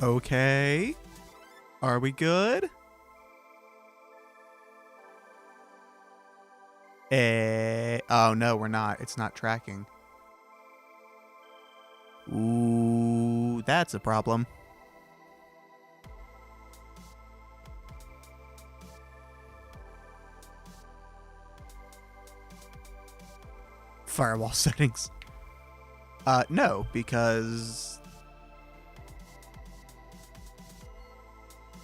Okay. Are we good? Oh no, we're not. It's not tracking. Ooh, that's a problem. Firewall settings. No, because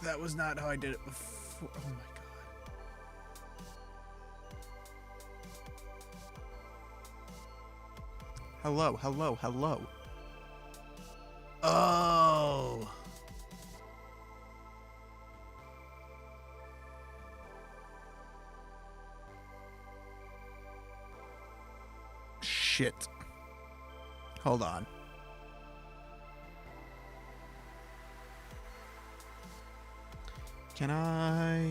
that was not how I did it before. Oh my god. Hello, hello, hello. Oh. Shit. Hold on. Can I?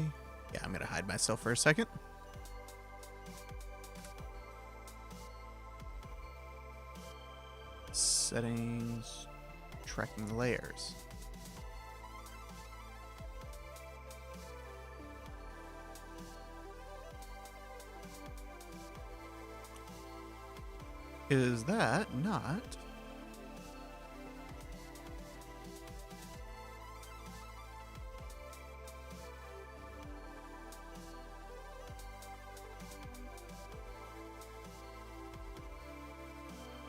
Yeah, I'm gonna hide myself for a second. Settings, tracking layers. Is that not?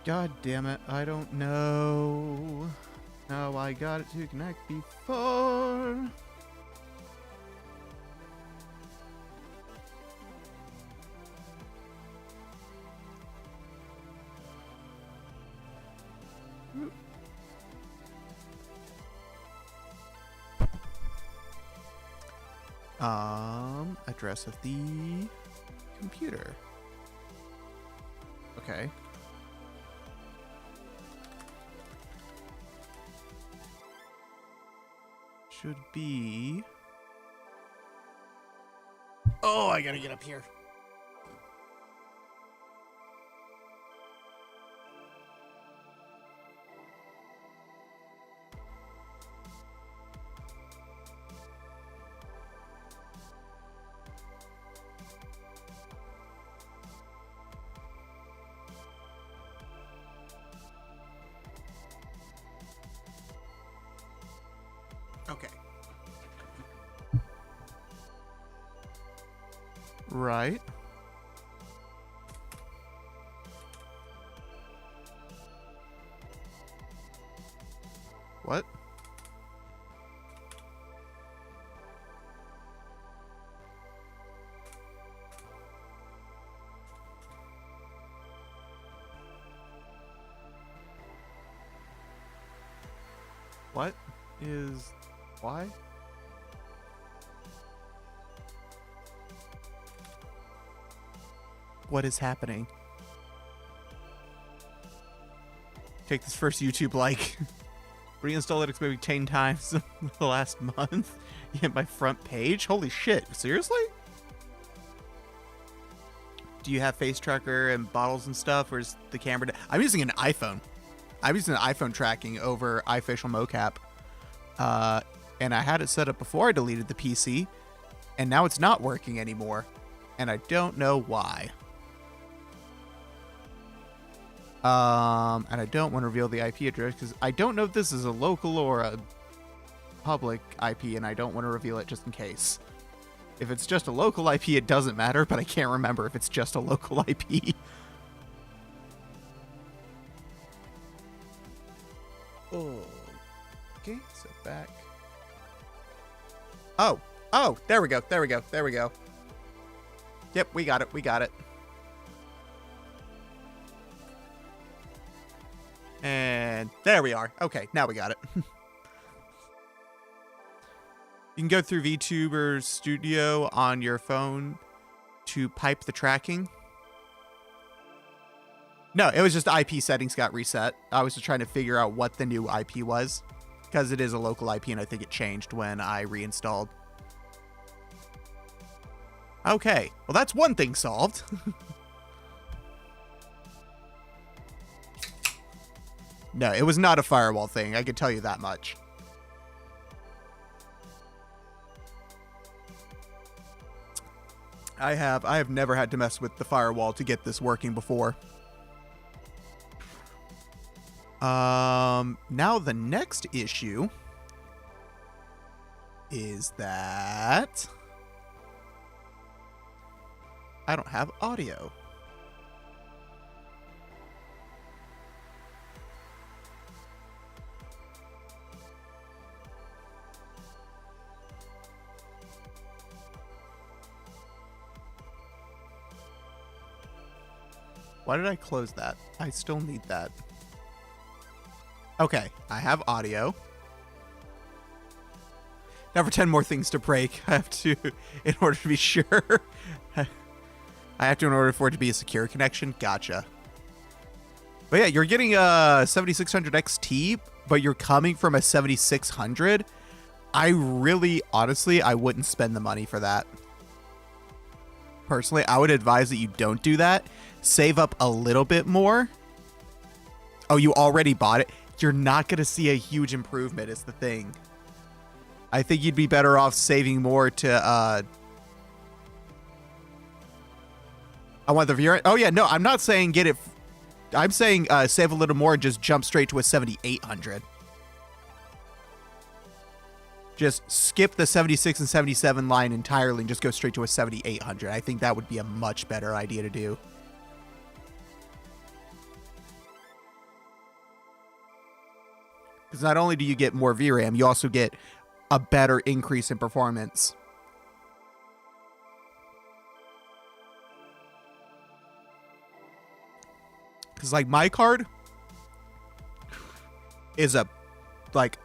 God damn it, I don't know how I got it to connect before. Address of the computer. Okay. Should be... Oh, I gotta get up here. Okay. Right. What? What is... Why? What is happening? Take this first YouTube like. Reinstall Linux maybe 10 times in the last month. You hit my front page? Holy shit. Seriously? Do you have face tracker and bottles and stuff? Or is the camera... I'm using an iPhone. I'm using an iPhone tracking over iFacial mocap. And I had it set up before I deleted the PC, and now it's not working anymore, and I don't know why. And I don't want to reveal the IP address because I don't know if this is a local or a public IP, and I don't want to reveal it just in case. If it's just a local IP, it doesn't matter, but I can't remember if it's just a local IP. Oh, okay, so back. Oh, there we go. Yep, we got it. And there we are. Okay, now we got it. You can go through VTuber Studio on your phone to pipe the tracking. No, it was just IP settings got reset. I was just trying to figure out what the new IP was, because it is a local IP, and I think it changed when I reinstalled. Okay, well that's one thing solved. No, it was not a firewall thing, I can tell you that much. I have never had to mess with the firewall to get this working before. Now the next issue is that I don't have audio. Why did I close that? I still need that. Okay, I have audio. Now for 10 more things to break, I have to, in order to be sure, I have to, in order for it to be a secure connection. Gotcha. But yeah, you're getting a 7600 XT, but you're coming from a 7600. I really, honestly, I wouldn't spend the money for that. Personally, I would advise that you don't do that. Save up a little bit more. Oh, you already bought it? You're not going to see a huge improvement is the thing. I think you'd be better off saving more to, I want the VRAM. Oh yeah, no, I'm not saying get it. I'm saying save a little more and just jump straight to a 7800. Just skip the 76 and 77 line entirely and just go straight to a 7800. I think that would be a much better idea to do. Because not only do you get more VRAM, you also get a better increase in performance. Because like my card is a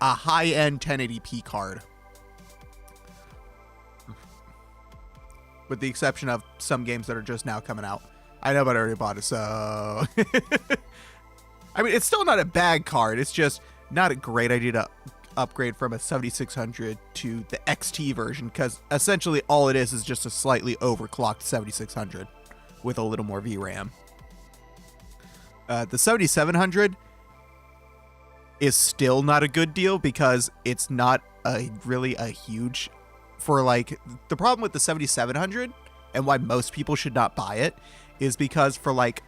high-end 1080p card. With the exception of some games that are just now coming out. I know, but I already bought it, so... I mean, it's still not a bad card. It's just not a great idea to upgrade from a 7600 to the XT version, because essentially all it is just a slightly overclocked 7600 with a little more VRAM. The 7700 is still not a good deal because it's not really a huge... For like, the problem with the 7700 and why most people should not buy it is because for like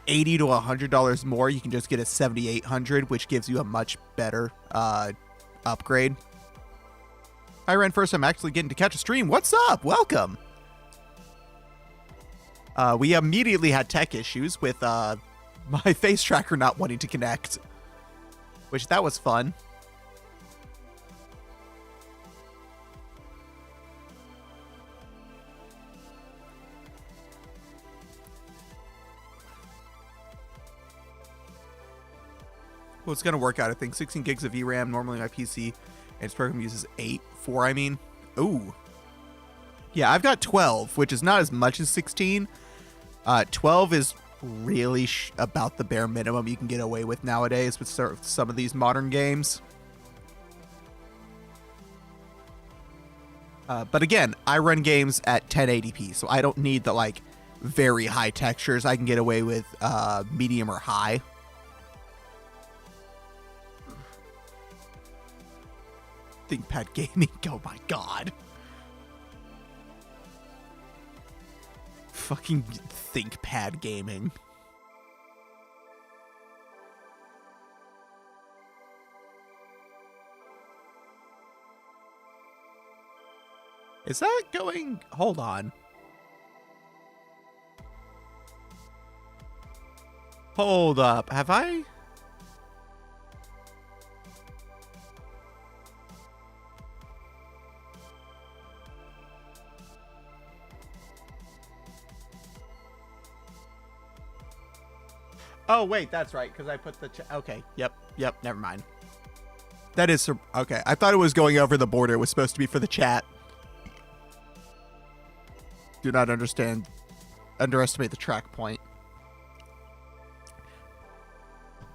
$80 to $100 more, you can just get a 7800, which gives you a much better upgrade. Hi, Ren. First, I'm actually getting to catch a stream. What's up? Welcome. We immediately had tech issues with my face tracker not wanting to connect, which that was fun. Well, it's going to work out, I think. 16 gigs of VRAM. Normally my PC and its program uses 4, I mean. Ooh. Yeah, I've got 12, which is not as much as 16. 12 is really about the bare minimum you can get away with nowadays with some of these modern games. But again, I run games at 1080p, so I don't need the like very high textures. I can get away with medium or high. ThinkPad gaming, oh my god. Fucking ThinkPad gaming. Is that going... Hold on. Hold up. Have I... Oh, wait, that's right, because I put the... Okay, yep, never mind. That is... Okay, I thought it was going over the border. It was supposed to be for the chat. Do not underestimate the track point.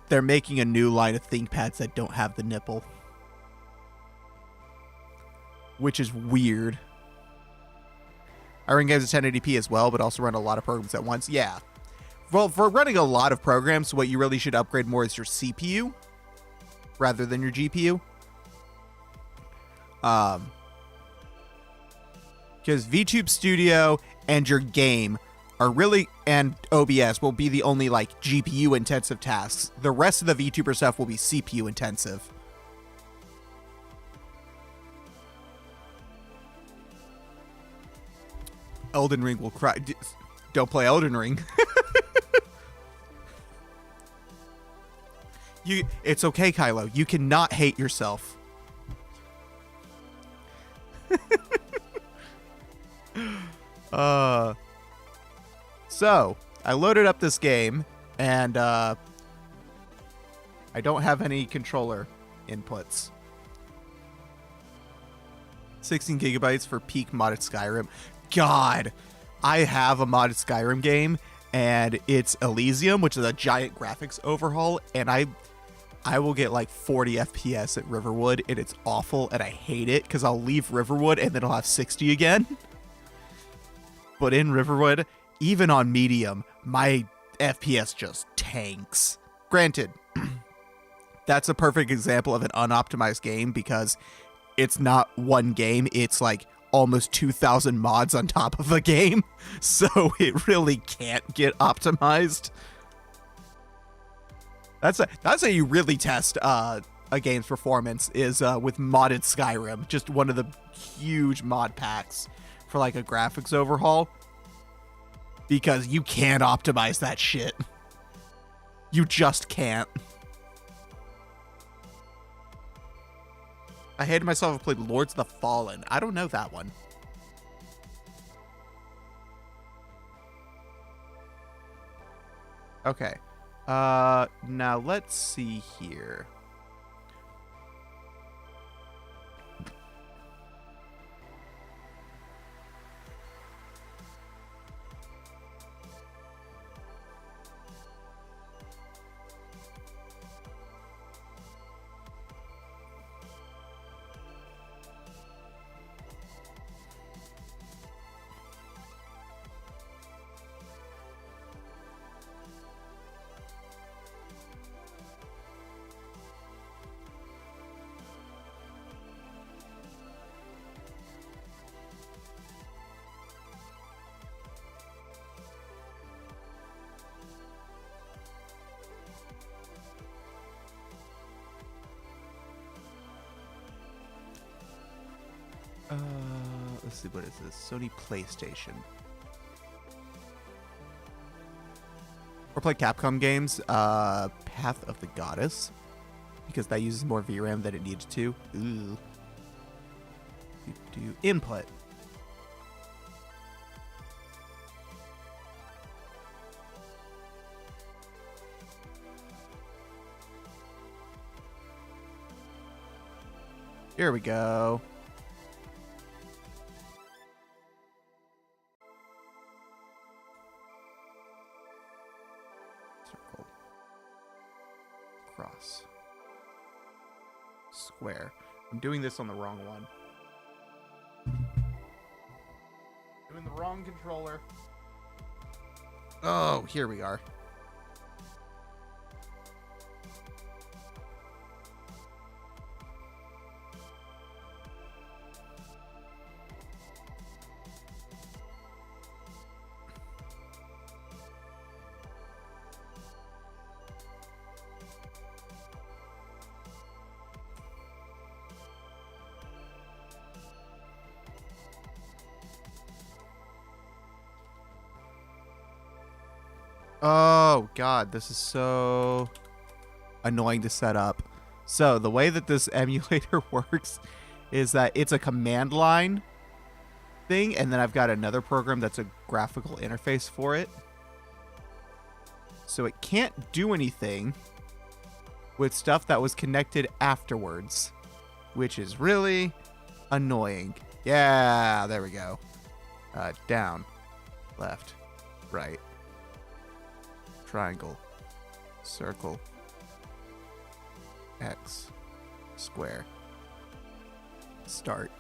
They're making a new line of ThinkPads that don't have the nipple. Which is weird. I run games at 1080p as well, but also run a lot of programs at once. Yeah. Well, for running a lot of programs, what you really should upgrade more is your CPU rather than your GPU. Because VTube Studio and your game are really, and OBS will be the only like GPU intensive tasks. The rest of the VTuber stuff will be CPU intensive. Elden Ring will cry. Don't play Elden Ring. It's okay, Kylo. You cannot hate yourself. So I loaded up this game, and I don't have any controller inputs. 16 gigabytes for peak modded Skyrim. God, I have a modded Skyrim game, and it's Elysium, which is a giant graphics overhaul, and I will get like 40 FPS at Riverwood, and it's awful, and I hate it because I'll leave Riverwood and then I'll have 60 again. But in Riverwood, even on medium, my FPS just tanks. Granted, that's a perfect example of an unoptimized game because it's not one game, it's like almost 2,000 mods on top of a game, so it really can't get optimized. That's how you really test a game's performance, is with modded Skyrim, just one of the huge mod packs for like a graphics overhaul, because you can't optimize that shit. You just can't. I hated myself. I played Lords of the Fallen. I don't know that one. Okay. Now let's see here. Let's see, what is this? Sony PlayStation. Or play Capcom games. Path of the Goddess, because that uses more VRAM than it needs to. Ooh. Do input. Here we go. Circle. Cross. Square. I'm doing this on the wrong one. Doing the wrong controller. Oh, here we are. Oh, God, this is so annoying to set up. So the way that this emulator works is that it's a command line thing, and then I've got another program that's a graphical interface for it. So it can't do anything with stuff that was connected afterwards, which is really annoying. Yeah, there we go. Down, left, right. Triangle, circle, X, square, start,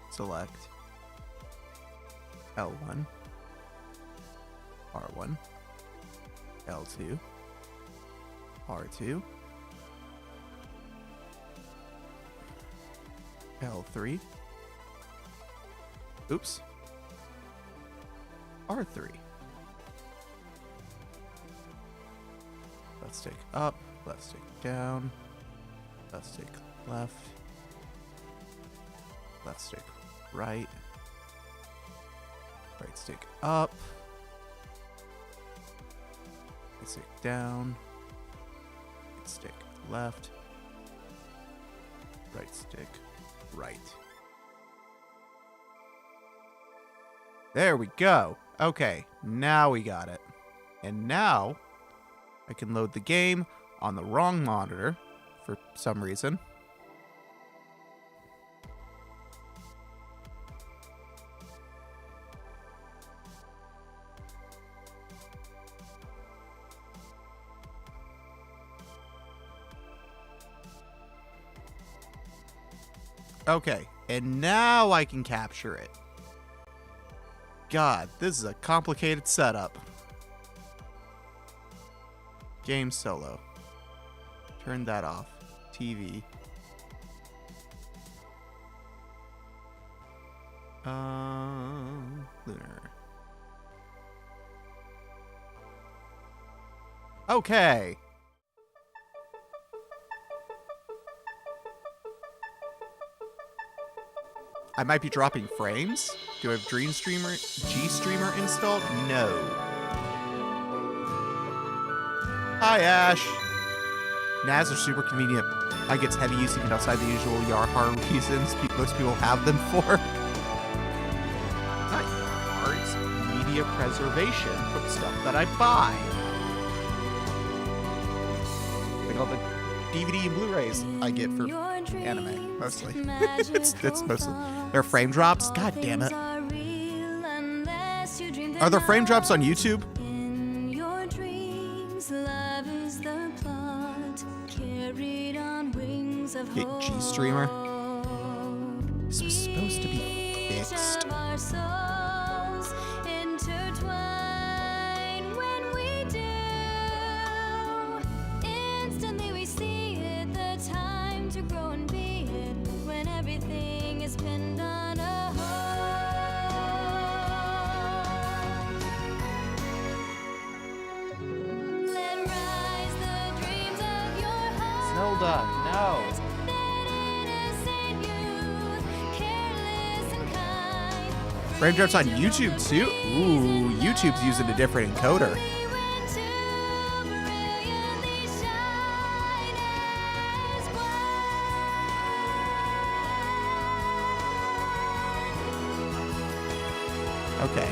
select, L1, R1, L2, R2, L3, Oops. R3. Left stick up, left stick down, left stick left, left stick right, right stick up, right stick down, right stick left, right stick right. There we go. Okay, now we got it. And now I can load the game on the wrong monitor for some reason. Okay, and now I can capture it. God, this is a complicated setup. Game solo. Turn that off. TV. Lunar. Okay. I might be dropping frames. Do I have G-Streamer installed? No. Hi, Ash. NAS are super convenient. I get heavy use even outside the usual Yarhar reasons most people have them for. Not Yarhar, it's media preservation for the stuff that I buy. Like all the DVD and Blu-rays I get for anime, mostly. it's mostly. There are frame drops? God damn it. Are there frame drops on YouTube? Get G-Streamer. This was supposed to be fixed. Zelda, no. Frame drops on YouTube too? Ooh, YouTube's using a different encoder. Okay.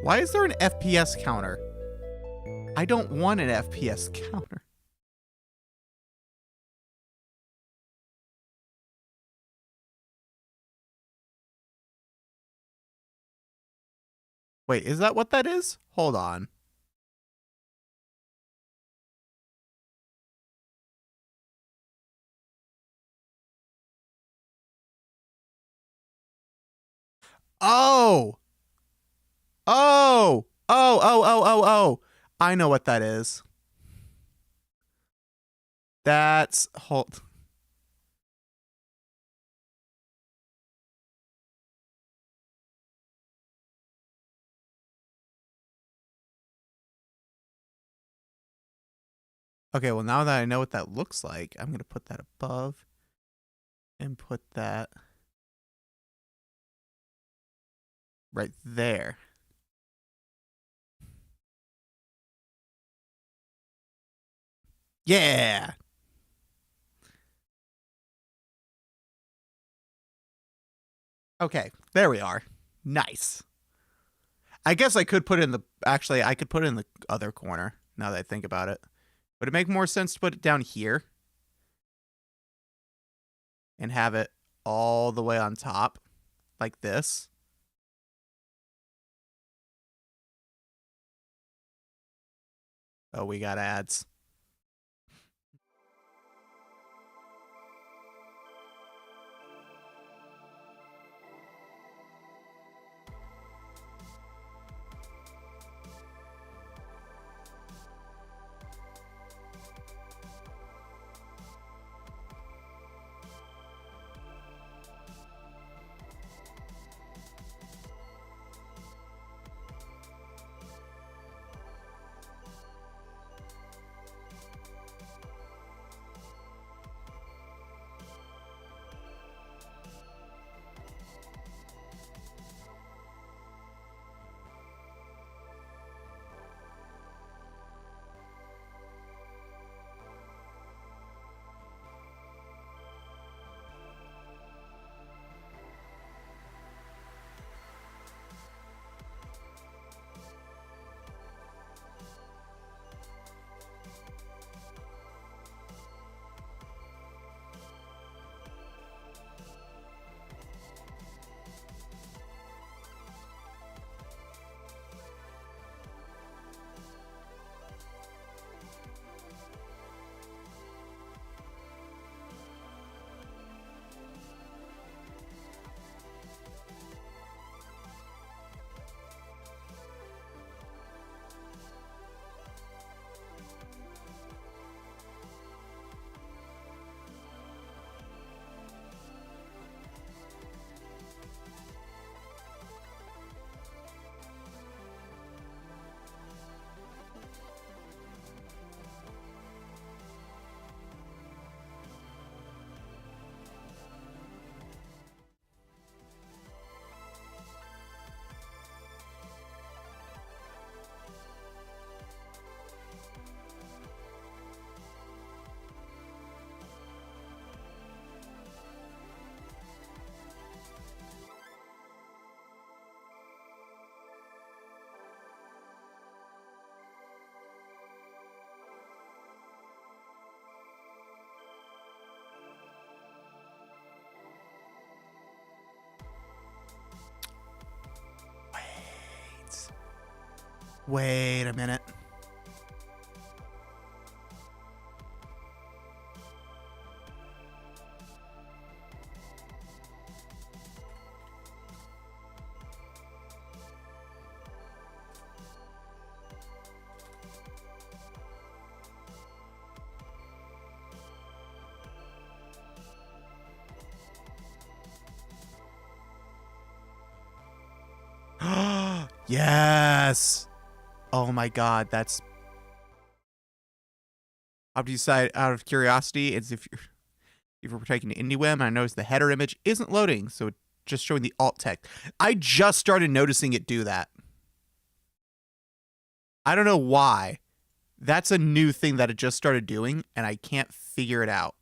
Why is there an FPS counter? I don't want an FPS counter. Wait, is that what that is? Hold on. Oh! Oh! I know what that is. That's... Hold... Okay, well, now that I know what that looks like, I'm going to put that above and put that right there. Yeah. Okay, there we are. Nice. I guess I could put it in the... Actually, I could put it in the other corner, now that I think about it. Would it make more sense to put it down here? And have it all the way on top? Like this? Oh, we got ads. Wait a minute. Yes. Oh my god, that's... I've decided out of curiosity, it's if you're taking IndieWeb, I noticed the header image isn't loading, so it's just showing the alt text. I just started noticing it do that. I don't know why. That's a new thing that it just started doing, and I can't figure it out.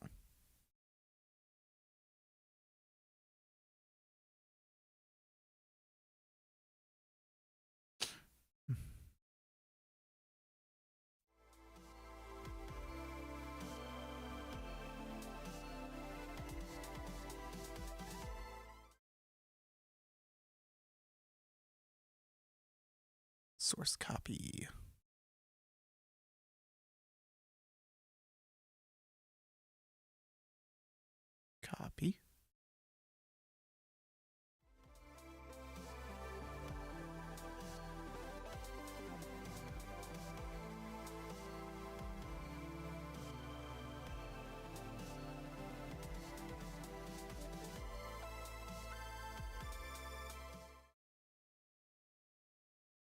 Source copy. Copy.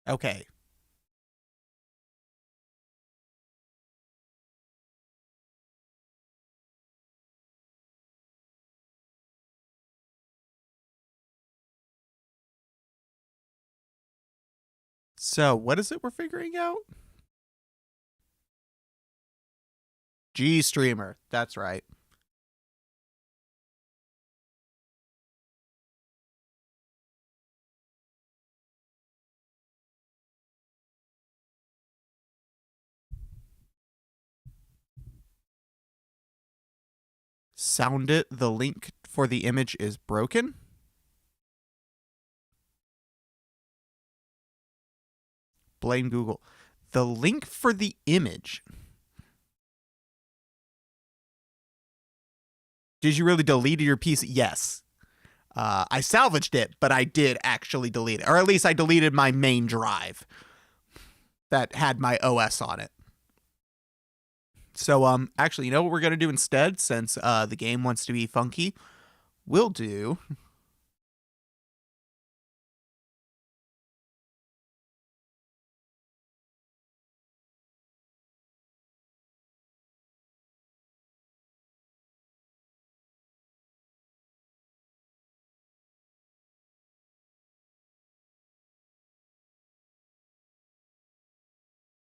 Okay. So, what is it we're figuring out? GStreamer. That's right. Sound it. The link for the image is broken. Blame Google. The link for the image. Did you really delete your PC? Yes. I salvaged it, but I did actually delete it. Or at least I deleted my main drive that had my OS on it. So, actually, you know what we're going to do instead, since the game wants to be funky? We'll do...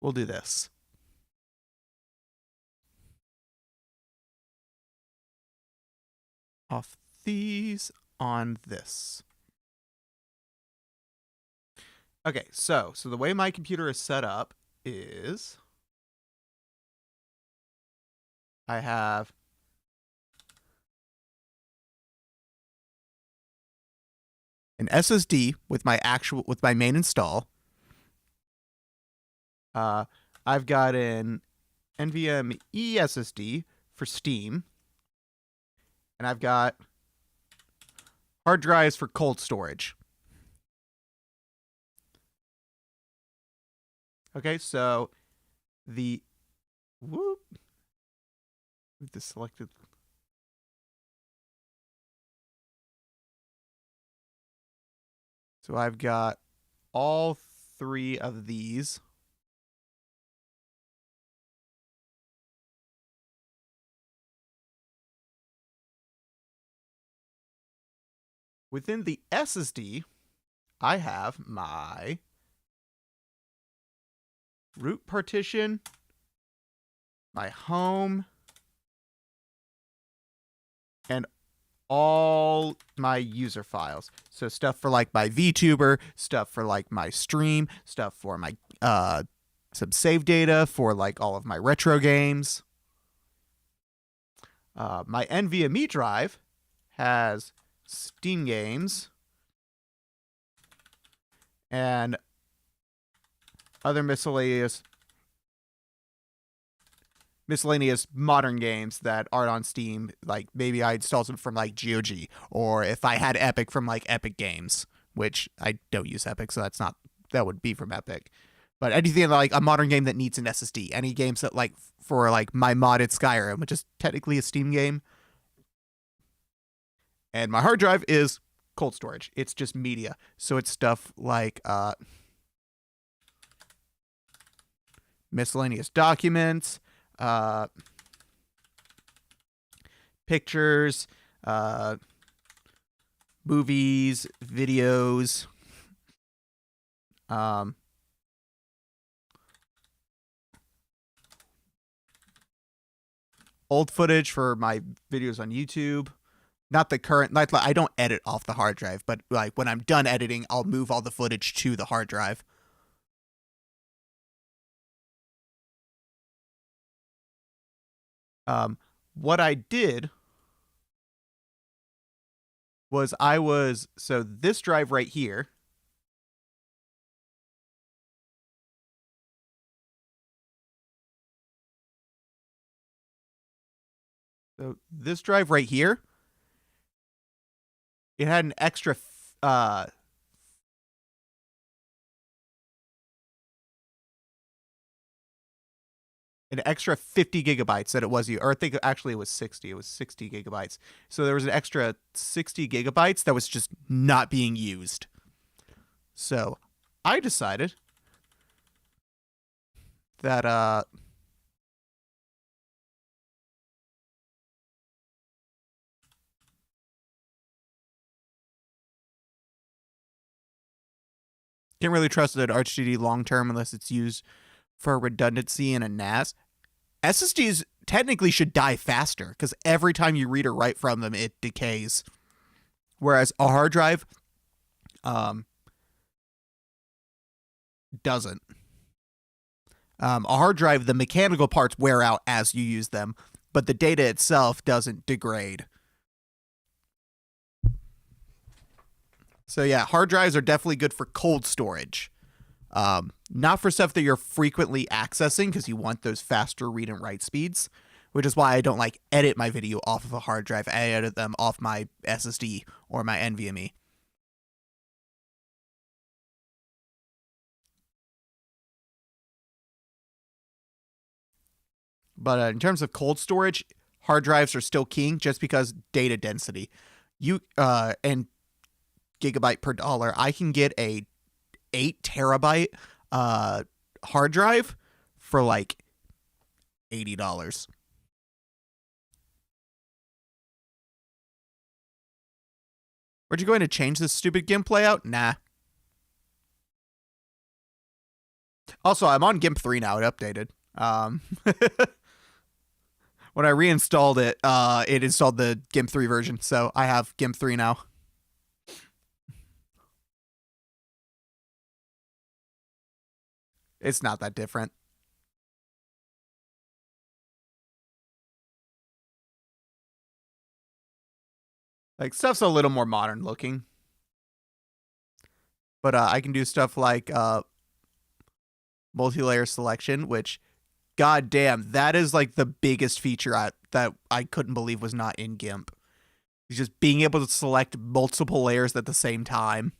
We'll do this. Off these, on this. Okay, so the way my computer is set up is I have an SSD with my main install. I've got an NVMe SSD for Steam. And I've got hard drives for cold storage. Okay, so the whoop. This selected. So I've got all three of these. Within the SSD, I have my root partition, my home, and all my user files. So stuff for like my VTuber, stuff for like my stream, stuff for my some save data for like all of my retro games. My NVMe drive has Steam games and other miscellaneous modern games that aren't on Steam. Like maybe I installed them from like GOG, or if I had Epic from like Epic Games, which I don't use Epic, so that would be from Epic. But anything like a modern game that needs an SSD, any games that like for like my modded Skyrim, which is technically a Steam game. And my hard drive is cold storage. It's just media. So it's stuff like miscellaneous documents, pictures, movies, videos, old footage for my videos on YouTube. Not the current, like I don't edit off the hard drive, but like when I'm done editing, I'll move all the footage to the hard drive. What I did was so this drive right here, so this drive right here, it had an extra an extra 50 gigabytes that it was, or I think actually it was 60. It was 60 gigabytes. So there was an extra 60 gigabytes that was just not being used. So I decided that can't really trust an HDD long term unless it's used for redundancy in a NAS. SSDs technically should die faster because every time you read or write from them, it decays. Whereas a hard drive doesn't. A hard drive, the mechanical parts wear out as you use them, but the data itself doesn't degrade. So yeah, hard drives are definitely good for cold storage. Not for stuff that you're frequently accessing because you want those faster read and write speeds, which is why I don't like edit my video off of a hard drive. I edit them off my SSD or my NVMe. But in terms of cold storage, hard drives are still king just because data density. And gigabyte per dollar, I can get a 8 terabyte hard drive for like $80. Are you going to change this stupid GIMP layout? Nah. Also, I'm on GIMP 3 now. It updated. When I reinstalled it, it installed the GIMP 3 version, so I have GIMP 3 now. It's not that different. Like, stuff's a little more modern looking. But I can do stuff like multi-layer selection, which, goddamn, that is like the biggest feature that I couldn't believe was not in GIMP. It's just being able to select multiple layers at the same time.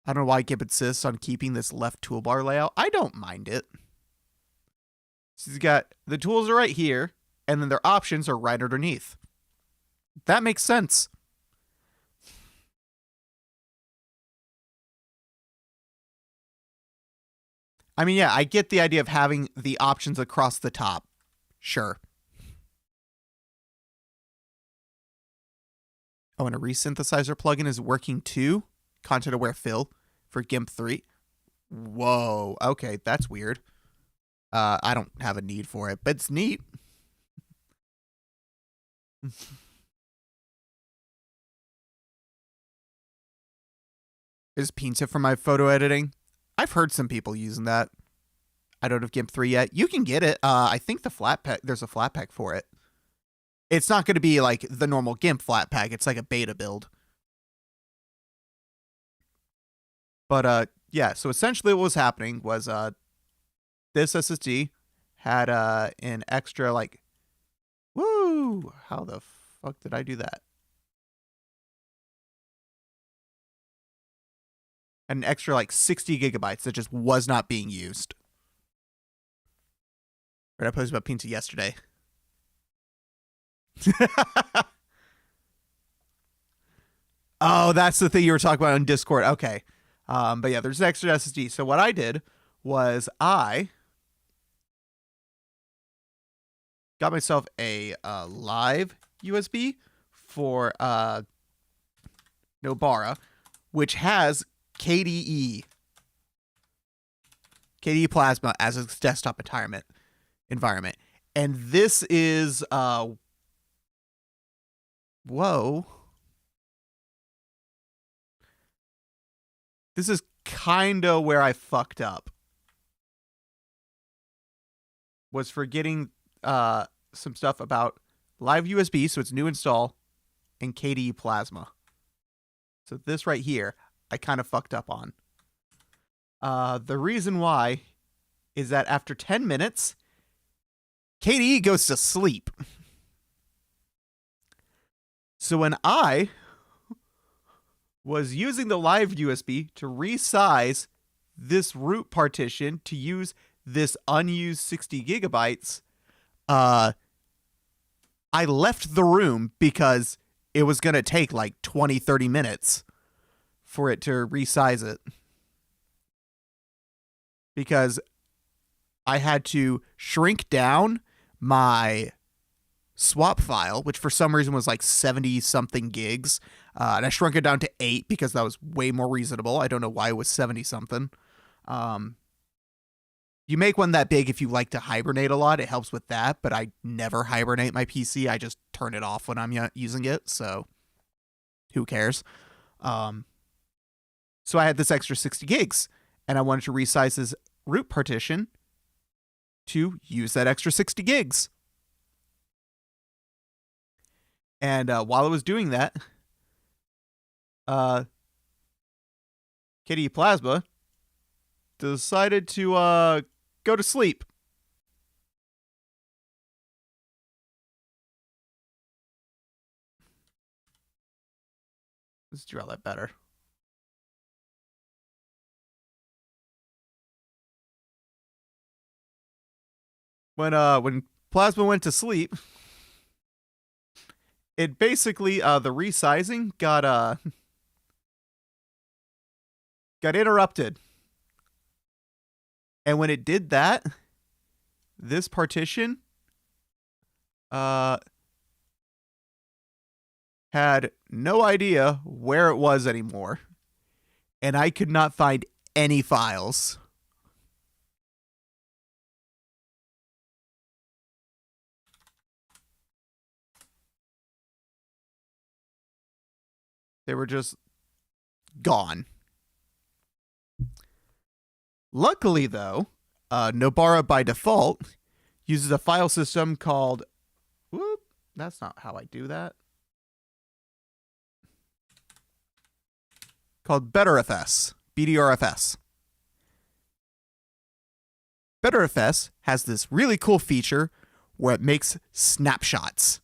I don't know why GIMP insists on keeping this left toolbar layout. I don't mind it. So you've got the tools are right here, and then their options are right underneath. That makes sense. I mean, yeah, I get the idea of having the options across the top. Sure. Oh, and a resynthesizer plugin is working too? Content aware fill for GIMP 3. Whoa. Okay, that's weird. I don't have a need for it, but it's neat. Is Pinza for my photo editing? I've heard some people using that. I don't have GIMP 3 yet. You can get it. I think there's a flat pack for it. It's not going to be like the normal GIMP flat pack. It's like a beta build. But yeah, so essentially what was happening was this SSD had an extra like, woo, how the fuck did I do that? An extra like 60 gigabytes that just was not being used. Right, I posted about Pinta yesterday. Oh, that's the thing you were talking about on Discord. Okay. But yeah, there's an extra SSD. So what I did was I got myself a live USB for Nobara, which has KDE Plasma as its desktop environment. And this is whoa. This is kind of where I fucked up. Was forgetting some stuff about live USB, so it's new install, and KDE Plasma. So this right here, I kind of fucked up on. The reason why is that after 10 minutes, KDE goes to sleep. So when I was using the live USB to resize this root partition to use this unused 60 gigabytes, I left the room because it was going to take like 20, 30 minutes for it to resize it. Because I had to shrink down my swap file, which for some reason was like 70 something gigs. And I shrunk it down to 8 because that was way more reasonable. I don't know why it was 70 something. You make one that big if you like to hibernate a lot. It helps with that, but I never hibernate my PC. I just turn it off when I'm using it, so who cares? So I had this extra 60 gigs, and I wanted to resize this root partition to use that extra 60 gigs. And while I was doing that, KDE Plasma decided to go to sleep. Let's draw that better. When Plasma went to sleep, it basically the resizing got interrupted. And when it did that, this partition had no idea where it was anymore. And I could not find any files. They were just gone. Luckily, though, Nobara by default uses a file system called... Whoop, that's not how I do that. Called BetterFS, BDRFS. BetterFS has this really cool feature where it makes snapshots.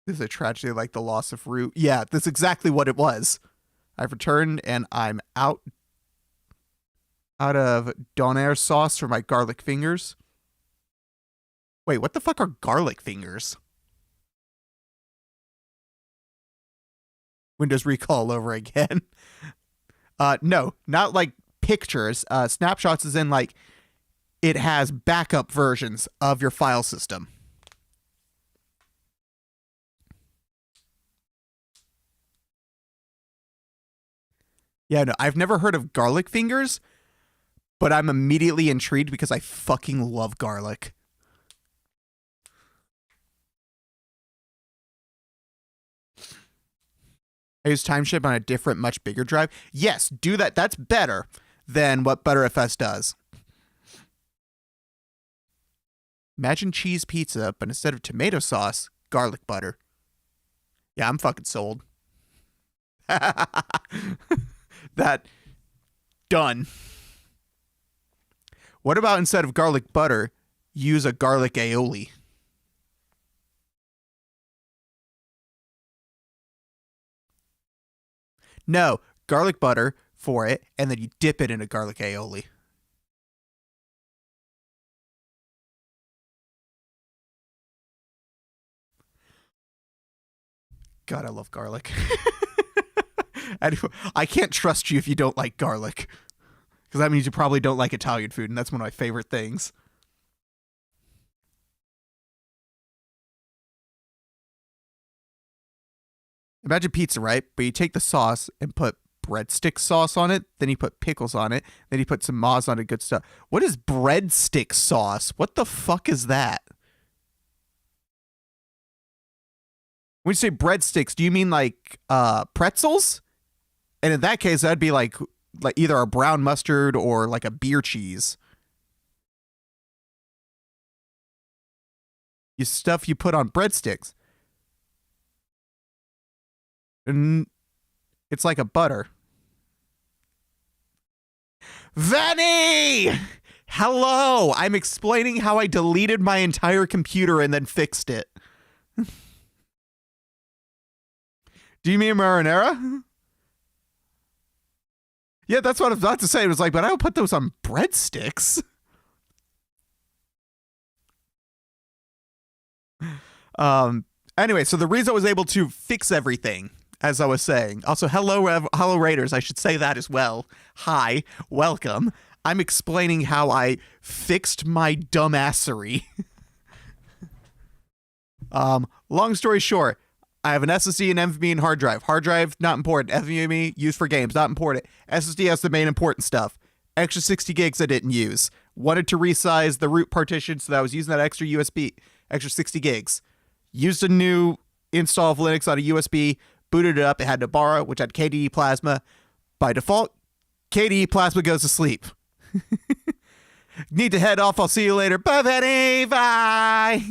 This is a tragedy like the loss of root. Yeah, that's exactly what it was. I've returned and I'm out of donair sauce for my garlic fingers. Wait, what the fuck are garlic fingers? Windows recall all over again. No, not like pictures. Snapshots is in like it has backup versions of your file system. Yeah, no, I've never heard of garlic fingers, but I'm immediately intrigued because I fucking love garlic. I use timestamp on a different, much bigger drive. Yes, do that. That's better than what ButterFS does. Imagine cheese pizza, but instead of tomato sauce, garlic butter. Yeah, I'm fucking sold. That done. What about instead of garlic butter, use a garlic aioli? No, garlic butter for it, and then you dip it in a garlic aioli. God, I love garlic. I can't trust you if you don't like garlic. Because that means you probably don't like Italian food, and that's one of my favorite things. Imagine pizza, right? But you take the sauce and put breadstick sauce on it, then you put pickles on it, then you put some moz on it, good stuff. What is breadstick sauce? What the fuck is that? When you say breadsticks, do you mean like pretzels? And in that case, that'd be like either a brown mustard or like a beer cheese. Stuff you put on breadsticks. And it's like a butter. Vanny! Hello! I'm explaining how I deleted my entire computer and then fixed it. Do you mean marinara? Yeah, that's what I was about to say. It was like, but I don't put those on breadsticks. Anyway, so the reason I was able to fix everything, as I was saying. Also, hello Raiders. I should say that as well. Hi, welcome. I'm explaining how I fixed my dumbassery. Long story short, I have an SSD, an NVMe, and hard drive. Hard drive, not important. NVMe, used for games, not important. SSD has the main important stuff. Extra 60 gigs I didn't use. Wanted to resize the root partition, so that I was using that extra USB, extra 60 gigs. Used a new install of Linux on a USB, booted it up. It had Nobara, which had KDE Plasma. By default, KDE Plasma goes to sleep. Need to head off. I'll see you later. Bye, Betty. Bye.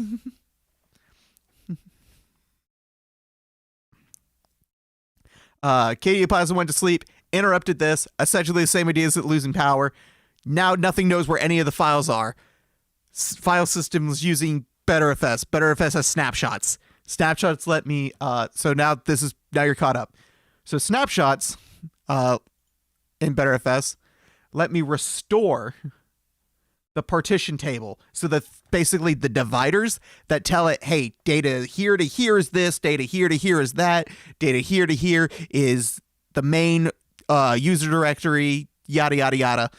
KDE Plasma went to sleep, interrupted this. Essentially the same idea as it losing power. Now nothing knows where any of the files are. File system was using BetterFS. BetterFS has snapshots. Snapshots let me, so now you're caught up. So snapshots, in BetterFS, let me restore the partition table. So that basically the dividers that tell it, hey, data here to here is this, data here to here is that, data here to here is the main user directory, yada, yada, yada.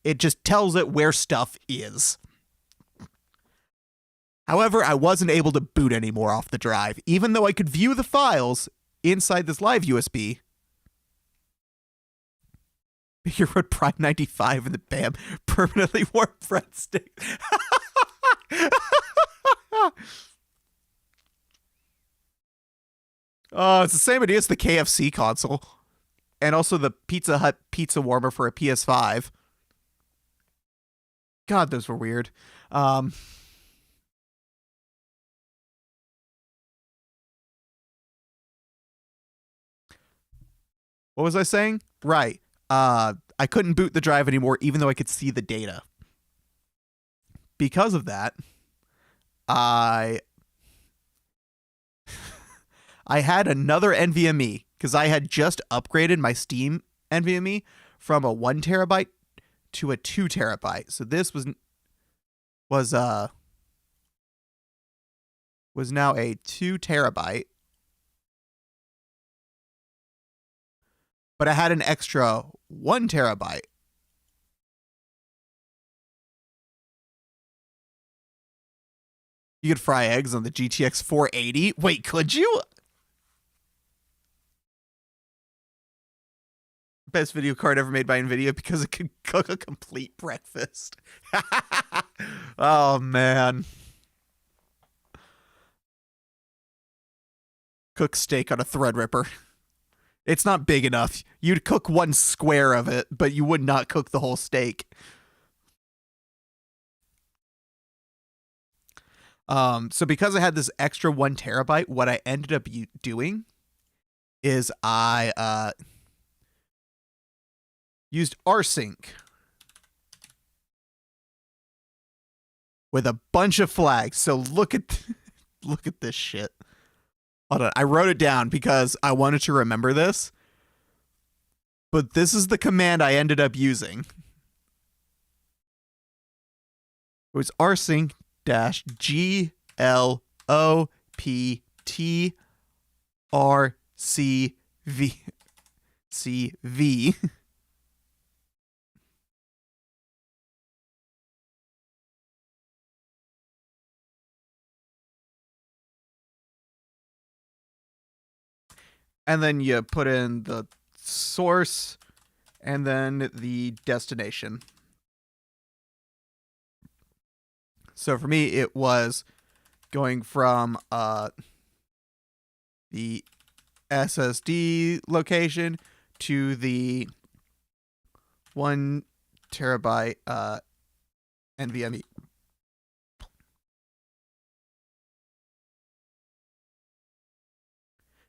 It just tells it where stuff is. However, I wasn't able to boot anymore off the drive, even though I could view the files inside this live USB. Here wrote Prime 95 in the BAM permanently warped breadstick. It's the same idea as the KFC console. And also the Pizza Hut pizza warmer for a PS5. God, those were weird. What was I saying? Right. I couldn't boot the drive anymore, even though I could see the data. Because of that, I had another NVMe, because I had just upgraded my Steam NVMe from a 1 terabyte to a 2 terabyte. So this was now a 2 terabyte. But I had an extra 1 terabyte. You could fry eggs on the GTX 480. Wait, could you? Best video card ever made by NVIDIA because it could cook a complete breakfast. Oh, man. Cook steak on a Threadripper. It's not big enough. You'd cook one square of it, but you would not cook the whole steak. So because I had this extra 1 terabyte, what I ended up doing is I used rsync with a bunch of flags. So look at this shit. Hold on, I wrote it down because I wanted to remember this. But this is the command I ended up using. It was rsync -gloptrcv. CV. And then you put in the source and then the destination. So for me, it was going from the SSD location to the 1 terabyte NVMe.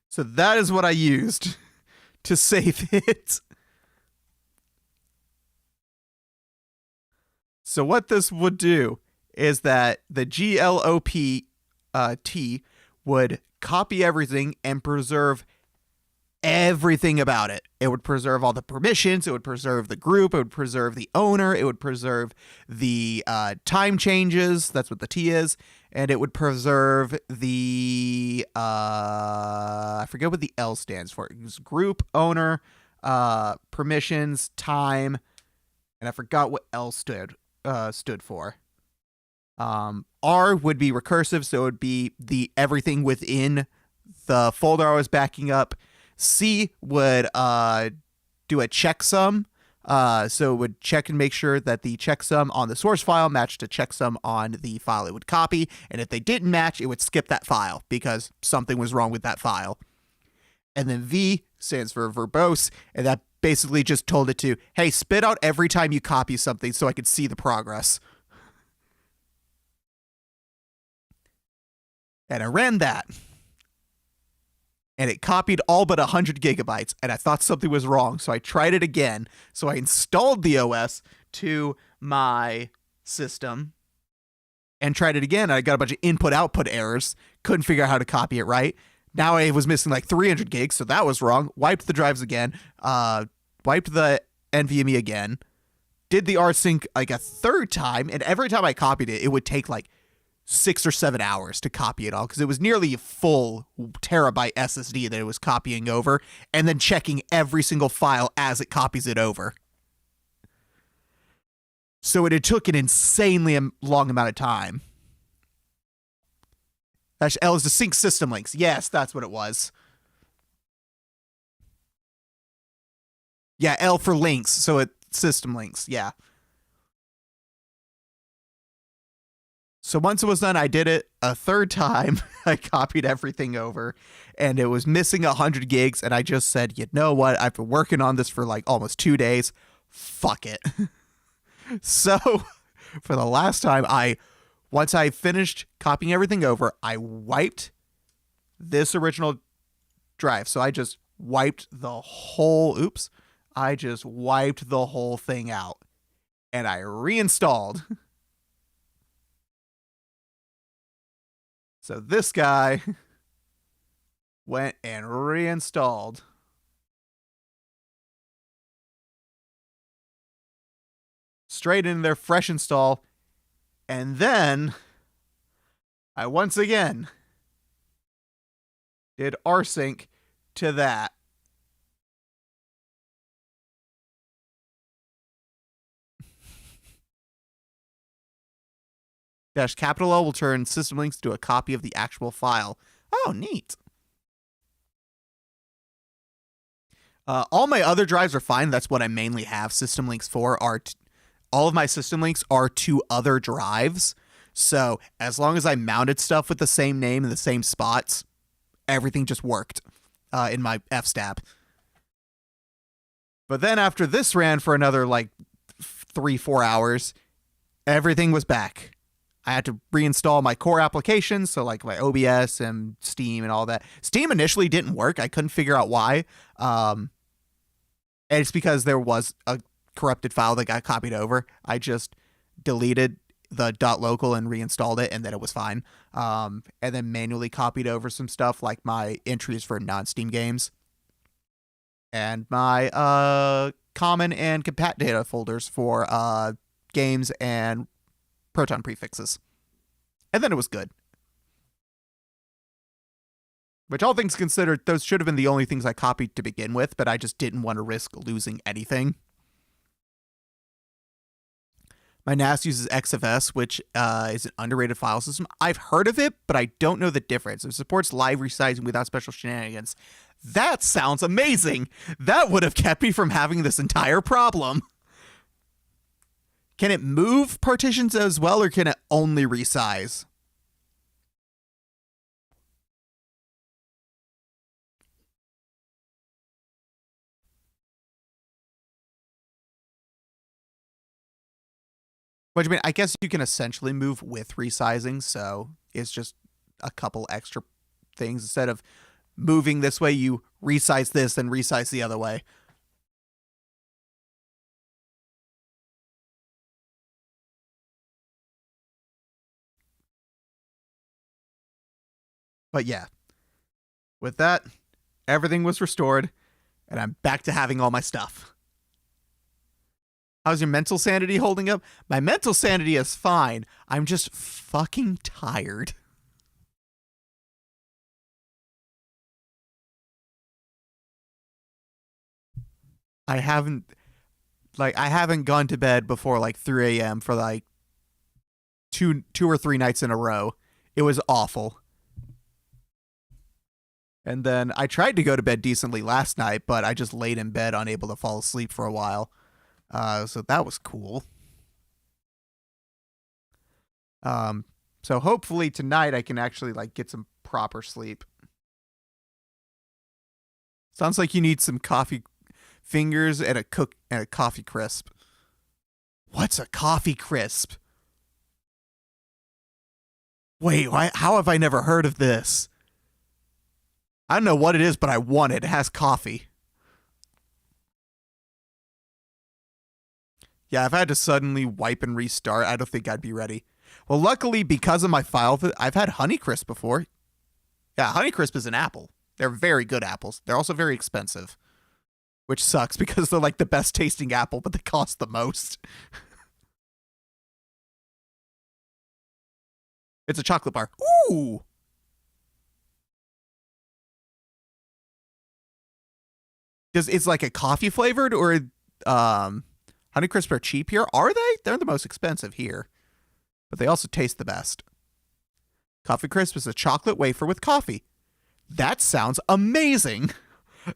So that is what I used to save it. So what this would do is that the GLOP T would copy everything and preserve everything about it. It would preserve all the permissions, it would preserve the group, it would preserve the owner, it would preserve the time changes, that's what the T is, and it would preserve the, I forget what the L stands for. It was group, owner, permissions, time, and I forgot what L stood for. R would be recursive, so it would be the everything within the folder I was backing up. C would do a checksum, so it would check and make sure that the checksum on the source file matched a checksum on the file it would copy, and if they didn't match, it would skip that file because something was wrong with that file. And then V stands for verbose, and that basically just told it to, hey, spit out every time you copy something so I could see the progress. And I ran that. And it copied all but 100 gigabytes, and I thought something was wrong, so I tried it again. So I installed the OS to my system and tried it again. I got a bunch of input-output errors, couldn't figure out how to copy it right. Now I was missing like 300 gigs, so that was wrong. Wiped the drives again, wiped the NVMe again, did the rsync like a third time, and every time I copied it, it would take like 6 or 7 hours to copy it all because it was nearly a full terabyte SSD that it was copying over and then checking every single file as it copies it over. So it took an insanely long amount of time. L is to sync system links. Yes, that's what it was. Yeah, L for links, so it system links. Yeah. So once it was done, I did it a third time. I copied everything over, and it was missing 100 gigs, and I just said, you know what? I've been working on this for like almost 2 days. Fuck it. So for the last time, once I finished copying everything over, I wiped this original drive. So I just wiped the whole, I just wiped the whole thing out, and I reinstalled. So this guy went and reinstalled. Straight in there, fresh install. And then I once again did rsync to that. -L will turn system links to a copy of the actual file. Oh, neat. All my other drives are fine. That's what I mainly have system links for. All of my system links are to other drives. So as long as I mounted stuff with the same name in the same spots, everything just worked in my fstab. But then after this ran for another like 3-4 hours, everything was back. I had to reinstall my core applications, so like my OBS and Steam and all that. Steam initially didn't work. I couldn't figure out why. And it's because there was a corrupted file that got copied over. I just deleted the .local and reinstalled it, and then it was fine. And then manually copied over some stuff like my entries for non-Steam games and my common and compat data folders for games and Proton prefixes. And then it was good. Which, all things considered, those should have been the only things I copied to begin with, but I just didn't want to risk losing anything. My NAS uses XFS, which is an underrated file system. I've heard of it, but I don't know the difference. It supports live resizing without special shenanigans. That sounds amazing. That would have kept me from having this entire problem. Can it move partitions as well, or can it only resize? Which, I mean, I guess you can essentially move with resizing, so it's just a couple extra things. Instead of moving this way, you resize this and resize the other way. But yeah, with that, everything was restored, and I'm back to having all my stuff. How's your mental sanity holding up? My mental sanity is fine. I'm just fucking tired. I haven't gone to bed before like 3 a.m. for like two or three nights in a row. It was awful. And then I tried to go to bed decently last night, but I just laid in bed unable to fall asleep for a while. So that was cool. So hopefully tonight I can actually like get some proper sleep. Sounds like you need some coffee fingers and a coffee crisp. What's a coffee crisp? Wait, how have I never heard of this? I don't know what it is, but I want it. It has coffee. Yeah, if I had to suddenly wipe and restart, I don't think I'd be ready. Well, luckily, because of my file, I've had Honeycrisp before. Yeah, Honeycrisp is an apple. They're very good apples. They're also very expensive, which sucks because they're like the best tasting apple, but they cost the most. It's a chocolate bar. Ooh! It's like a coffee flavored, or Honeycrisp are cheap here? Are they? They're the most expensive here, but they also taste the best. Coffee Crisp is a chocolate wafer with coffee. That sounds amazing.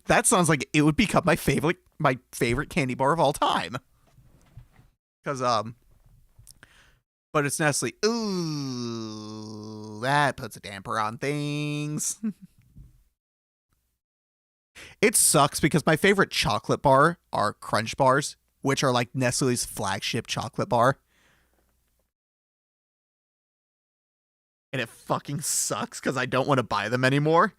That sounds like it would become my favorite candy bar of all time. Because but it's Nestle. Ooh, that puts a damper on things. It sucks because my favorite chocolate bar are Crunch Bars, which are like Nestle's flagship chocolate bar. And it fucking sucks because I don't want to buy them anymore.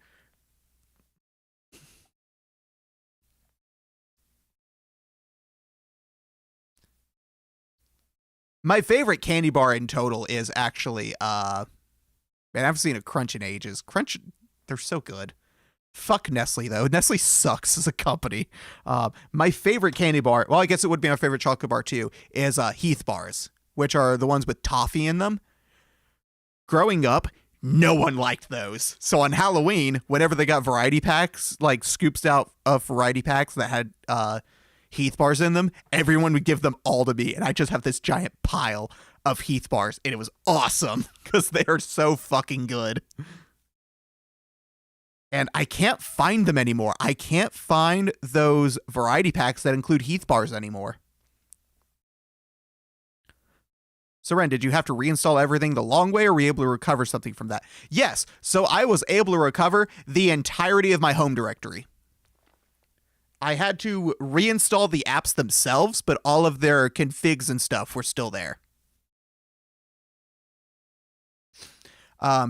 My favorite candy bar in total is actually, man, I haven't seen a Crunch in ages. Crunch, they're so good. Fuck Nestle, though. Nestle sucks as a company. My favorite candy bar, well, I guess it would be my favorite chocolate bar, too, is Heath bars, which are the ones with toffee in them. Growing up, no one liked those. So on Halloween, whenever they got variety packs, like scoops out of variety packs that had Heath bars in them, everyone would give them all to me. And I just have this giant pile of Heath bars. And it was awesome because they are so fucking good. And I can't find them anymore. I can't find those variety packs that include Heath bars anymore. So, Ren, did you have to reinstall everything the long way, or were you able to recover something from that? Yes. So I was able to recover the entirety of my home directory. I had to reinstall the apps themselves, but all of their configs and stuff were still there.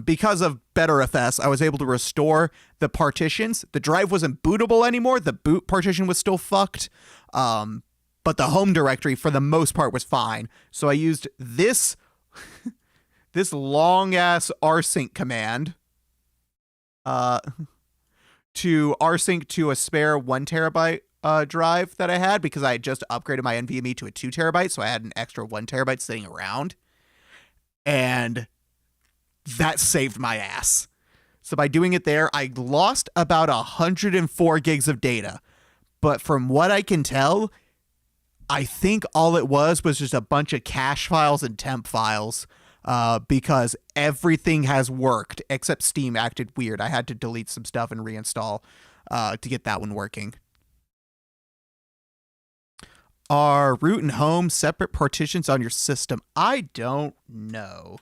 Because of BetterFS, I was able to restore the partitions. The drive wasn't bootable anymore. The boot partition was still fucked. But the home directory, for the most part, was fine. So I used this this long-ass rsync command to rsync to a spare 1 terabyte drive that I had, because I had just upgraded my NVMe to a 2 terabyte, so I had an extra 1 terabyte sitting around. And that saved my ass. So by doing it there, I lost about 104 gigs of data. But from what I can tell, I think all it was just a bunch of cache files and temp files, because everything has worked except Steam acted weird. I had to delete some stuff and reinstall to get that one working. Are root and home separate partitions on your system? I don't know.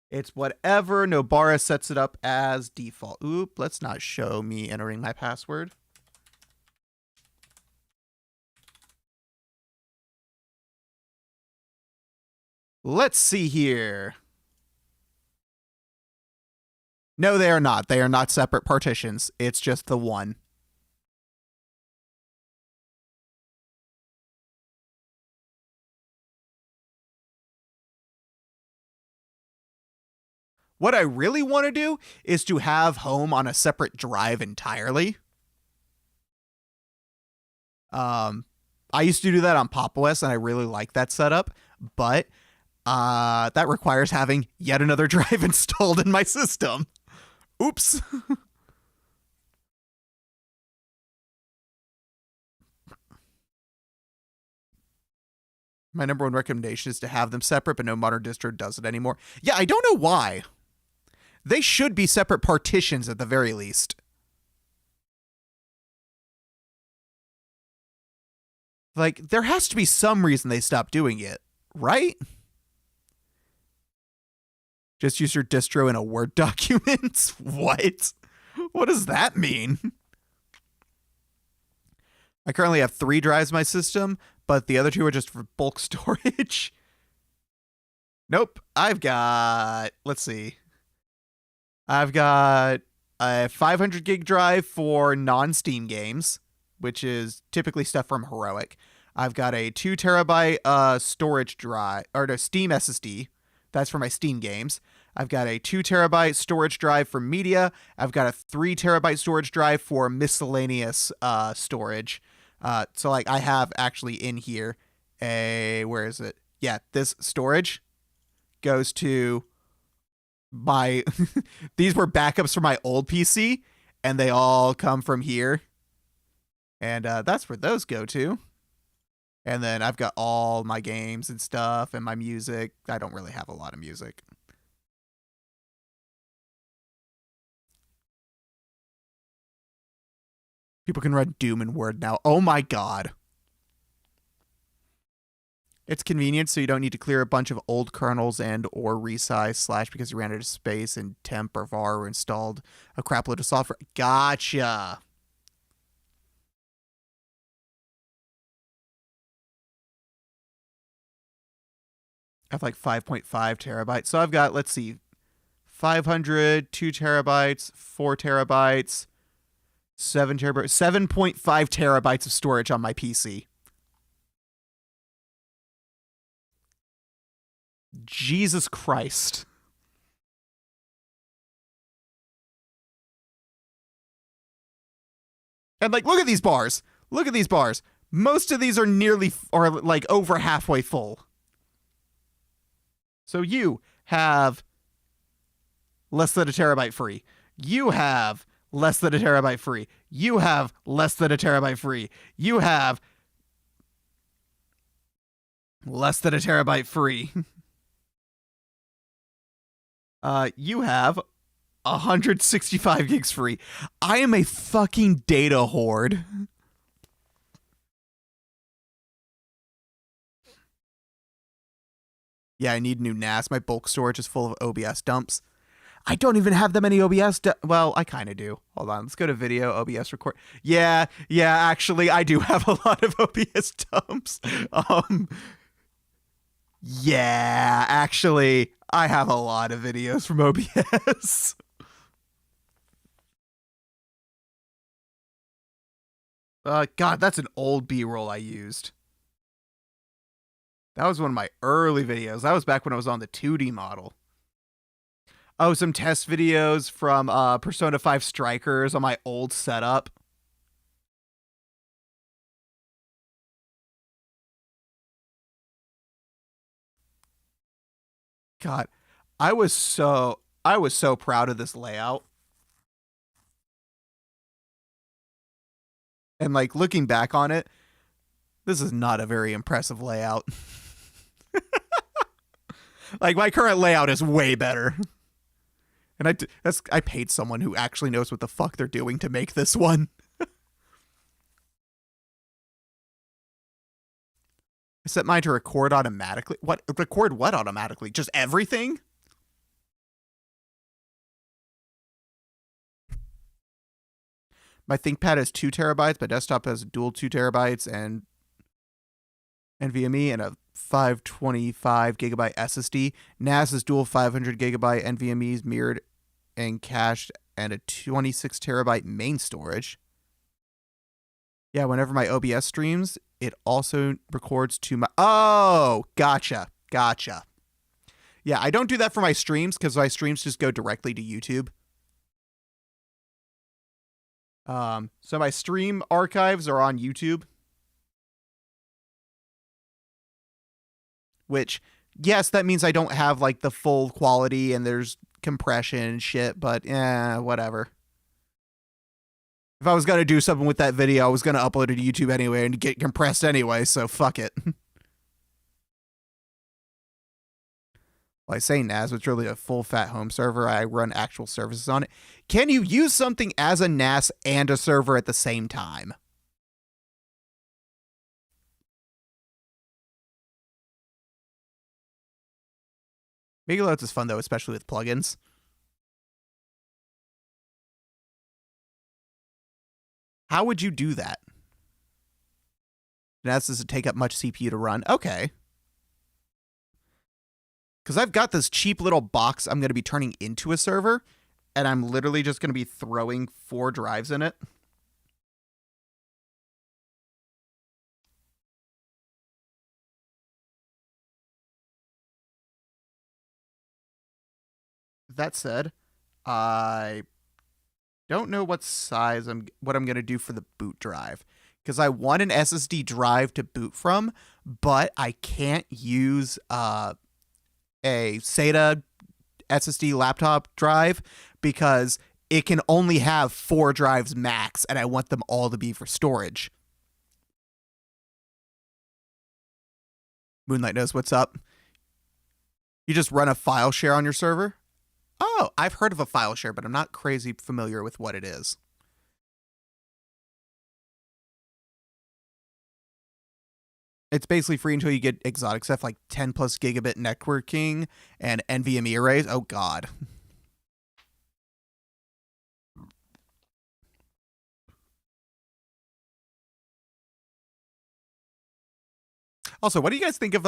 It's whatever Nobara sets it up as default. Oop, let's not show me entering my password. Let's see here. No, they are not. They are not separate partitions. It's just the one. What I really want to do is to have home on a separate drive entirely. I used to do that on Pop! OS, and I really like that setup, but that requires having yet another drive installed in my system. Oops. My number one recommendation is to have them separate, but no modern distro does it anymore. Yeah, I don't know why. They should be separate partitions at the very least. Like, there has to be some reason they stopped doing it, right? Just use your distro in a Word document? What? What does that mean? I currently have 3 drives in my system, but the other 2 are just for bulk storage. Nope. I've got, let's see. I've got a 500 gig drive for non-Steam games, which is typically stuff from Heroic. I've got a 2 terabyte storage drive, or no, Steam SSD. That's for my Steam games. I've got a 2 terabyte storage drive for media. I've got a 3 terabyte storage drive for miscellaneous storage. So like I have actually in here where is it? Yeah, this storage goes to my, these were backups from my old PC, and they all come from here. And that's where those go to. And then I've got all my games and stuff and my music. I don't really have a lot of music. People can run Doom in Word now. Oh my god. It's convenient, so you don't need to clear a bunch of old kernels and or resize / because you ran out of space and temp or var or installed a crap load of software. Gotcha. I have like 5.5 terabytes. So I've got, let's see, 500, 2 terabytes, 4 terabytes, 7 terabytes, 7.5 terabytes of storage on my PC. Jesus Christ. And like, look at these bars. Look at these bars. Most of these are nearly, or like over halfway full. So you have less than a terabyte free. You have less than a terabyte free. You have less than a terabyte free. You have less than a terabyte free. You have 165 gigs free. I am a fucking data hoard. Yeah, I need new NAS. My bulk storage is full of OBS dumps. I don't even have that many OBS. Well, I kind of do. Hold on. Let's go to video, OBS record. Yeah, actually, I do have a lot of OBS dumps. Yeah, actually, I have a lot of videos from OBS. God, that's an old B-roll I used. That was one of my early videos. That was back when I was on the 2D model. Oh, some test videos from Persona 5 Strikers on my old setup. God, I was so proud of this layout. And like looking back on it, this is not a very impressive layout. Like my current layout is way better. And I paid someone who actually knows what the fuck they're doing to make this one. I set mine to record automatically. What? Record what automatically? Just everything? My ThinkPad has 2 terabytes. My desktop has dual 2 terabytes and NVMe and a 525 gigabyte SSD. NAS is dual 500 gigabyte NVMe's mirrored and cached, and a 26 terabyte main storage. Yeah, whenever my OBS streams, it also records to my... Oh, gotcha. Yeah, I don't do that for my streams because my streams just go directly to YouTube. So my stream archives are on YouTube. Which, yes, that means I don't have like the full quality and there's compression and shit, but whatever. If I was going to do something with that video, I was going to upload it to YouTube anyway and get compressed anyway, so fuck it. Well, I say NAS, it's really a full fat home server. I run actual services on it. Can you use something as a NAS and a server at the same time? Megaloads is fun though, especially with plugins. How would you do that? NAS doesn't take up much CPU to run. Okay. Because I've got this cheap little box I'm going to be turning into a server, and I'm literally just going to be throwing 4 drives in it. That said, I don't know what I'm going to do for the boot drive, because I want an SSD drive to boot from, but I can't use a SATA SSD laptop drive because it can only have 4 drives max, and I want them all to be for storage. Moonlight knows what's up. You just run a file share on your server? Oh, I've heard of a file share, but I'm not crazy familiar with what it is. It's basically free until you get exotic stuff like 10 plus gigabit networking and NVMe arrays. Oh, God. Also, what do you guys think of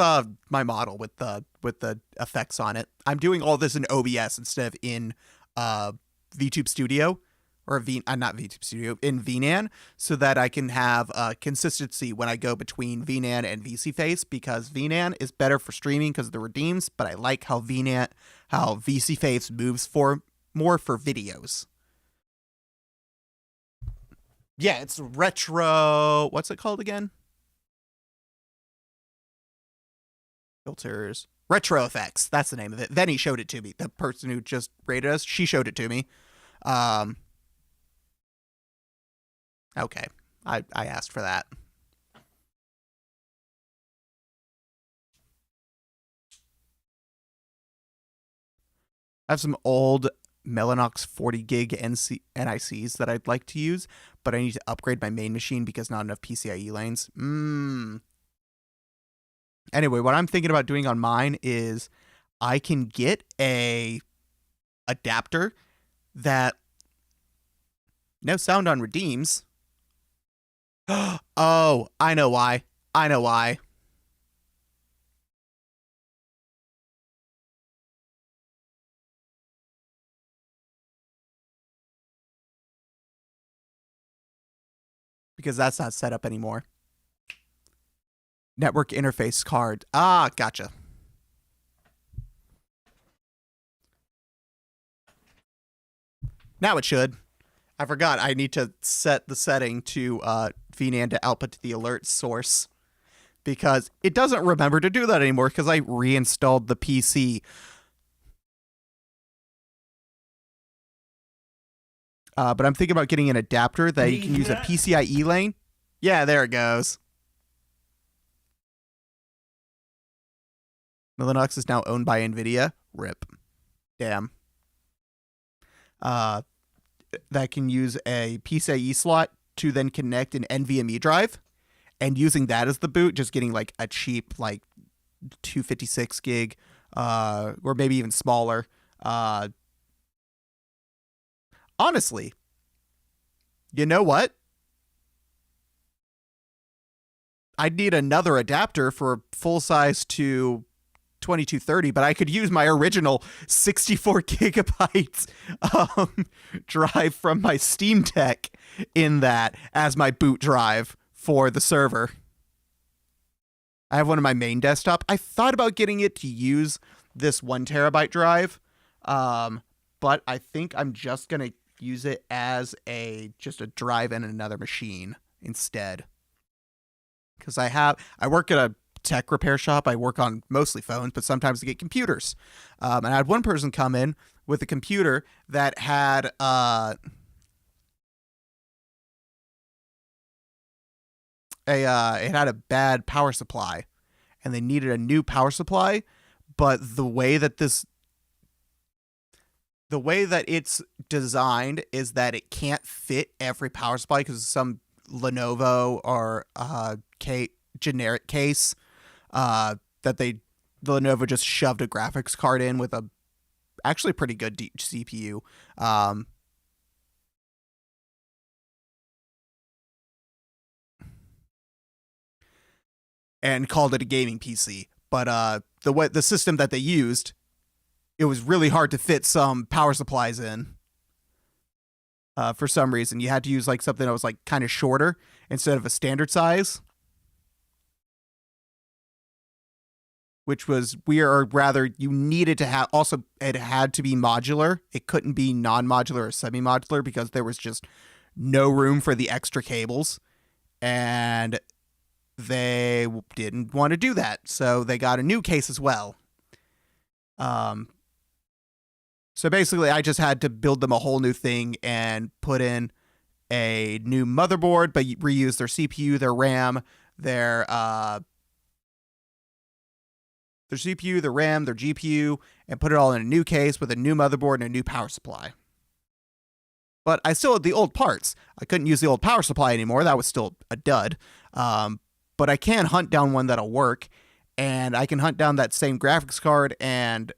my model with the effects on it? I'm doing all this in OBS instead of in VTube Studio, or not VTube Studio, in VNAN, so that I can have consistency when I go between VNAN and VSeeFace, because VNAN is better for streaming because of the redeems, but I like how VSeeFace moves more for videos. Yeah, it's retro. What's it called again? Filters. Retro effects. That's the name of it. Then he showed it to me. The person who just rated us, she showed it to me. Okay. I asked for that. I have some old Mellanox 40 gig NICs that I'd like to use, but I need to upgrade my main machine because not enough PCIe lanes. Anyway, what I'm thinking about doing on mine is I can get a adapter that no sound on redeems. Oh, I know why. because that's not set up anymore. Network interface card. Ah, gotcha. Now it should. I forgot I need to set the setting to VNAND to output to the alert source, because it doesn't remember to do that anymore because I reinstalled the PC. But I'm thinking about getting an adapter that you can use a PCIe lane. Yeah, there it goes. Linux is now owned by NVIDIA. RIP. Damn. That can use a PCIe slot to then connect an NVMe drive, and using that as the boot, just getting like a cheap like 256 gig, or maybe even smaller. Honestly, you know what? I'd need another adapter for full size to 2230, but I could use my original 64 gigabytes drive from my Steam Deck in that as my boot drive for the server. I have one on my main desktop. I thought about getting it to use this 1 terabyte drive, but I think I'm just going to use it as just a drive in another machine instead. Because I work at a tech repair shop. I work on mostly phones, but sometimes I get computers. And I had one person come in with a computer that had it had a bad power supply, and they needed a new power supply. But the way that it's designed is that it can't fit every power supply because some Lenovo or generic case that Lenovo just shoved a graphics card in with a actually pretty good CPU. And called it a gaming PC. But the system that they used, it was really hard to fit some power supplies in. For some reason, you had to use like something that was like kind of shorter instead of a standard size, which was weird, or rather, you needed to have. Also, it had to be modular. It couldn't be non-modular or semi-modular because there was just no room for the extra cables, and they didn't want to do that, so they got a new case as well. So basically, I just had to build them a whole new thing and put in a new motherboard, but reuse their CPU, their RAM, their CPU, their RAM, their GPU, and put it all in a new case with a new motherboard and a new power supply. But I still had the old parts. I couldn't use the old power supply anymore. That was still a dud. But I can hunt down one that'll work, and I can hunt down that same graphics card and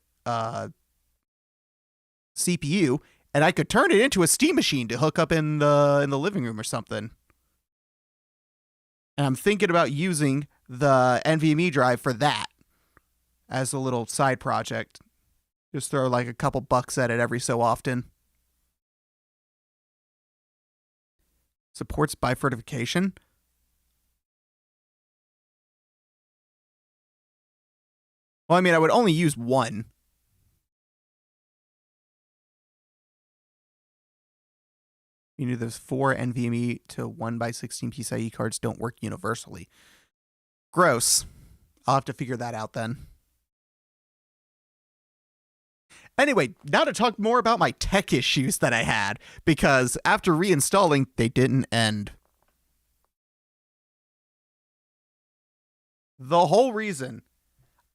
CPU, and I could turn it into a Steam machine to hook up in the living room or something. And I'm thinking about using the NVMe drive for that as a little side project. Just throw like a couple bucks at it every so often. Supports bifurcation. Well, I mean, I would only use one. You know, those 4 NVMe to 1x16 PCIe cards don't work universally. Gross. I'll have to figure that out then. Anyway, now to talk more about my tech issues that I had, because after reinstalling, they didn't end. The whole reason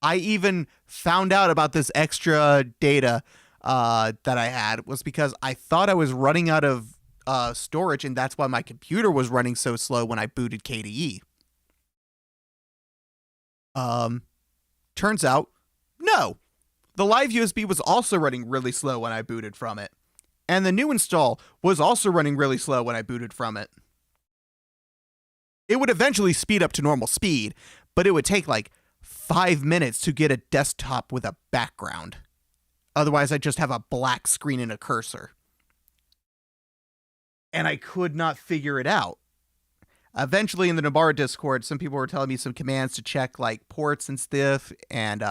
I even found out about this extra data that I had was because I thought I was running out of storage, and that's why my computer was running so slow when I booted KDE. Turns out, no. The live USB was also running really slow when I booted from it. And the new install was also running really slow when I booted from it. It would eventually speed up to normal speed, but it would take like 5 minutes to get a desktop with a background. Otherwise, I'd just have a black screen and a cursor. And I could not figure it out. Eventually, in the Nobara Discord, some people were telling me some commands to check like ports and stuff, and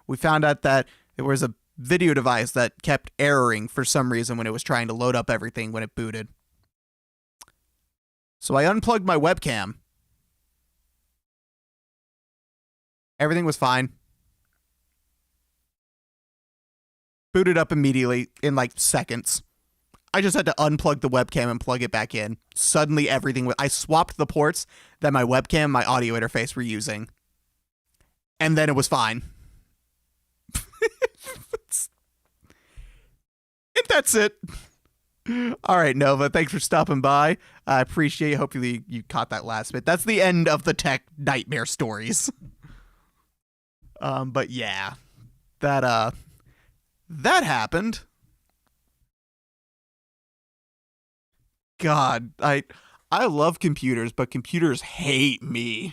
we found out that there was a video device that kept erroring for some reason when it was trying to load up everything when it booted. So I unplugged my webcam. Everything was fine. Booted up immediately in like seconds. I just had to unplug the webcam and plug it back in. Suddenly everything I swapped the ports that my webcam and my audio interface were using. And then it was fine. And that's it. All right, Nova, thanks for stopping by. I appreciate it. Hopefully you caught that last bit. That's the end of the tech nightmare stories. But yeah, that happened. God, I love computers, but computers hate me.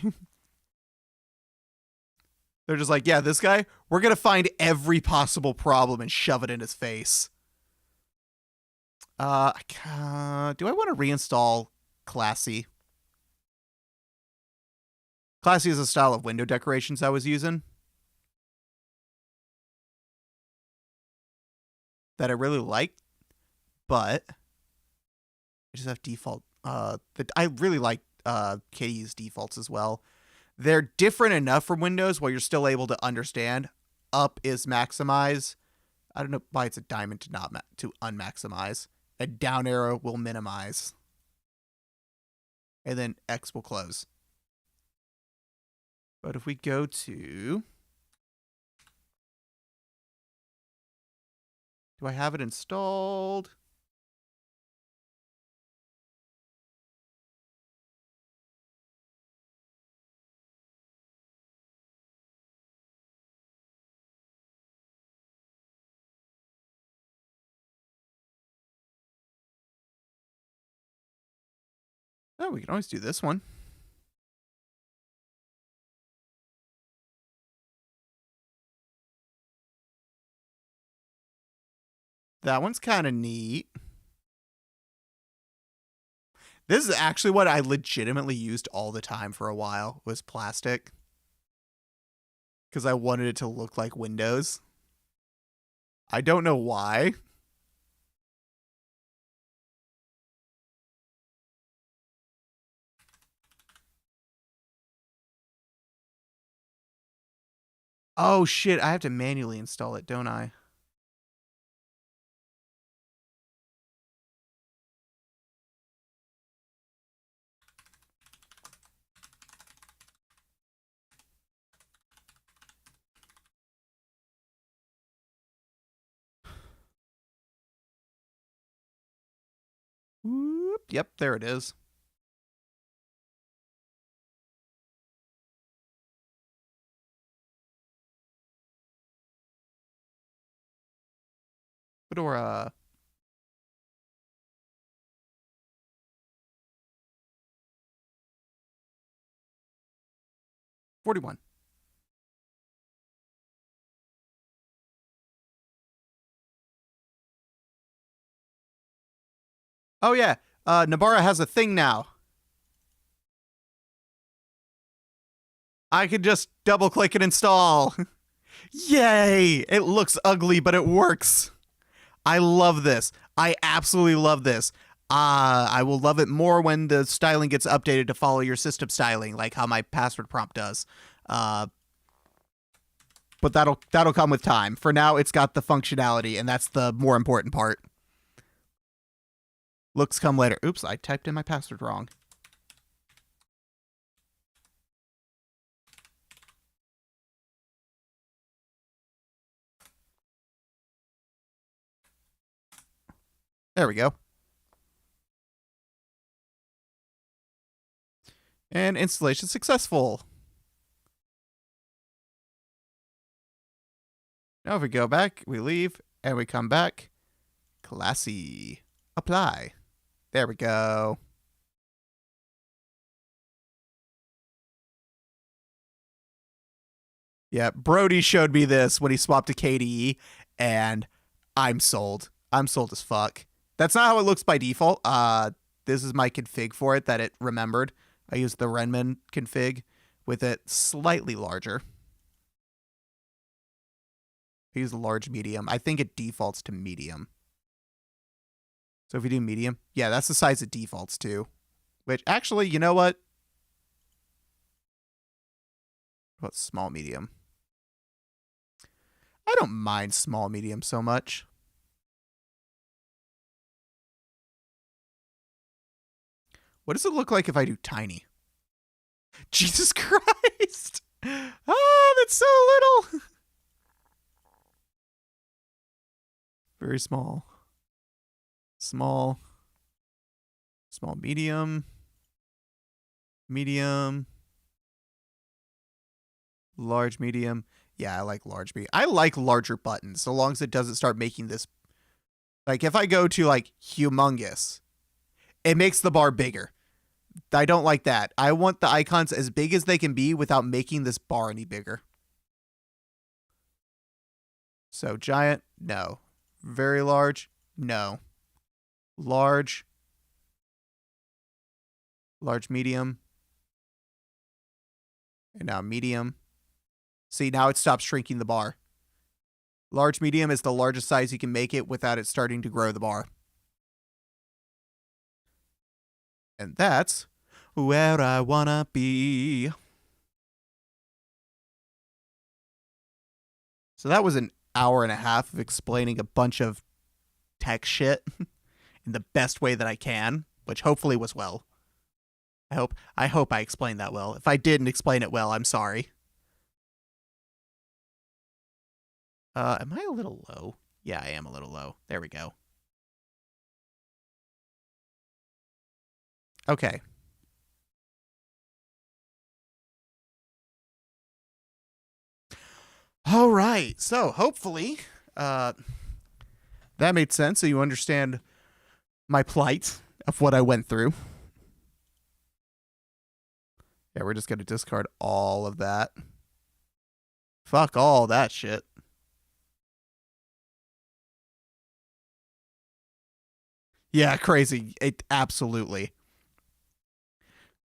They're just like, yeah, this guy, we're going to find every possible problem and shove it in his face. Do I want to reinstall Classy? Classy is a style of window decorations I was using that I really liked, but I just have default. I really like KDE's defaults as well. They're different enough from Windows while you're still able to understand. Up is maximize. I don't know why it's a diamond to unmaximize. A down arrow will minimize. And then X will close. But if we go to... Do I have it installed? Oh, we can always do this one. That one's kind of neat. This is actually what I legitimately used all the time for a while, was plastic. Because I wanted it to look like Windows. I don't know why. Oh shit, I have to manually install it, don't I? Whoop, yep, there it is. Fedora. $41. Oh yeah, Nobara has a thing now. I could just double click and install. Yay! It looks ugly, but it works. I love this. I absolutely love this. I will love it more when the styling gets updated to follow your system styling, like how my password prompt does. But that'll come with time. For now, it's got the functionality, and that's the more important part. Looks come later. Oops, I typed in my password wrong. There we go. And installation successful. Now if we go back, we leave, and we come back. Classy. Apply. There we go. Yeah, Brody showed me this when he swapped to KDE, and I'm sold. I'm sold as fuck. That's not how it looks by default. This is my config for it that it remembered. I use the Renman config with it slightly larger. I use large medium. I think it defaults to medium. So if you do medium, yeah, that's the size it defaults to. Which actually, you know what? What small medium? I don't mind small medium so much. What does it look like if I do tiny? Jesus Christ! Oh, that's so little! Very small. Small. Small, medium. Medium. Large, medium. Yeah, I like large medium. I like larger buttons, so long as it doesn't start making this... Like, if I go to, like, humongous, it makes the bar bigger. I don't like that. I want the icons as big as they can be without making this bar any bigger. So, giant, no. Very large, no. Large. Large, medium. And now medium. See, now it stops shrinking the bar. Large, medium is the largest size you can make it without it starting to grow the bar. And that's where I wanna be. So that was an hour and a half of explaining a bunch of tech shit in the best way that I can, which hopefully was well. I hope I explained that well. If I didn't explain it well, I'm sorry. Am I a little low? Yeah, I am a little low. There we go. Okay. All right. So hopefully that made sense, so you understand my plight of what I went through. Yeah, we're just going to discard all of that. Fuck all that shit. Yeah, crazy. It absolutely.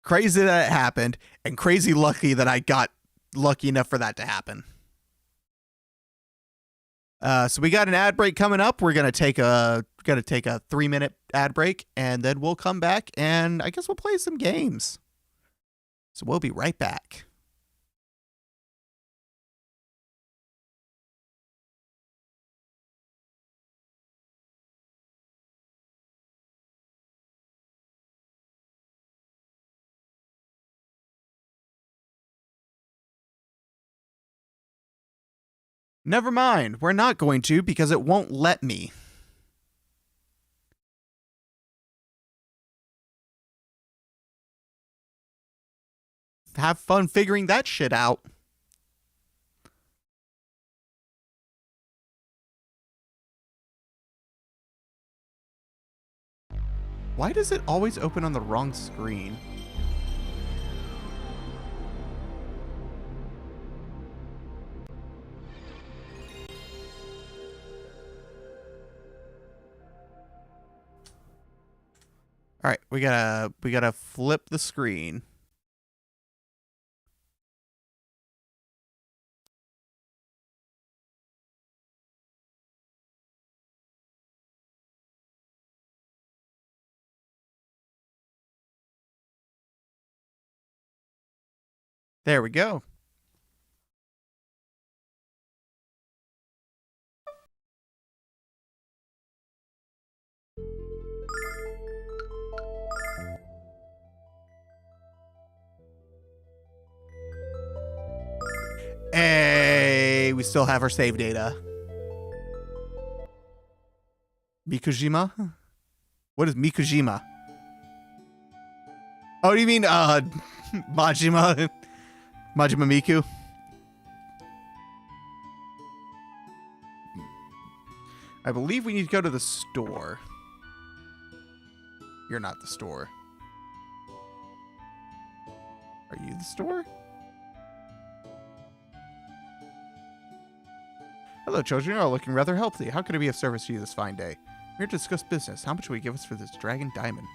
Crazy that it happened, and crazy lucky that I got lucky enough for that to happen. So we got an ad break coming up. We're gonna take a 3-minute ad break, and then we'll come back and I guess we'll play some games. So we'll be right back. Never mind. We're not going to because it won't let me. Have fun figuring that shit out. Why does it always open on the wrong screen? All right, we gotta flip the screen. There we go. Hey, we still have our save data. Mikujima? What is Mikujima? Oh, do you mean Majima? Majima Miku? I believe we need to go to the store. You're not the store. Are you the store? Hello, children. You are looking rather healthy. How could I be of service to you this fine day? We're here to discuss business. How much will you give us for this dragon diamond?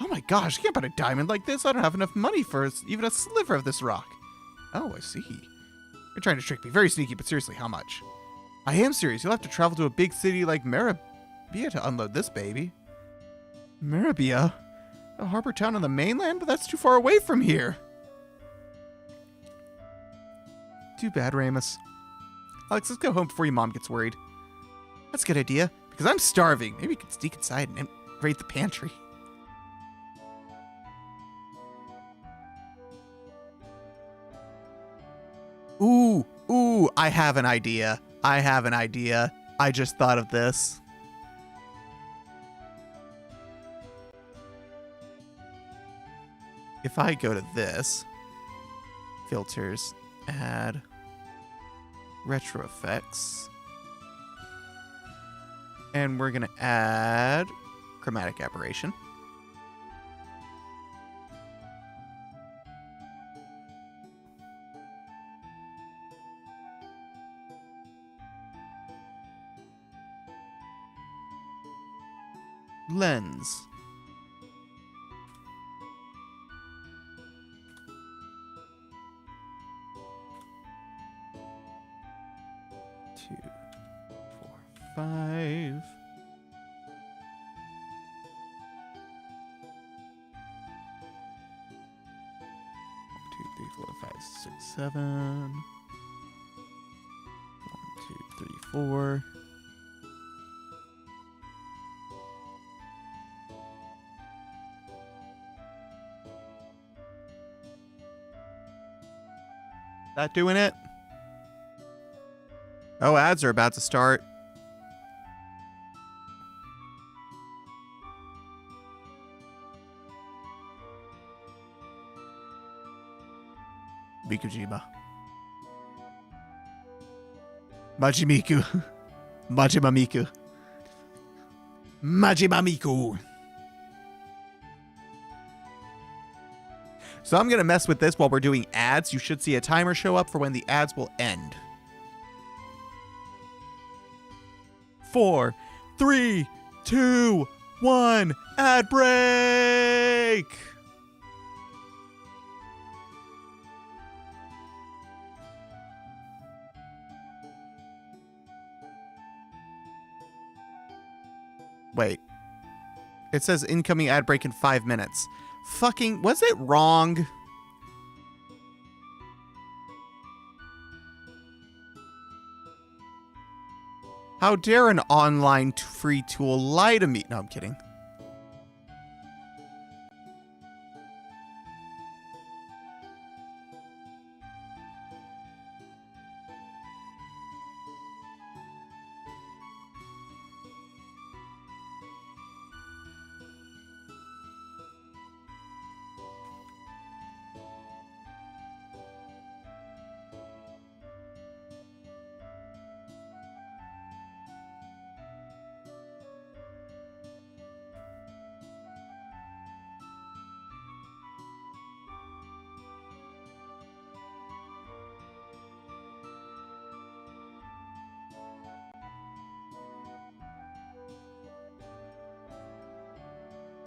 Oh my gosh, I can't buy a diamond like this. I don't have enough money for even a sliver of this rock. Oh, I see. You're trying to trick me. Very sneaky, but seriously, how much? I am serious. You'll have to travel to a big city like Maribia to unload this baby. Maribia? A harbor town on the mainland? But that's too far away from here. Too bad, Ramus. Alex, let's go home before your mom gets worried. That's a good idea, because I'm starving. Maybe we could sneak inside and raid the pantry. Ooh, I have an idea. I just thought of this. If I go to this, filters, add retro effects, and we're gonna add chromatic aberration. Lens. Two, 4, 5. Two, 3, 4, 5, 6, 7. 1, 2, 3, 4. That doing it? Oh, ads are about to start. Mikujiba. Majimiku. Majimamiku. Majimamiku. So I'm going to mess with this while we're doing ads. You should see a timer show up for when the ads will end. 4, 3, 2, 1, ad break! Wait. It says incoming ad break in 5 minutes. Fucking, was it wrong? How dare an online free tool lie to me? No, I'm kidding.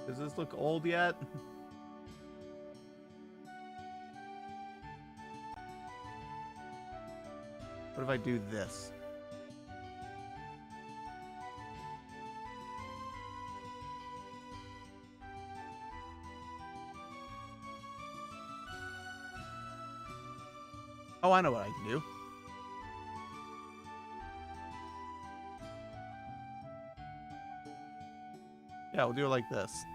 Does this look old yet? What if I do this? Oh, I know what I can do. Yeah, we'll do it like this.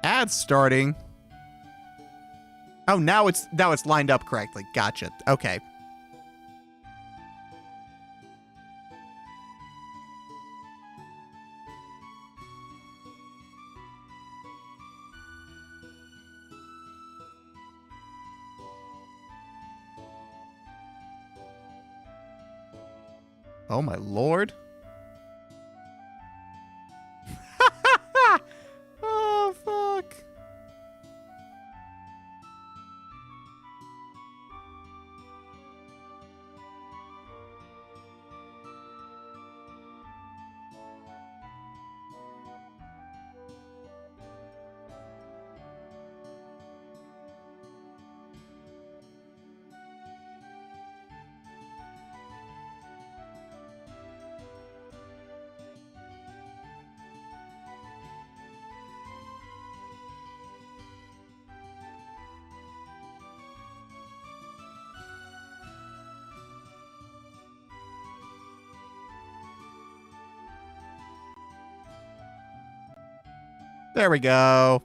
Ads starting. Oh, now it's lined up correctly. Gotcha. Okay. Oh my lord. There we go.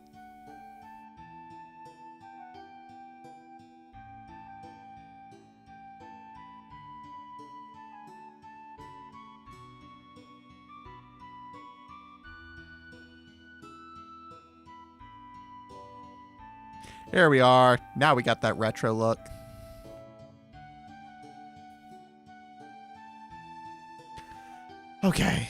There we are. Now we got that retro look. Okay.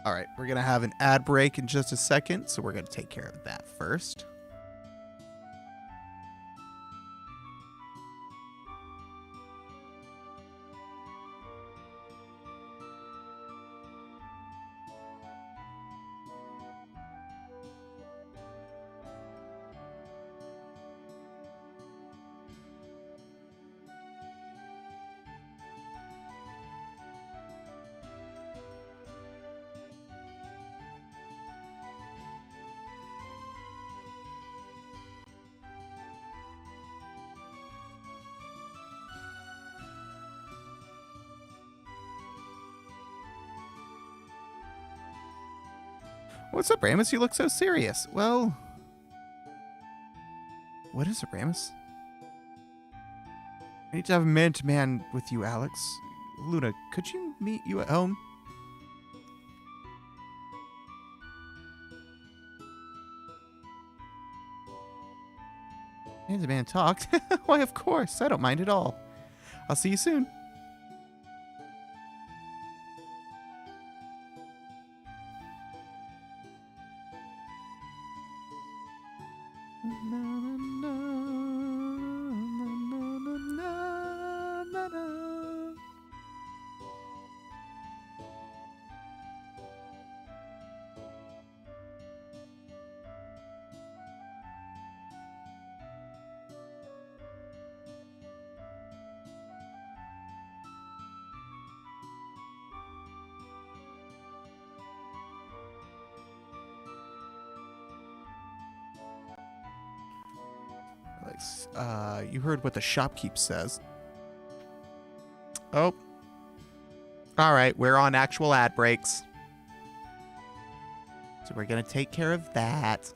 All right, we're going to have an ad break in just a second, so we're going to take care of that first. What's up, Ramus? You look so serious. Well, what is it, Ramus? I need to have a minute to man with you, Alex. Luna, could you meet you at home? Man to man talked? Why, of course. I don't mind at all. I'll see you soon. You heard what the shopkeep says. Oh. All right, we're on actual ad breaks. So we're going to take care of that.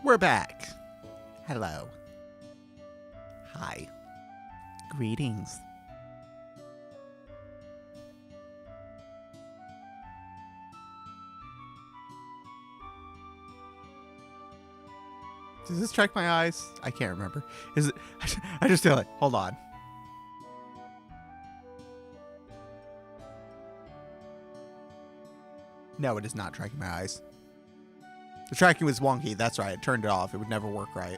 we're back. Hello. Hi. Greetings. Does this track my eyes? I can't remember. Is it? I just feel it. Hold on. No, it is not tracking my eyes. The tracking was wonky. That's right. I turned it off. It would never work right.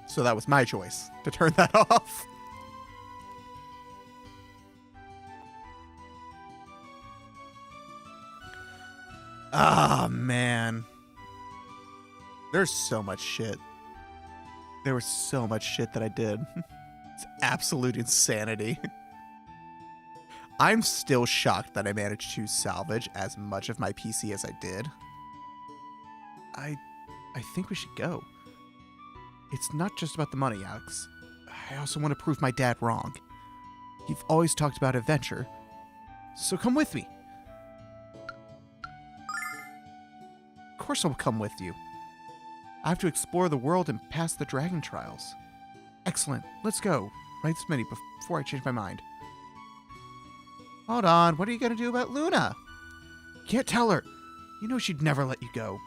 So that was my choice to turn that off. Ah, man. There's so much shit. There was so much shit that I did. It's absolute insanity. I'm still shocked that I managed to salvage as much of my PC as I did. I think we should go. It's not just about the money, Alex. I also want to prove my dad wrong. You've always talked about adventure, so come with me. Of course I'll come with you. I have to explore the world and pass the dragon trials. Excellent. Let's go. Right this minute before I change my mind. Hold on. What are you going to do about Luna? Can't tell her. You know she'd never let you go.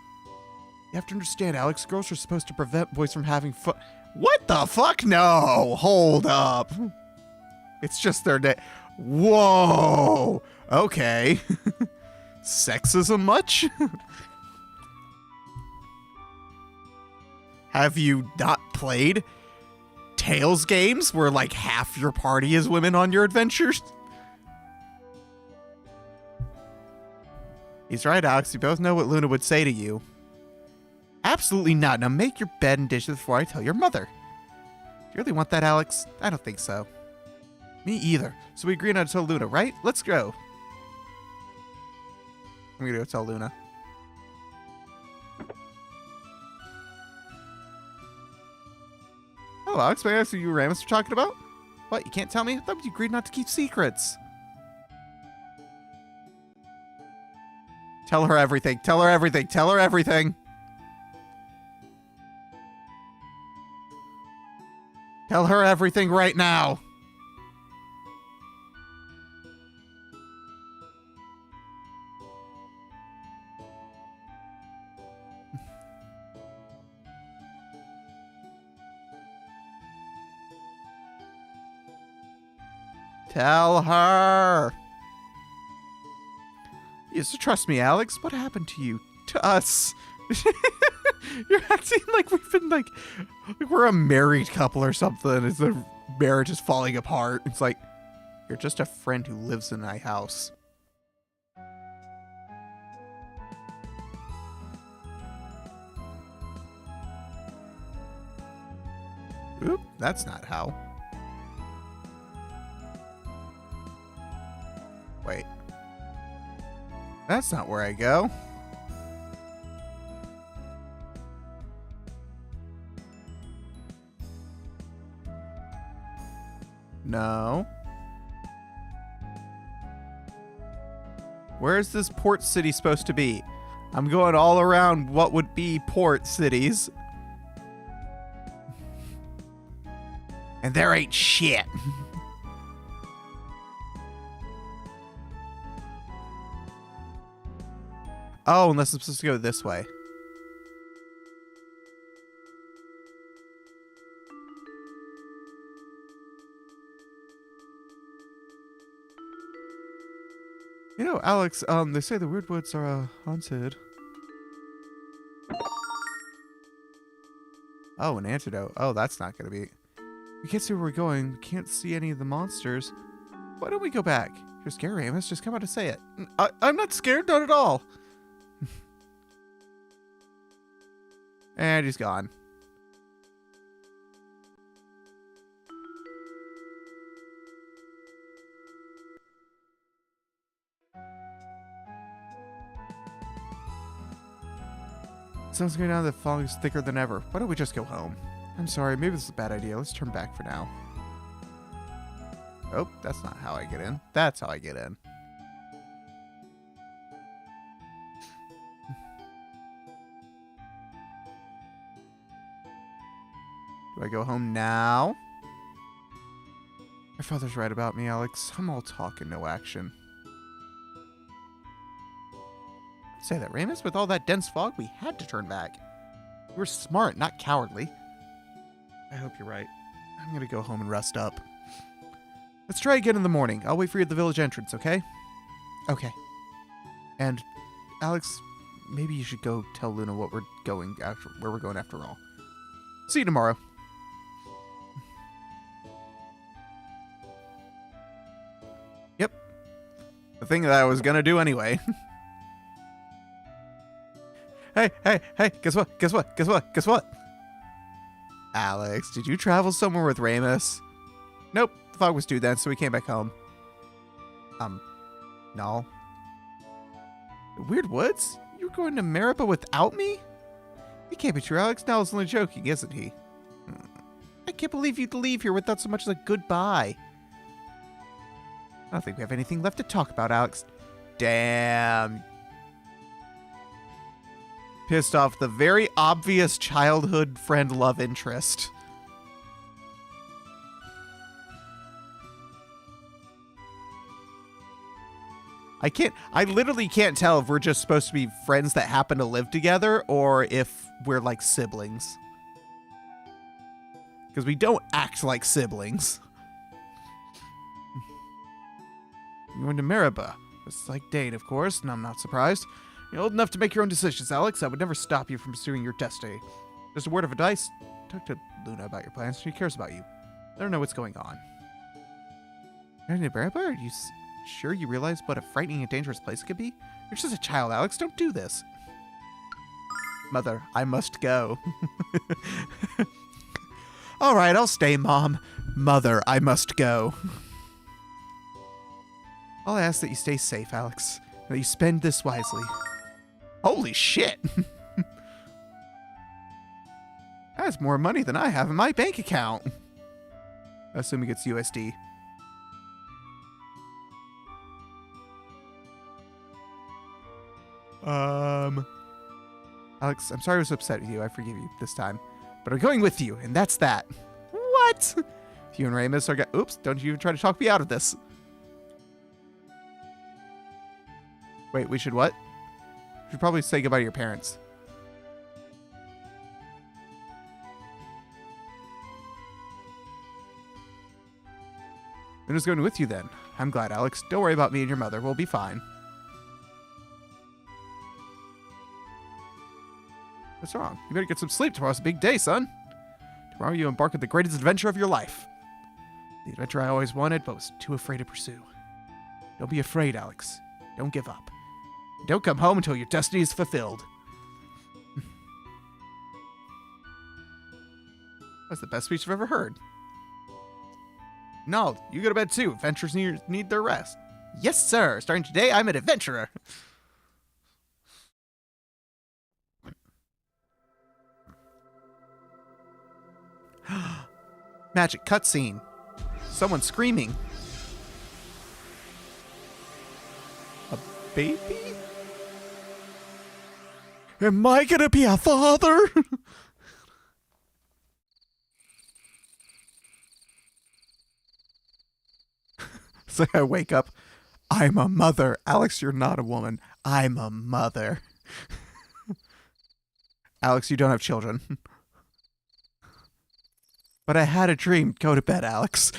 You have to understand, Alex. Girls are supposed to prevent boys from having fun. What the fuck? No. Hold up. It's just their day. Whoa. Okay. Sexism much? Have you not played Tales games where like half your party is women on your adventures? He's right, Alex. You both know what Luna would say to you. Absolutely not. Now make your bed and dishes before I tell your mother. Do you really want that, Alex? I don't think so. Me either. So we agree not to tell Luna, right? Let's go. I'm gonna go tell Luna. Oh, Alex, may I ask who you and Ramus are talking about? What, you can't tell me? I thought you agreed not to keep secrets. Tell her everything. Tell her everything. Tell her everything. Tell her everything right now. Tell her. Yes, trust me, Alex. What happened to you? To us? You're acting like we've been like we're a married couple or something. As the marriage is falling apart. It's like you're just a friend who lives in my house. Oop, that's not how. Wait. That's not where I go. No. Where's this port city supposed to be? I'm going all around what would be port cities. And there ain't shit. Oh, unless I'm supposed to go this way. You know, Alex, they say the weird woods are, haunted. Oh, an antidote. Oh, that's not gonna be... We can't see where we're going. We can't see any of the monsters. Why don't we go back? You're scared, Ramus. Just come out and say it. I'm not scared, not at all. And he's gone. Sun's going down, the fog is thicker than ever. Why don't we just go home? I'm sorry, maybe this is a bad idea. Let's turn back for now. Oh, that's not how I get in. That's how I get in. Do I go home now? My father's right about me, Alex. I'm all talk and no action. Say that, Ramus. With all that dense fog, we had to turn back. We were smart, not cowardly. I hope you're right. I'm gonna go home and rest up. Let's try again in the morning. I'll wait for you at the village entrance, okay? Okay. And, Alex, maybe you should go tell Luna what we're going after, where we're going after all. See you tomorrow. Yep. The thing that I was gonna do anyway. Hey, guess what? Guess what? Guess what? Guess what? Alex, did you travel somewhere with Ramus? Nope, the fog was due then, so we came back home. No. Weird Woods? You were going to Maripa without me? It can't be true, Alex. Now it's only joking, isn't he? I can't believe you'd leave here without so much as a goodbye. I don't think we have anything left to talk about, Alex. Damn. Pissed off the very obvious childhood friend love interest. I literally can't tell if we're just supposed to be friends that happen to live together or if we're like siblings. Because we don't act like siblings. You're going to Maripa. It's like Dane, of course, and I'm not surprised. You're old enough to make your own decisions, Alex. I would never stop you from pursuing your destiny. Just a word of advice. Talk to Luna about your plans. She cares about you. Let her know what's going on. You're in Maripa? Are you sure you realize what a frightening and dangerous place it could be? You're just a child, Alex. Don't do this. Mother, I must go. All right, I'll stay, Mom. Mother, I must go. I'll ask that you stay safe, Alex. And that you spend this wisely. Holy shit! That's more money than I have in my bank account. Assuming it's USD. Alex, I'm sorry I was upset with you. I forgive you this time. But I'm going with you, and that's that. What? If you and Ramus are oops, don't you even try to talk me out of this. Wait, we should what? We should probably say goodbye to your parents. I'm just going with you then. I'm glad, Alex. Don't worry about me and your mother. We'll be fine. What's wrong? You better get some sleep. Tomorrow's a big day, son. Tomorrow you embark on the greatest adventure of your life. The adventure I always wanted, but was too afraid to pursue. Don't be afraid, Alex. Don't give up. Don't come home until your destiny is fulfilled. That's the best speech I've ever heard. No, you go to bed too. Adventurers need their rest. Yes, sir. Starting today, I'm an adventurer. Magic cutscene. Someone screaming. A baby? Am I gonna be a father? So I wake up. I'm a mother. Alex, you're not a woman. I'm a mother. Alex, you don't have children. But I had a dream. Go to bed, Alex.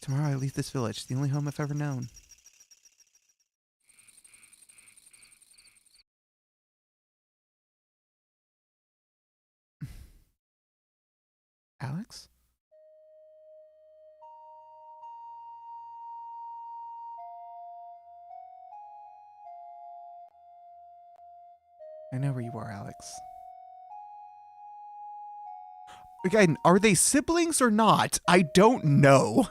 Tomorrow I leave this village, the only home I've ever known. Alex? I know where you are, Alex. Again, are they siblings or not? I don't know.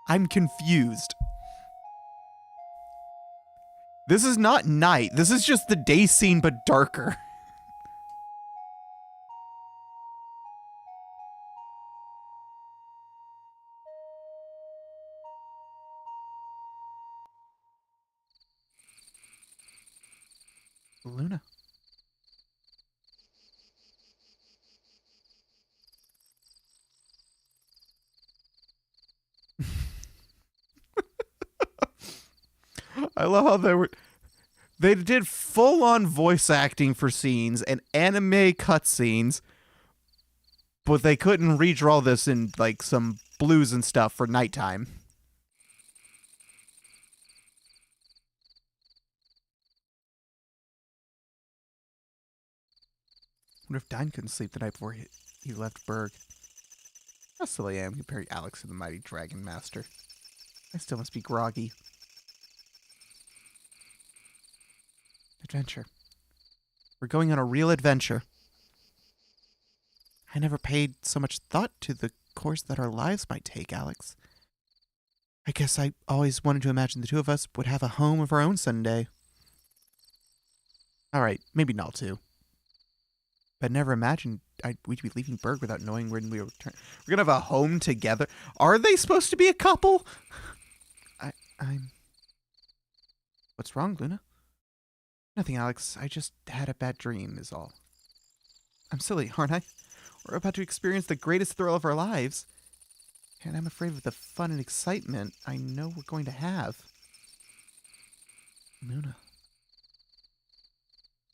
I'm confused. This is not night. This is just the day scene, but darker. Luna. I love how they did full-on voice acting for scenes and anime cutscenes, but they couldn't redraw this in like some blues and stuff for nighttime. I wonder if Dine couldn't sleep the night before he left Berg. How silly I am comparing Alex to the mighty Dragon Master. I still must be groggy. Adventure. We're going on a real adventure. I never paid so much thought to the course that our lives might take, Alex. I guess I always wanted to imagine the two of us would have a home of our own someday. Alright, maybe not two. But never imagined we'd be leaving Berg without knowing when we would return. We're gonna have a home together. Are they supposed to be a couple? I'm... What's wrong, Luna? Nothing, Alex. I just had a bad dream, is all. I'm silly, aren't I? We're about to experience the greatest thrill of our lives. And I'm afraid of the fun and excitement I know we're going to have. Luna.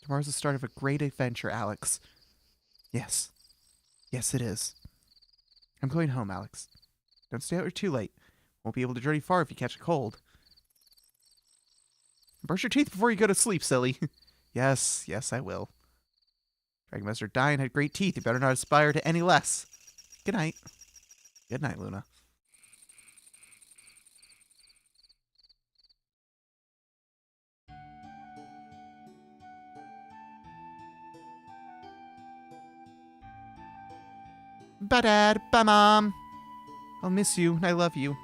Tomorrow's the start of a great adventure, Alex. Yes. Yes, it is. I'm going home, Alex. Don't stay out here too late. Won't be able to journey far if you catch a cold. Brush your teeth before you go to sleep, silly. Yes, I will. Dragon Master Dine had great teeth. You better not aspire to any less. Good night. Good night, Luna. Bye, Dad. Bye, Mom. I'll miss you, and I love you.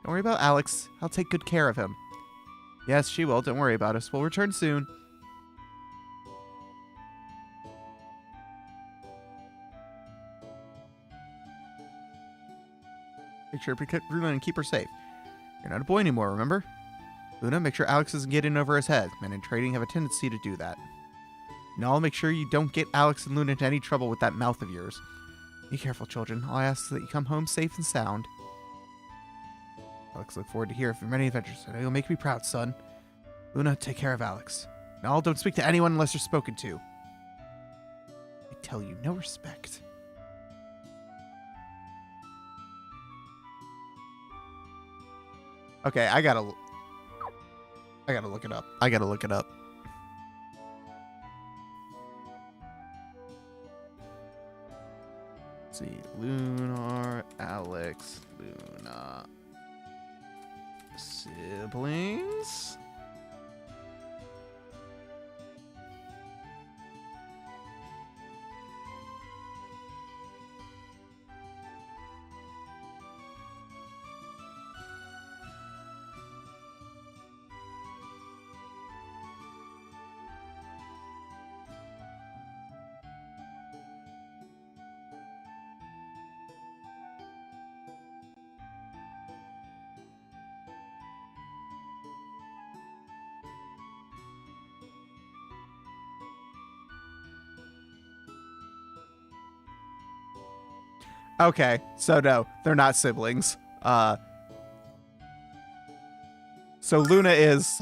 Don't worry about Alex. I'll take good care of him. Yes, she will. Don't worry about us. We'll return soon. Make sure to protect Luna and keep her safe. You're not a boy anymore, remember? Luna, make sure Alex doesn't get in over his head. Men in trading have a tendency to do that. Nall, make sure you don't get Alex and Luna into any trouble with that mouth of yours. Be careful, children. All I ask is that you come home safe and sound. Alex, look forward to hearing from your many adventures. I know you'll make me proud, son. Luna, take care of Alex. Nall, don't speak to anyone unless you're spoken to. I tell you, no respect. Okay, I gotta look it up. I gotta look it up. Let's see. Lunar, Alex, Luna. Siblings? Okay, so no, they're not siblings. So Luna is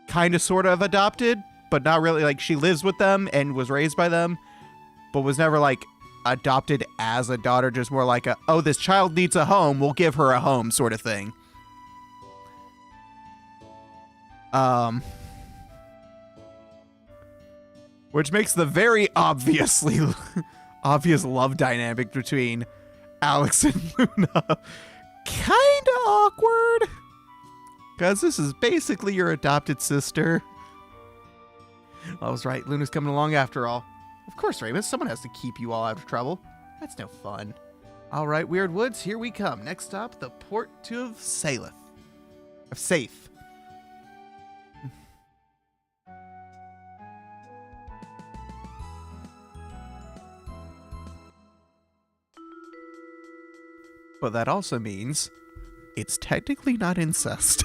kind of sort of adopted, but not really. Like, she lives with them and was raised by them, but was never like adopted as a daughter, just more like a, oh, this child needs a home, we'll give her a home sort of thing. Which makes the very obviously obvious love dynamic between Alex and Luna kind of awkward. Because this is basically your adopted sister. I was right. Luna's coming along after all. Of course, Ramus. Someone has to keep you all out of trouble. That's no fun. All right, Weird Woods, here we come. Next stop, the port of Saleth. Of Safe. But that also means it's technically not incest.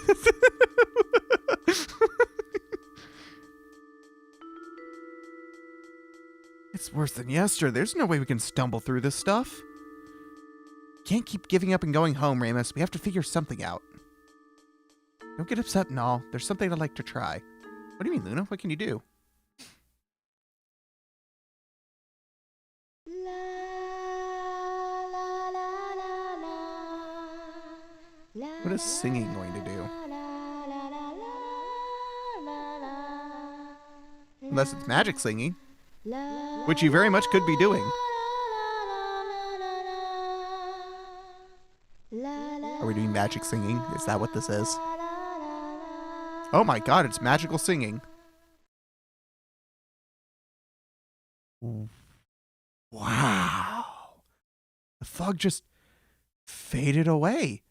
It's worse than yesterday. There's no way we can stumble through this stuff. Can't keep giving up and going home, Ramus. We have to figure something out. Don't get upset and all. There's something I'd like to try. What do you mean, Luna? What can you do? What is singing going to do? Unless it's magic singing, which you very much could be doing. Are we doing magic singing? Is that what this is? Oh my god, it's magical singing. Wow. The fog just faded away.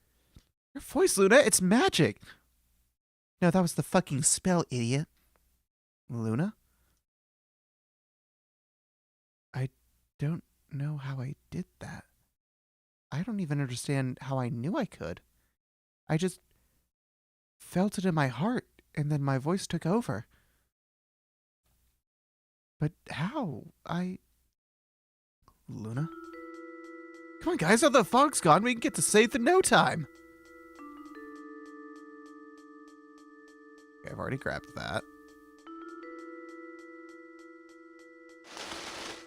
Your voice, Luna, it's magic. No, that was the fucking spell, idiot. Luna? I don't know how I did that. I don't even understand how I knew I could. I just felt it in my heart, and then my voice took over. But how? Luna? Come on, guys, now the fog's gone. We can get to safe in no time. Okay, I've already grabbed that.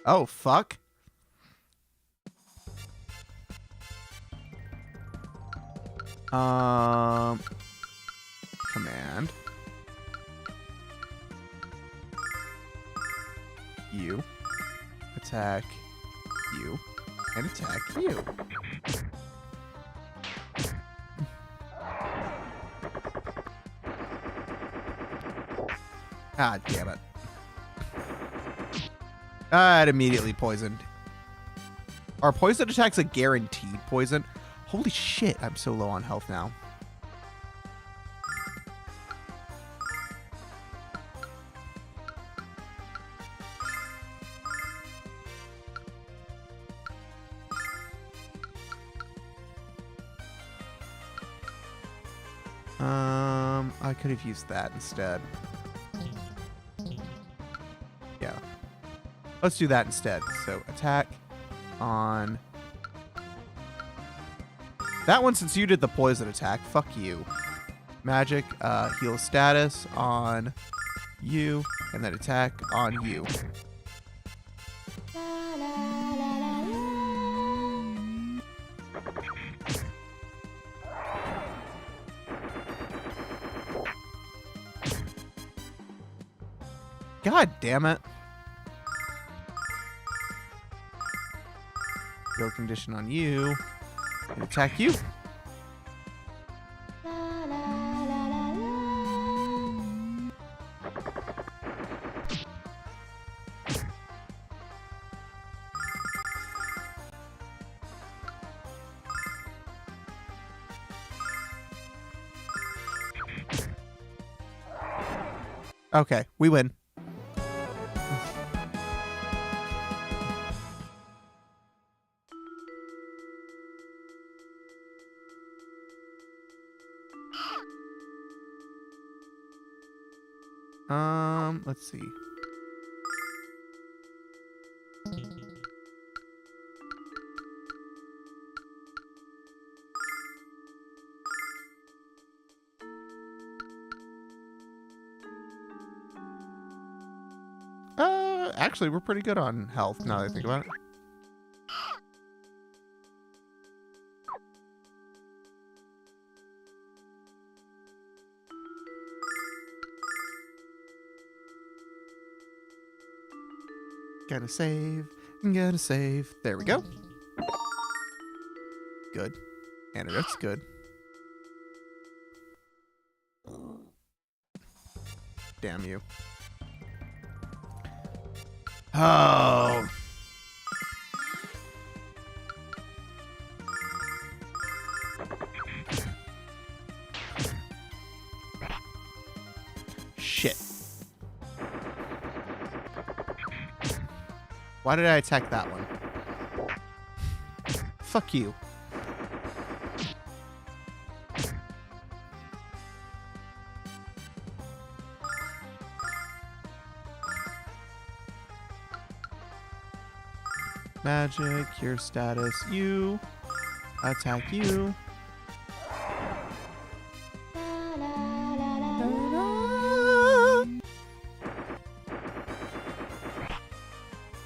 Oh, fuck. Command. You. Attack you. And attack you. Ah, damn it. It immediately poisoned. Are poison attacks a guaranteed poison? Holy shit, I'm so low on health now. I could have used that instead. Yeah. Let's do that instead. So attack on that one, since you did the poison attack. Fuck you. Magic, heal status on you, and then attack on you. God damn it. Heal condition on you. And attack you. Okay, we win. Let's see. Actually, we're pretty good on health now that I think about it. Gotta save, gotta save. There we go. Good. Antidote's good. Damn you. Oh. Shit. Why did I attack that one? Fuck you. Magic, your status, you. Attack you.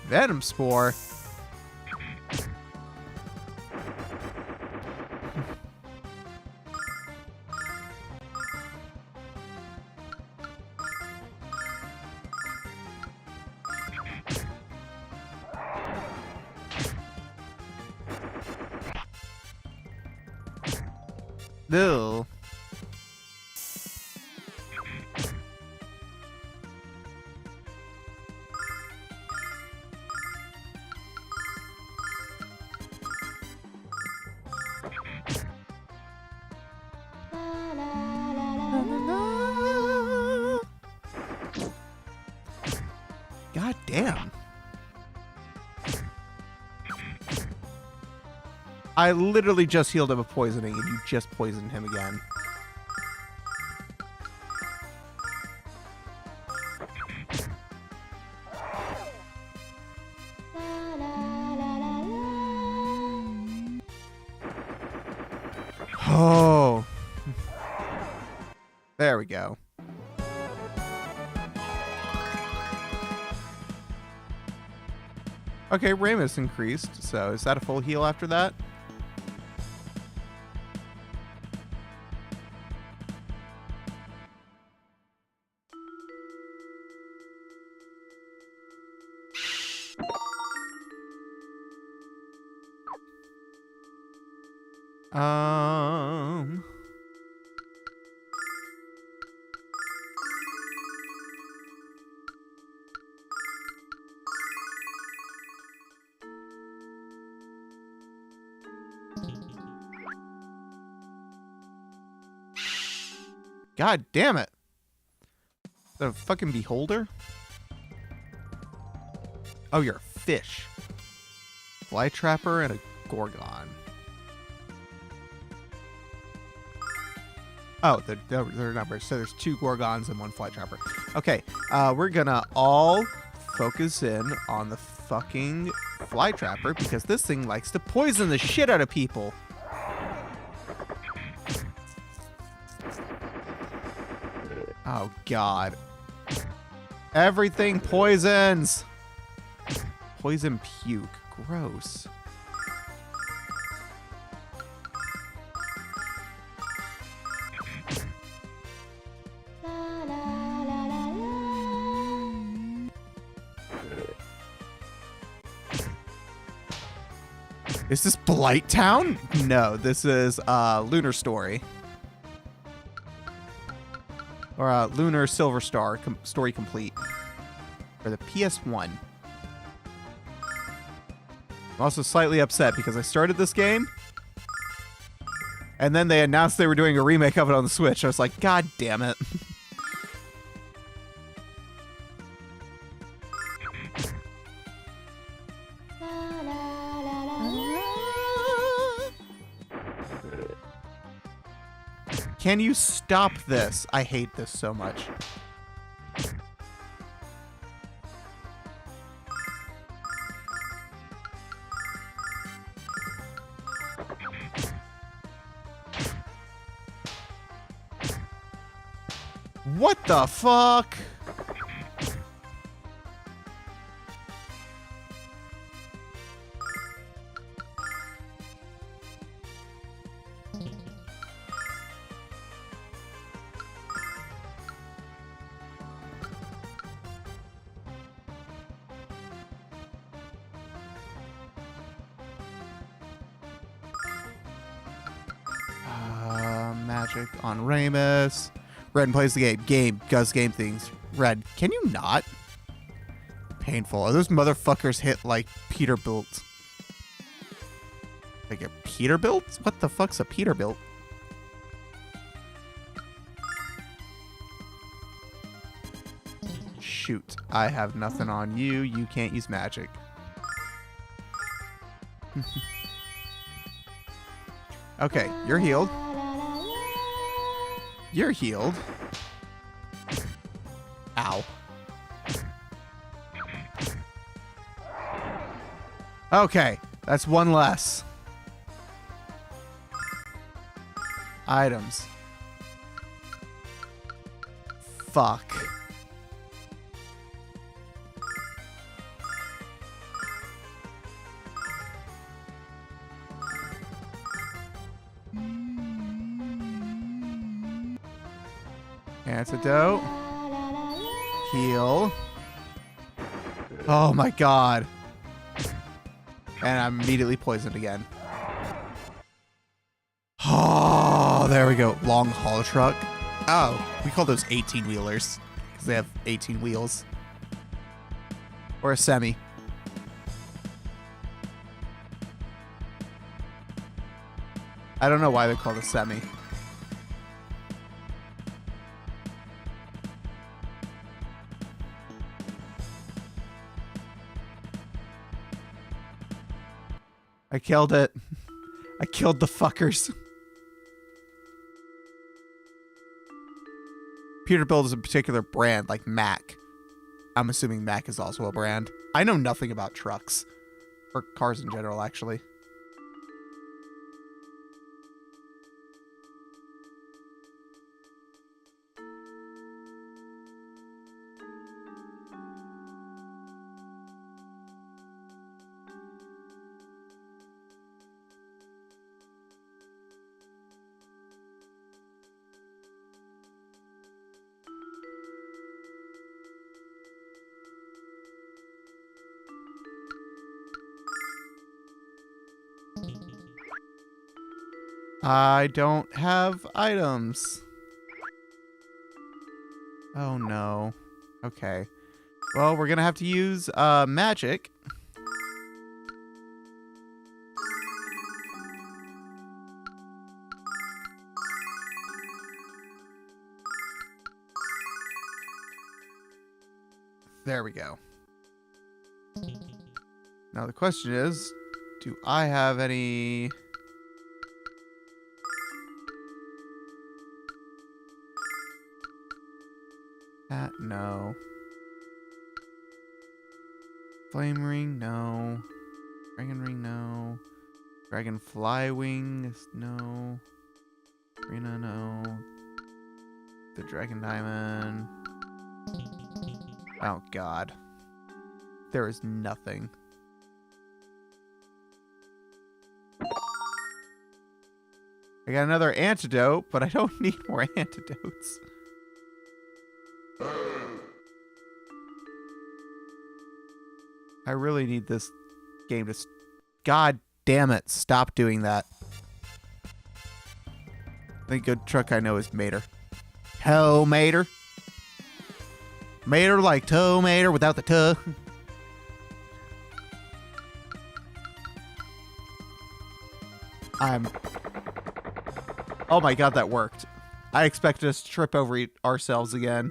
Venom Spore. No. God damn. I literally just healed him of poisoning, and you just poisoned him again. Oh. There we go. Okay, Ramus increased, so is that a full heal after that? God damn it. The fucking beholder? Oh, you're a fish. Fly trapper and a gorgon. Oh, they're numbers. So there's 2 gorgons and 1 fly trapper. Okay, we're gonna all focus in on the fucking fly trapper because this thing likes to poison the shit out of people. Oh, God. Everything poisons. Poison puke. Gross. Is this Blight Town? No, this is Lunar Story. Or Lunar Silver Star Story Complete for the PS1. I'm also slightly upset because I started this game and then they announced they were doing a remake of it on the Switch. I was like, God damn it. Can you stop this? I hate this so much. What the fuck? Magic on Ramus. Red plays the game. Game does game things. Red, can you not? Painful. Are those motherfuckers hit like Peterbilt? Like a Peterbilt? What the fuck's a Peterbilt? Shoot. I have nothing on you. You can't use magic. Okay, you're healed. You're healed. Ow. Okay, that's one less. Items. Fuck. Antidote. Heal. Oh my god. And I'm immediately poisoned again. Oh, there we go. Long haul truck. Oh, we call those 18-wheelers because they have 18 wheels. Or a semi. I don't know why they're called a semi. I killed it. I killed the fuckers. Peterbilt is a particular brand, like Mack. I'm assuming Mack is also a brand. I know nothing about trucks. Or cars in general, actually. I don't have items. Oh no. Okay. Well, we're gonna have to use magic. There we go. Now the question is, do I have any... No. Flame ring, no. Dragon ring, no. Dragonfly wing, no. Arena, no. The dragon diamond. Oh god. There is nothing. I got another antidote, but I don't need more antidotes. I really need this game to... God damn it. Stop doing that. The good truck I know is Mater. Ho, Mater. Mater like tomato without the tuh. Oh my god, that worked. I expected us to trip over ourselves again.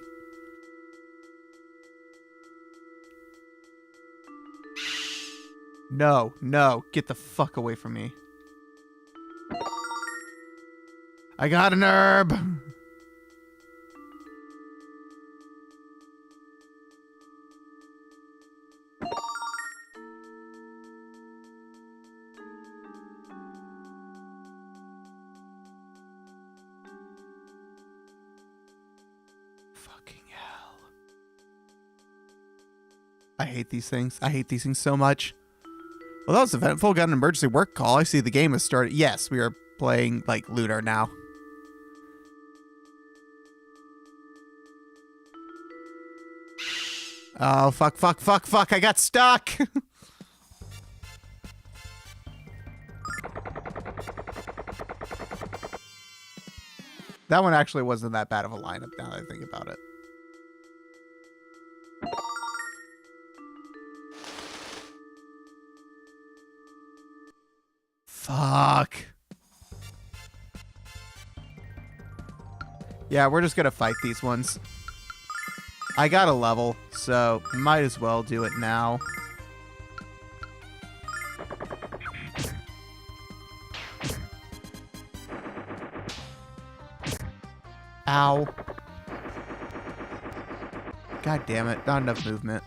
No, no, get the fuck away from me. I got an herb. Fucking hell. I hate these things. I hate these things so much. Well, that was eventful. Got an emergency work call. I see the game has started. Yes, we are playing, like, Lunar now. Oh, fuck, fuck, fuck, fuck. I got stuck. That one actually wasn't that bad of a lineup now that I think about it. Fuck. Yeah, we're just gonna fight these ones. I got a level, so might as well do it now. Ow. God damn it, not enough movement.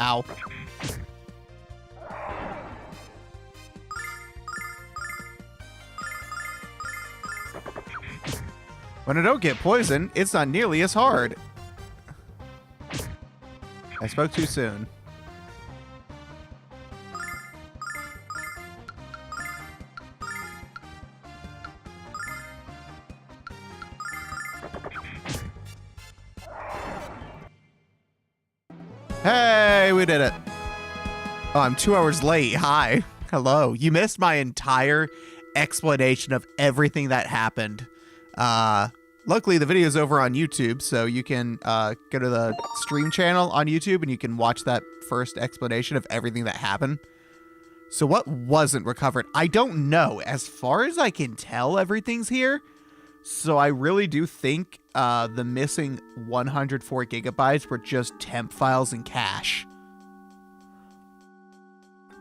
Ow. When I don't get poisoned, it's not nearly as hard. I spoke too soon. Hey, we did it. Oh, I'm 2 hours late. Hi. Hello. You missed my entire explanation of everything that happened. Luckily, the video's over on YouTube, so you can go to the stream channel on YouTube and you can watch that first explanation of everything that happened. So what wasn't recovered? I don't know. As far as I can tell, everything's here. So I really do think the missing 104 gigabytes were just temp files and cache.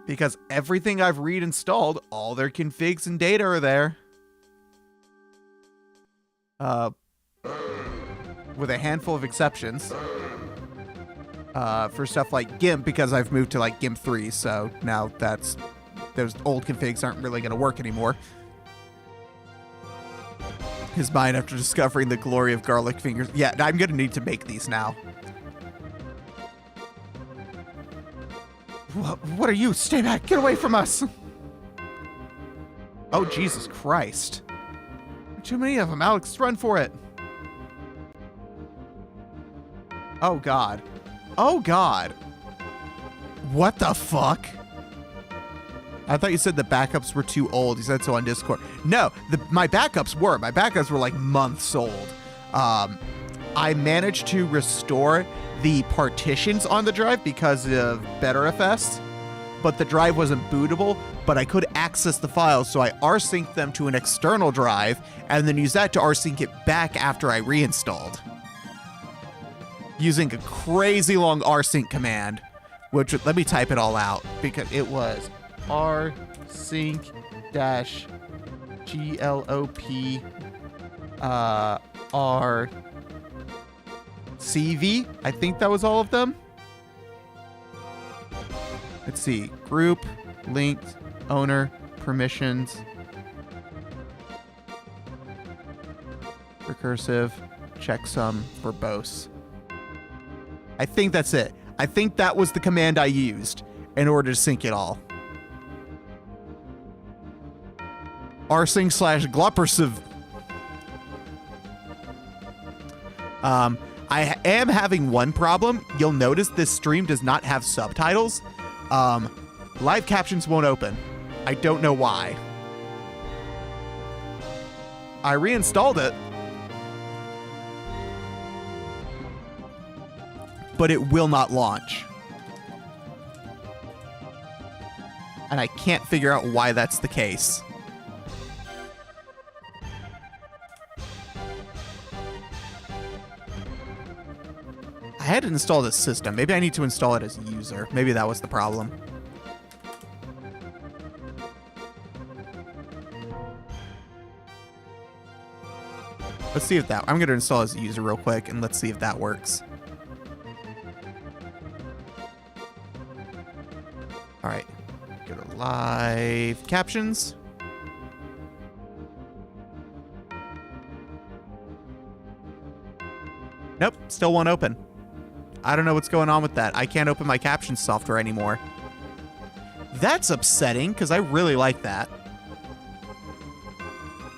Because everything I've reinstalled, all their configs and data are there. With a handful of exceptions. For stuff like GIMP, because I've moved to like GIMP 3, so now those old configs aren't really going to work anymore. His mind after discovering the glory of garlic fingers. Yeah, I'm going to need to make these now. What are you? Stay back. Get away from us. Oh, Jesus Christ. Too many of them. Alex, run for it. Oh, God. Oh, God. What the fuck? I thought you said the backups were too old. You said so on Discord. No, my backups were. My backups were like months old. I managed to restore the partitions on the drive because of BetterFS, but the drive wasn't bootable, but I could access the files, so I rsynced them to an external drive and then used that to rsync it back after I reinstalled. Using a crazy long rsync command, which, let me type it all out, because it was rsync dash glop rcv. I think that was all of them. Let's see. Group, linked, owner, permissions, recursive, checksum, verbose. I think that's it. I think that was the command I used in order to sync it all. rsync slash gloppersive. I am having one problem. You'll notice this stream does not have subtitles. Live captions won't open. I don't know why. I reinstalled it, but it will not launch. And I can't figure out why that's the case. I had to install this system. Maybe I need to install it as a user. Maybe that was the problem. Let's see if that... I'm going to install as a user real quick, and let's see if that works. All right. Go to live captions. Nope, still won't open. I don't know what's going on with that. I can't open my captions software anymore. That's upsetting, because I really like that.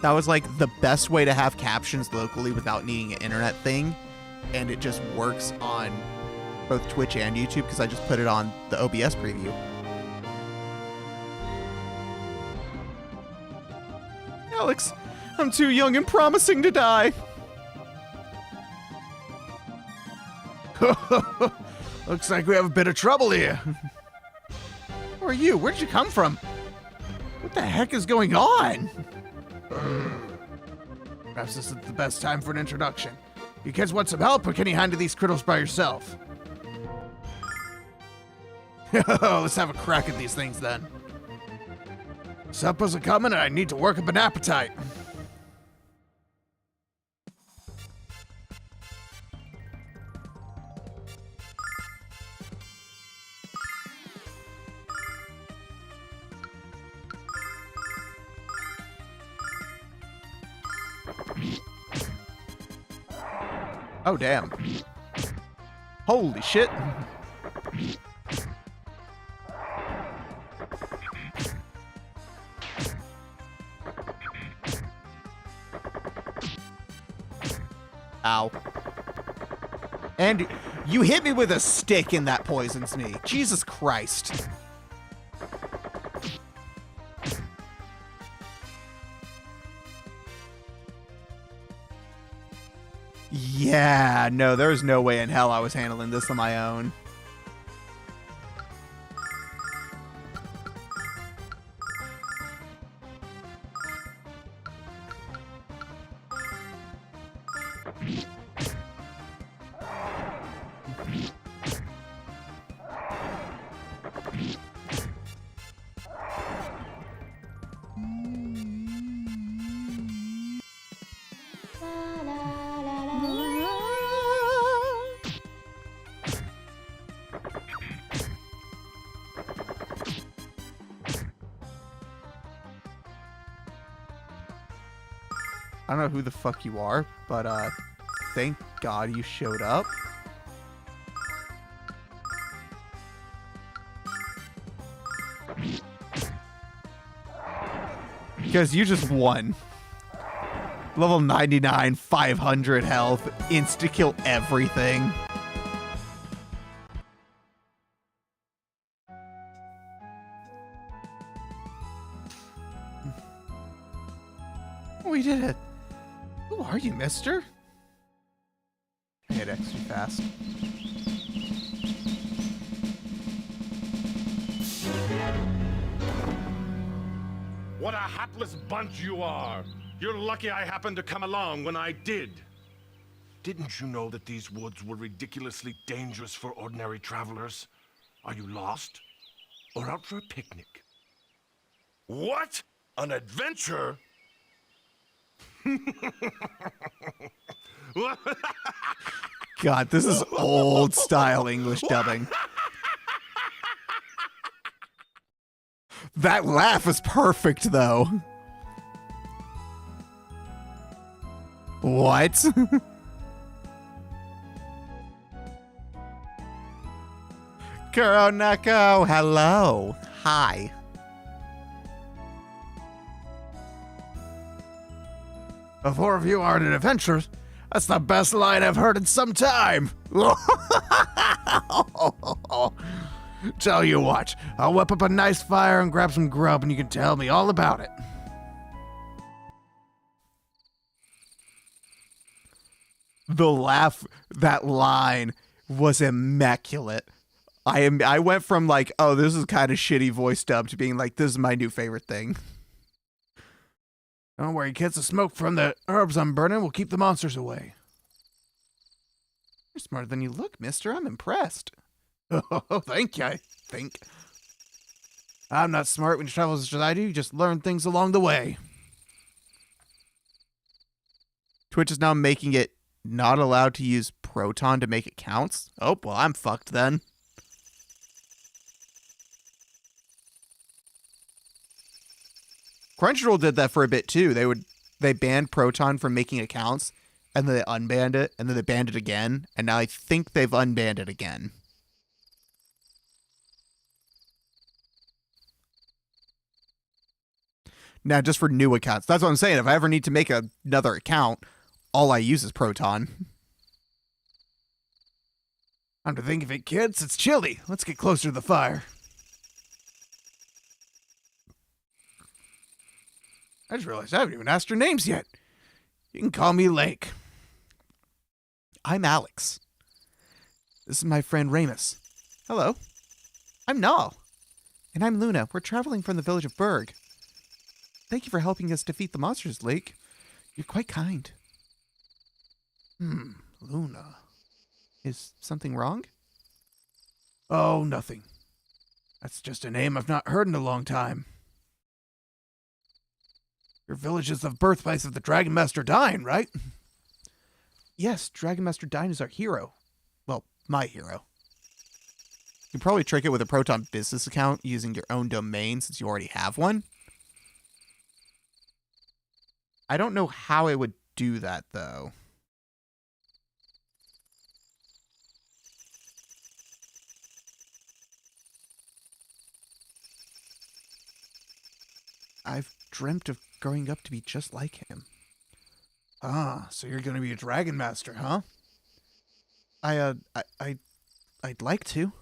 That was like the best way to have captions locally without needing an internet thing. And it just works on both Twitch and YouTube because I just put it on the OBS preview. Alex, I'm too young and promising to die. Looks like we have a bit of trouble here. Who are you? Where'd you come from? What the heck is going on? Perhaps this isn't the best time for an introduction. You kids want some help, or can you handle these critters by yourself? Let's have a crack at these things then. Supper's a-coming and I need to work up an appetite. Oh, damn. Holy shit. Ow. And you hit me with a stick and that poisons me. Jesus Christ. Yeah, no, there's no way in hell I was handling this on my own. I don't know who the fuck you are, but thank God you showed up. Because you just won. Level 99, 500 health, insta-kill everything. We did it. Who are you, mister? I hit X too fast. What a hapless bunch you are! You're lucky I happened to come along when I did. Didn't you know that these woods were ridiculously dangerous for ordinary travelers? Are you lost? Or out for a picnic? What? An adventure? God, this is old style English dubbing. That laugh is perfect, though. What? Kuronako, hello. Hi. The four of you aren't adventurers. That's the best line I've heard in some time. Tell you what, I'll whip up a nice fire and grab some grub and you can tell me all about it. The laugh, that line was immaculate. I went from like, oh, this is kind of shitty voice dub to being like, this is my new favorite thing. Don't worry, kids. The smoke from the herbs I'm burning will keep the monsters away. You're smarter than you look, mister. I'm impressed. Oh, thank you, I think. I'm not smart when you travel as much as I do. You just learn things along the way. Twitch is now making it not allowed to use Proton to make accounts. Oh, well, I'm fucked then. Crunchyroll did that for a bit too. They banned Proton from making accounts, and then they unbanned it, and then they banned it again, and now I think they've unbanned it again. Now, just for new accounts. That's what I'm saying. If I ever need to make another account, all I use is Proton. Time to think of it, kids. It's chilly. Let's get closer to the fire. I just realized I haven't even asked your names yet. You can call me Lake. I'm Alex. This is my friend Ramus. Hello. I'm Null. And I'm Luna. We're traveling from the village of Berg. Thank you for helping us defeat the monsters, Lake. You're quite kind. Luna. Is something wrong? Oh, nothing. That's just a name I've not heard in a long time. Your village is the birthplace of the Dragon Master Dine, right? Yes, Dragon Master Dine is our hero. Well, my hero. You can probably trick it with a Proton business account using your own domain since you already have one. I don't know how it would do that, though. I've dreamt of growing up to be just like him. Ah, so you're gonna be a dragon master, huh? I'd like to.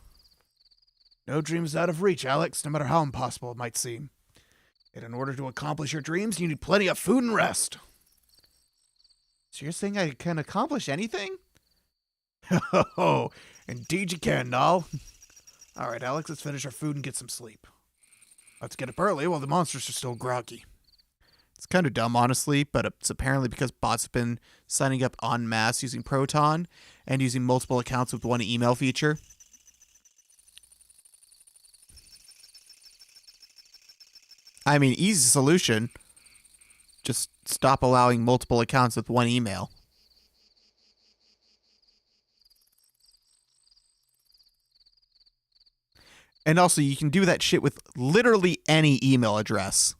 No dreams out of reach, Alex, no matter how impossible it might seem. And in order to accomplish your dreams, you need plenty of food and rest. So you're saying I can accomplish anything? Oh, indeed you can, doll. All right, Alex, let's finish our food and get some sleep. Let's get up early while the monsters are still groggy. It's kind of dumb, honestly, but it's apparently because bots have been signing up en masse using Proton and using multiple accounts with one email feature. I mean, easy solution. Just stop allowing multiple accounts with one email. And also, you can do that shit with literally any email address.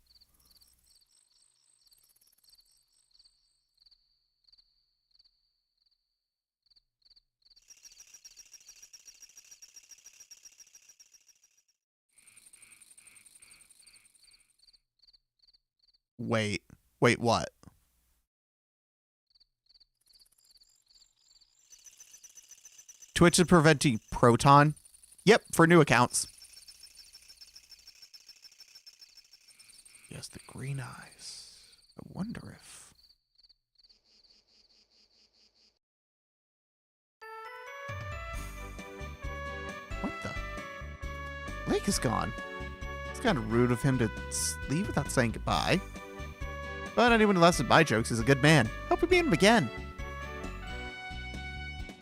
Wait, what? Twitch is preventing Proton? Yep, for new accounts. Yes, the green eyes. I wonder if... What the? Lake is gone. It's kind of rude of him to leave without saying goodbye. But anyone who laughs at my jokes is a good man. Hope we meet him again.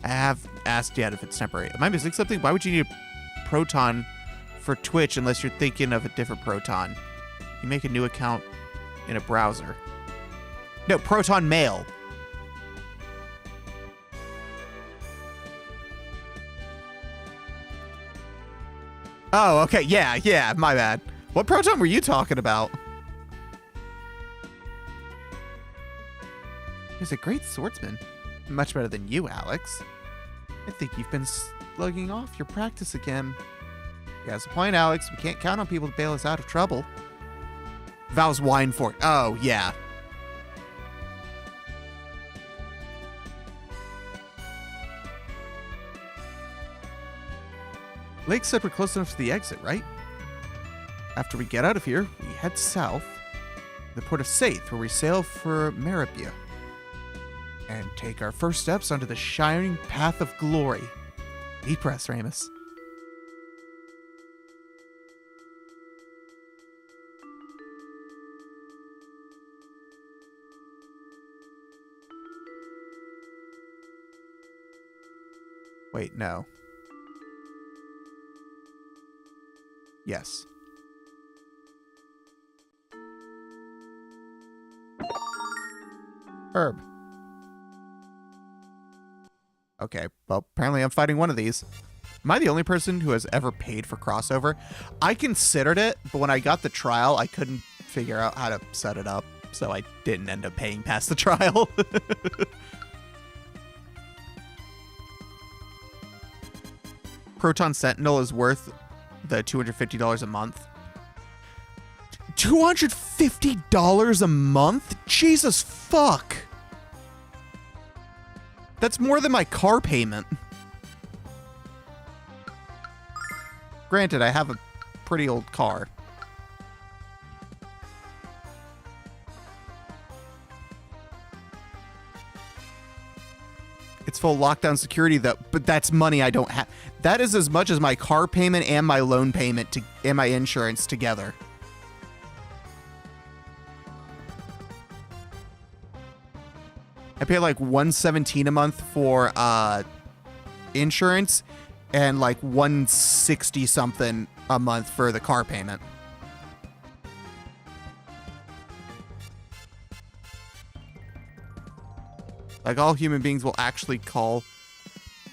I have asked yet if it's temporary. Am I missing something? Why would you need a Proton for Twitch unless you're thinking of a different Proton? You make a new account in a browser. No, Proton Mail. Oh, okay. Yeah, my bad. What Proton were you talking about? He's a great swordsman. Much better than you, Alex. I think you've been slugging off your practice again. He has a point, Alex. We can't count on people to bail us out of trouble. Val's wine fork. Oh, yeah. Lake said we're close enough to the exit, right? After we get out of here, we head south, the port of Saith, where we sail for Maribia, and take our first steps onto the shining path of glory. Be pressed, Ramus. Wait, no. Yes. Herb. Okay, well, apparently I'm fighting one of these. Am I the only person who has ever paid for crossover? I considered it, but when I got the trial, I couldn't figure out how to set it up, so I didn't end up paying past the trial. Proton Sentinel is worth the $250 a month. $250 a month? Jesus fuck. That's more than my car payment. Granted, I have a pretty old car. It's full lockdown security, though, but that's money I don't have. That is as much as my car payment and my loan payment and my insurance together. I pay like $117 a month for insurance and like $160 something a month for the car payment. Like, all human beings will actually call...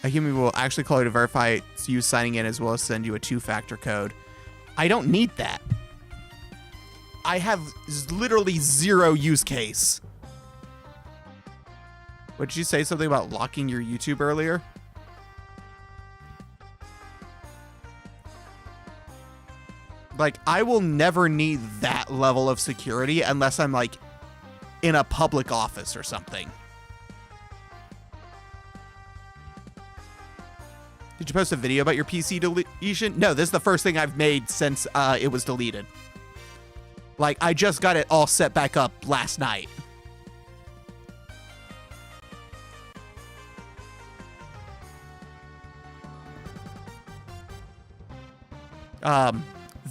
A human will actually call you to verify it's you signing in, as well as send you a 2-factor code. I don't need that. I have literally zero use case. What, did you say something about locking your YouTube earlier? Like, I will never need that level of security unless I'm, like, in a public office or something. Did you post a video about your PC deletion? No, this is the first thing I've made since it was deleted. Like, I just got it all set back up last night.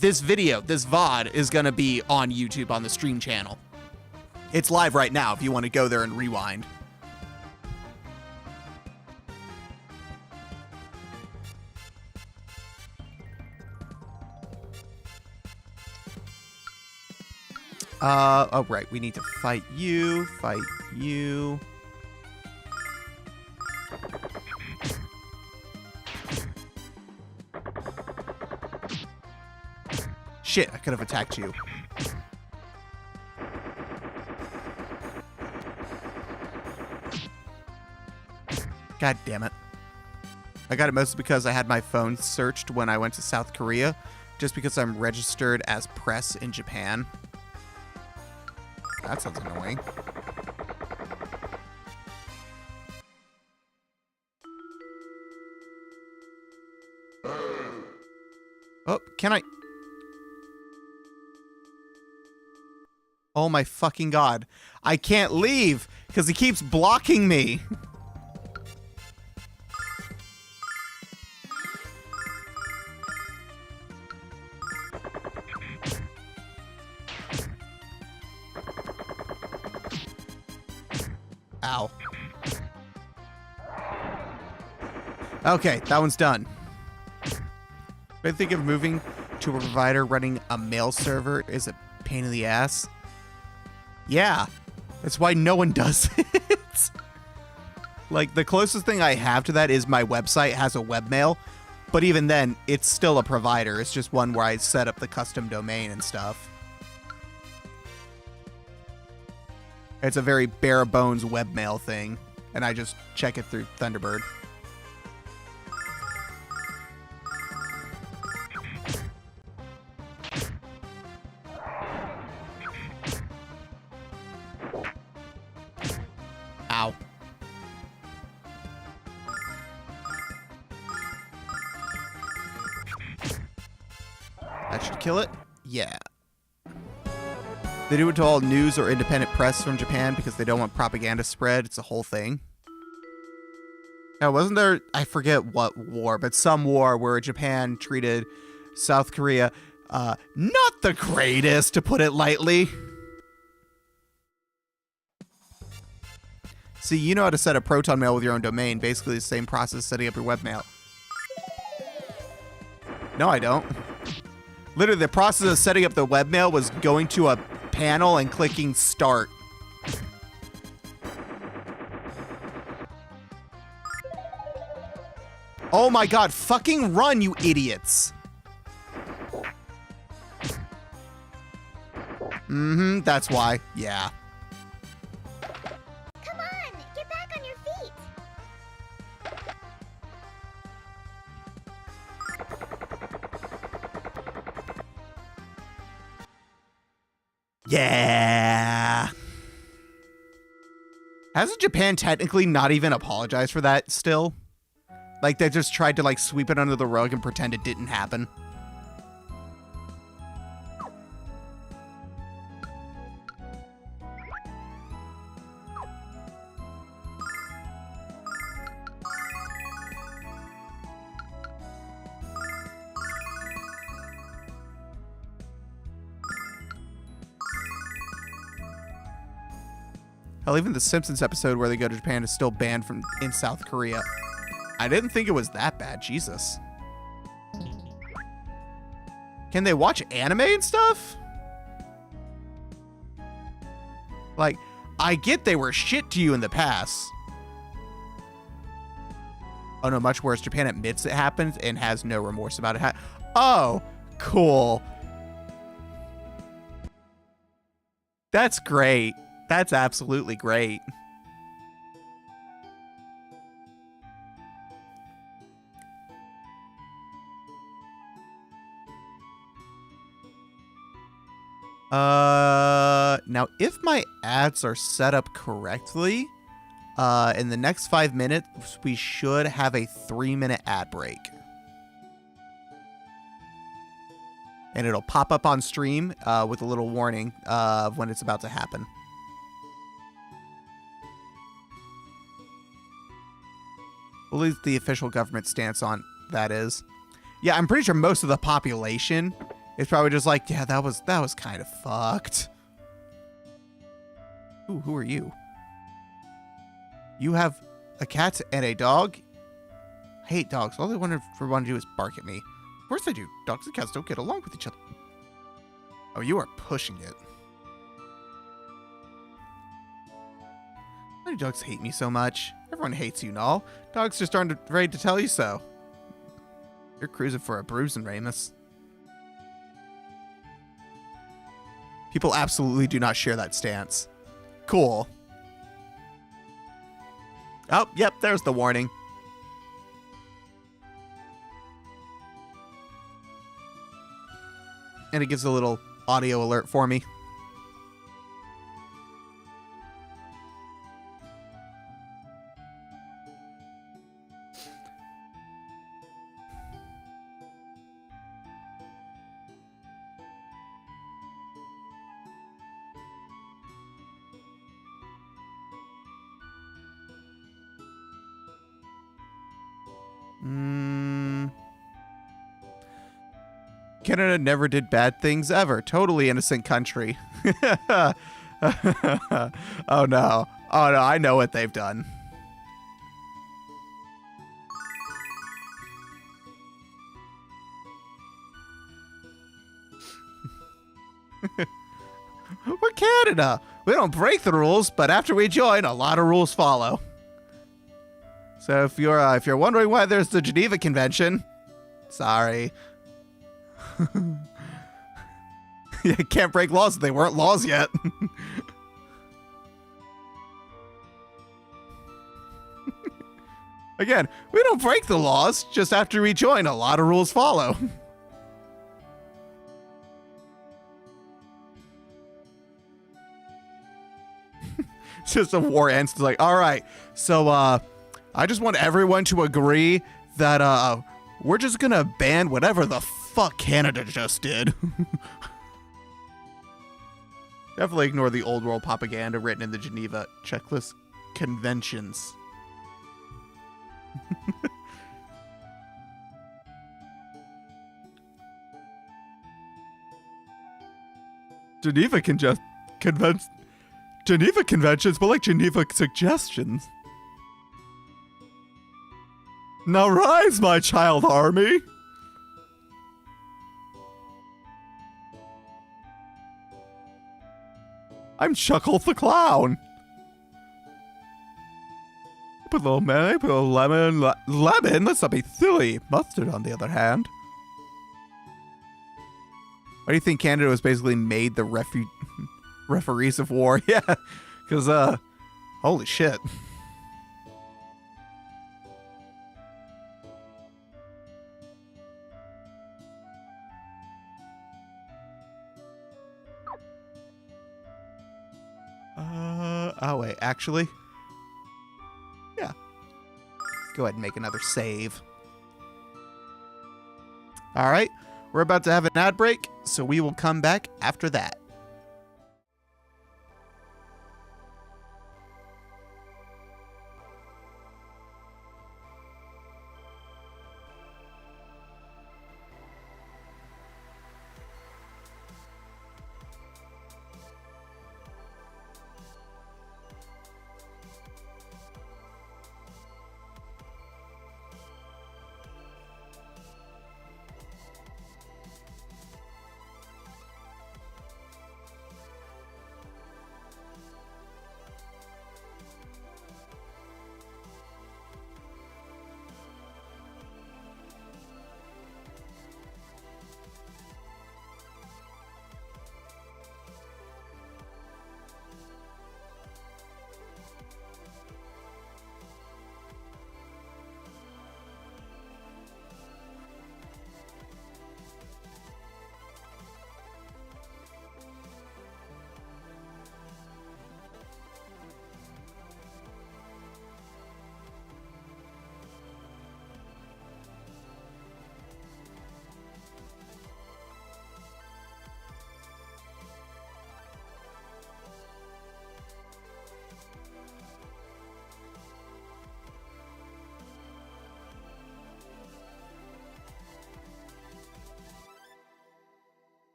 This video, this VOD, is going to be on YouTube on the stream channel. It's live right now if you want to go there and rewind. Oh, right. We need to fight you, fight you. Shit, I could have attacked you. God damn it. I got it mostly because I had my phone searched when I went to South Korea, just because I'm registered as press in Japan. That sounds annoying. Oh, can I? Oh my fucking god. I can't leave because he keeps blocking me. Ow. Okay, that one's done. I think of moving to a provider running a mail server is a pain in the ass. Yeah, that's why no one does it. Like, the closest thing I have to that is my website has a webmail, but even then, it's still a provider. It's just one where I set up the custom domain and stuff. It's a very bare bones webmail thing, and I just check it through Thunderbird. Ow. That should kill it? Yeah. They do it to all news or independent press from Japan because they don't want propaganda spread. It's a whole thing. Now, wasn't there, I forget what war, but some war where Japan treated South Korea not the greatest, to put it lightly. See, you know how to set up Proton Mail with your own domain. Basically the same process as setting up your webmail. No, I don't. Literally, the process of setting up the webmail was going to a panel and clicking start. Oh my god, fucking run, you idiots. Mm-hmm, that's why. Yeah. Come on, get back on your feet. Yeah. Hasn't Japan technically not even apologized for that still? Like, they just tried to, like, sweep it under the rug and pretend it didn't happen. Hell, even the Simpsons episode where they go to Japan is still banned from in South Korea. I didn't think it was that bad. Jesus. Can they watch anime and stuff? Like, I get they were shit to you in the past. Oh no, much worse. Japan admits it happens and has no remorse about it. Oh, cool. That's great. That's absolutely great. Now if my ads are set up correctly, in the next 5 minutes, we should have a 3-minute ad break. And it'll pop up on stream with a little warning of when it's about to happen. At least the official government stance on that is. Yeah, I'm pretty sure most of the population is probably just like, yeah, that was kind of fucked. Ooh, who are you? You have a cat and a dog? I hate dogs. All they want to do is bark at me. Of course they do. Dogs and cats don't get along with each other. Oh, you are pushing it. Why do dogs hate me so much? Everyone hates you and all. Dogs just aren't afraid to tell you so. You're cruising for a bruising, Ramus. People absolutely do not share that stance. Cool. Oh, yep, there's the warning. And it gives a little audio alert for me. Canada never did bad things ever. Totally innocent country. Oh no. Oh no, I know what they've done. We're Canada. We don't break the rules, but after we join, a lot of rules follow. So if you're wondering why there's the Geneva Convention, sorry. Yeah, can't break laws. They weren't laws yet. Again, we don't break the laws. Just after we join, a lot of rules follow. It's just a war ends. It's like, all right, so I just want everyone to agree that we're just gonna ban whatever the fuck Canada just did. Definitely ignore the old world propaganda written in the Geneva Checklist Conventions. Geneva Conventions, but like Geneva suggestions. Now rise, my child army. I'm Chuckles the Clown. Put a little mayonnaise, put a lemon. Lemon? Let's not be silly. Mustard, on the other hand. Why do you think Canada was basically made the referees of war? Yeah, because, holy shit. Oh wait, actually, yeah. Let's go ahead and make another save. All right, we're about to have an ad break, so we will come back after that.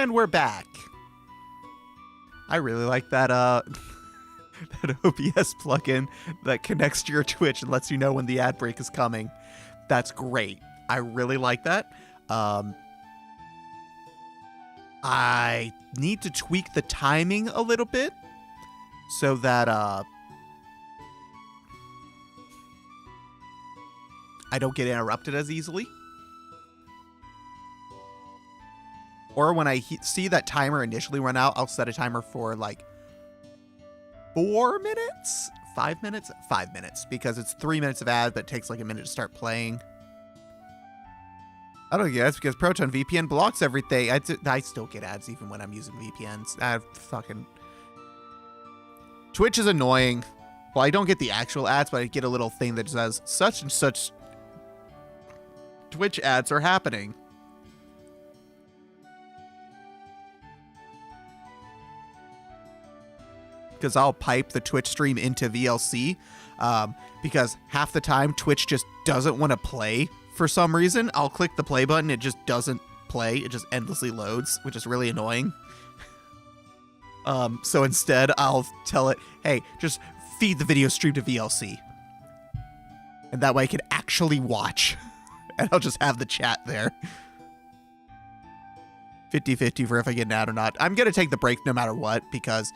And we're back. I really like that that OBS plugin that connects to your Twitch and lets you know when the ad break is coming. That's great. I really like that. I need to tweak the timing a little bit so that I don't get interrupted as easily. Or when I see that timer initially run out, I'll set a timer for like 4 minutes? 5 minutes? 5 minutes, because it's 3 minutes of ads, but it takes like a minute to start playing. I don't guess because Proton VPN blocks everything. I still get ads even when I'm using VPNs. Twitch is annoying. Well, I don't get the actual ads, but I get a little thing that says such and such Twitch ads are happening. Because I'll pipe the Twitch stream into VLC, because half the time Twitch just doesn't want to play for some reason. I'll click the play button, it just doesn't play, it just endlessly loads, which is really annoying. So instead I'll tell it, hey, just feed the video stream to VLC. And that way I can actually watch. And I'll just have the chat there. 50-50 for if I get an ad or not. I'm going to take the break no matter what, because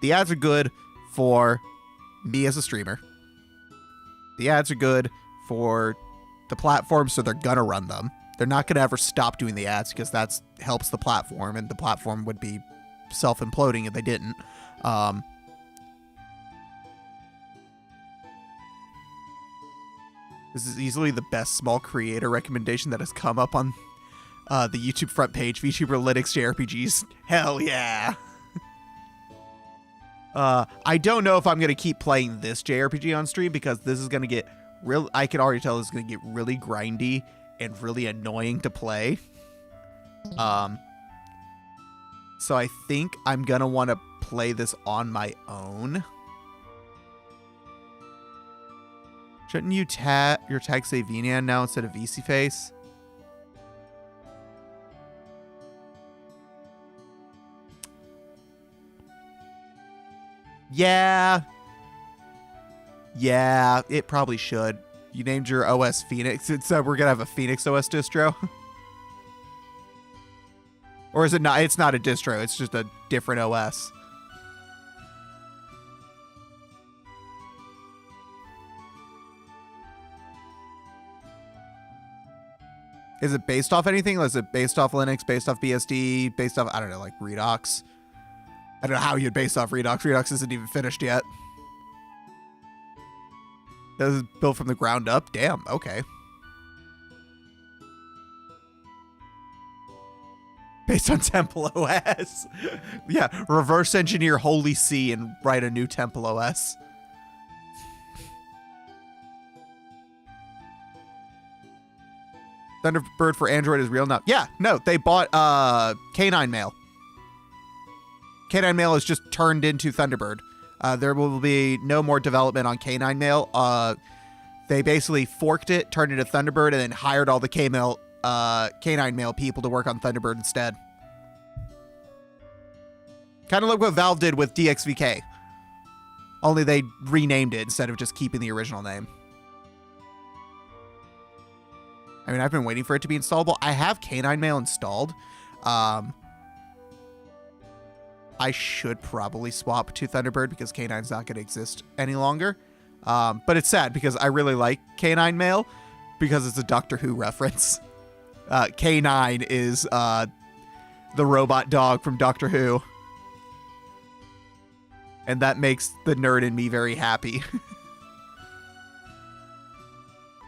the ads are good for me as a streamer. The ads are good for the platform, so they're going to run them. They're not going to ever stop doing the ads because that helps the platform, and the platform would be self-imploding if they didn't. This is easily the best small creator recommendation that has come up on the YouTube front page. VTuber Linux JRPGs. Hell yeah. I don't know if I'm going to keep playing this JRPG on stream because this is going to get real. I can already tell this is going to get really grindy and really annoying to play. So I think I'm going to want to play this on my own. Shouldn't you your tag say VNAN now instead of VSeeFace? Yeah, it probably should. You named your OS Phoenix. We're going to have a Phoenix OS distro. Or is it not? It's not a distro. It's just a different OS. Is it based off anything? Is it based off Linux, based off BSD, based off, I don't know, like Redux? I don't know how you'd base off Redux. Redux isn't even finished yet. This is built from the ground up? Damn, okay. Based on Temple OS. Yeah, reverse engineer Holy C and write a new Temple OS. Thunderbird for Android is real now. Yeah, no, they bought K9 Mail. K9 Mail is just turned into Thunderbird. There will be no more development on K9 Mail. They basically forked it, turned it into Thunderbird, and then hired all the K9 Mail people to work on Thunderbird instead. Kind of like what Valve did with DXVK. Only they renamed it instead of just keeping the original name. I mean, I've been waiting for it to be installable. I have K9 Mail installed. I should probably swap to Thunderbird because K9's not going to exist any longer. But it's sad because I really like K9 Mail because it's a Doctor Who reference. K9 is the robot dog from Doctor Who. And that makes the nerd in me very happy.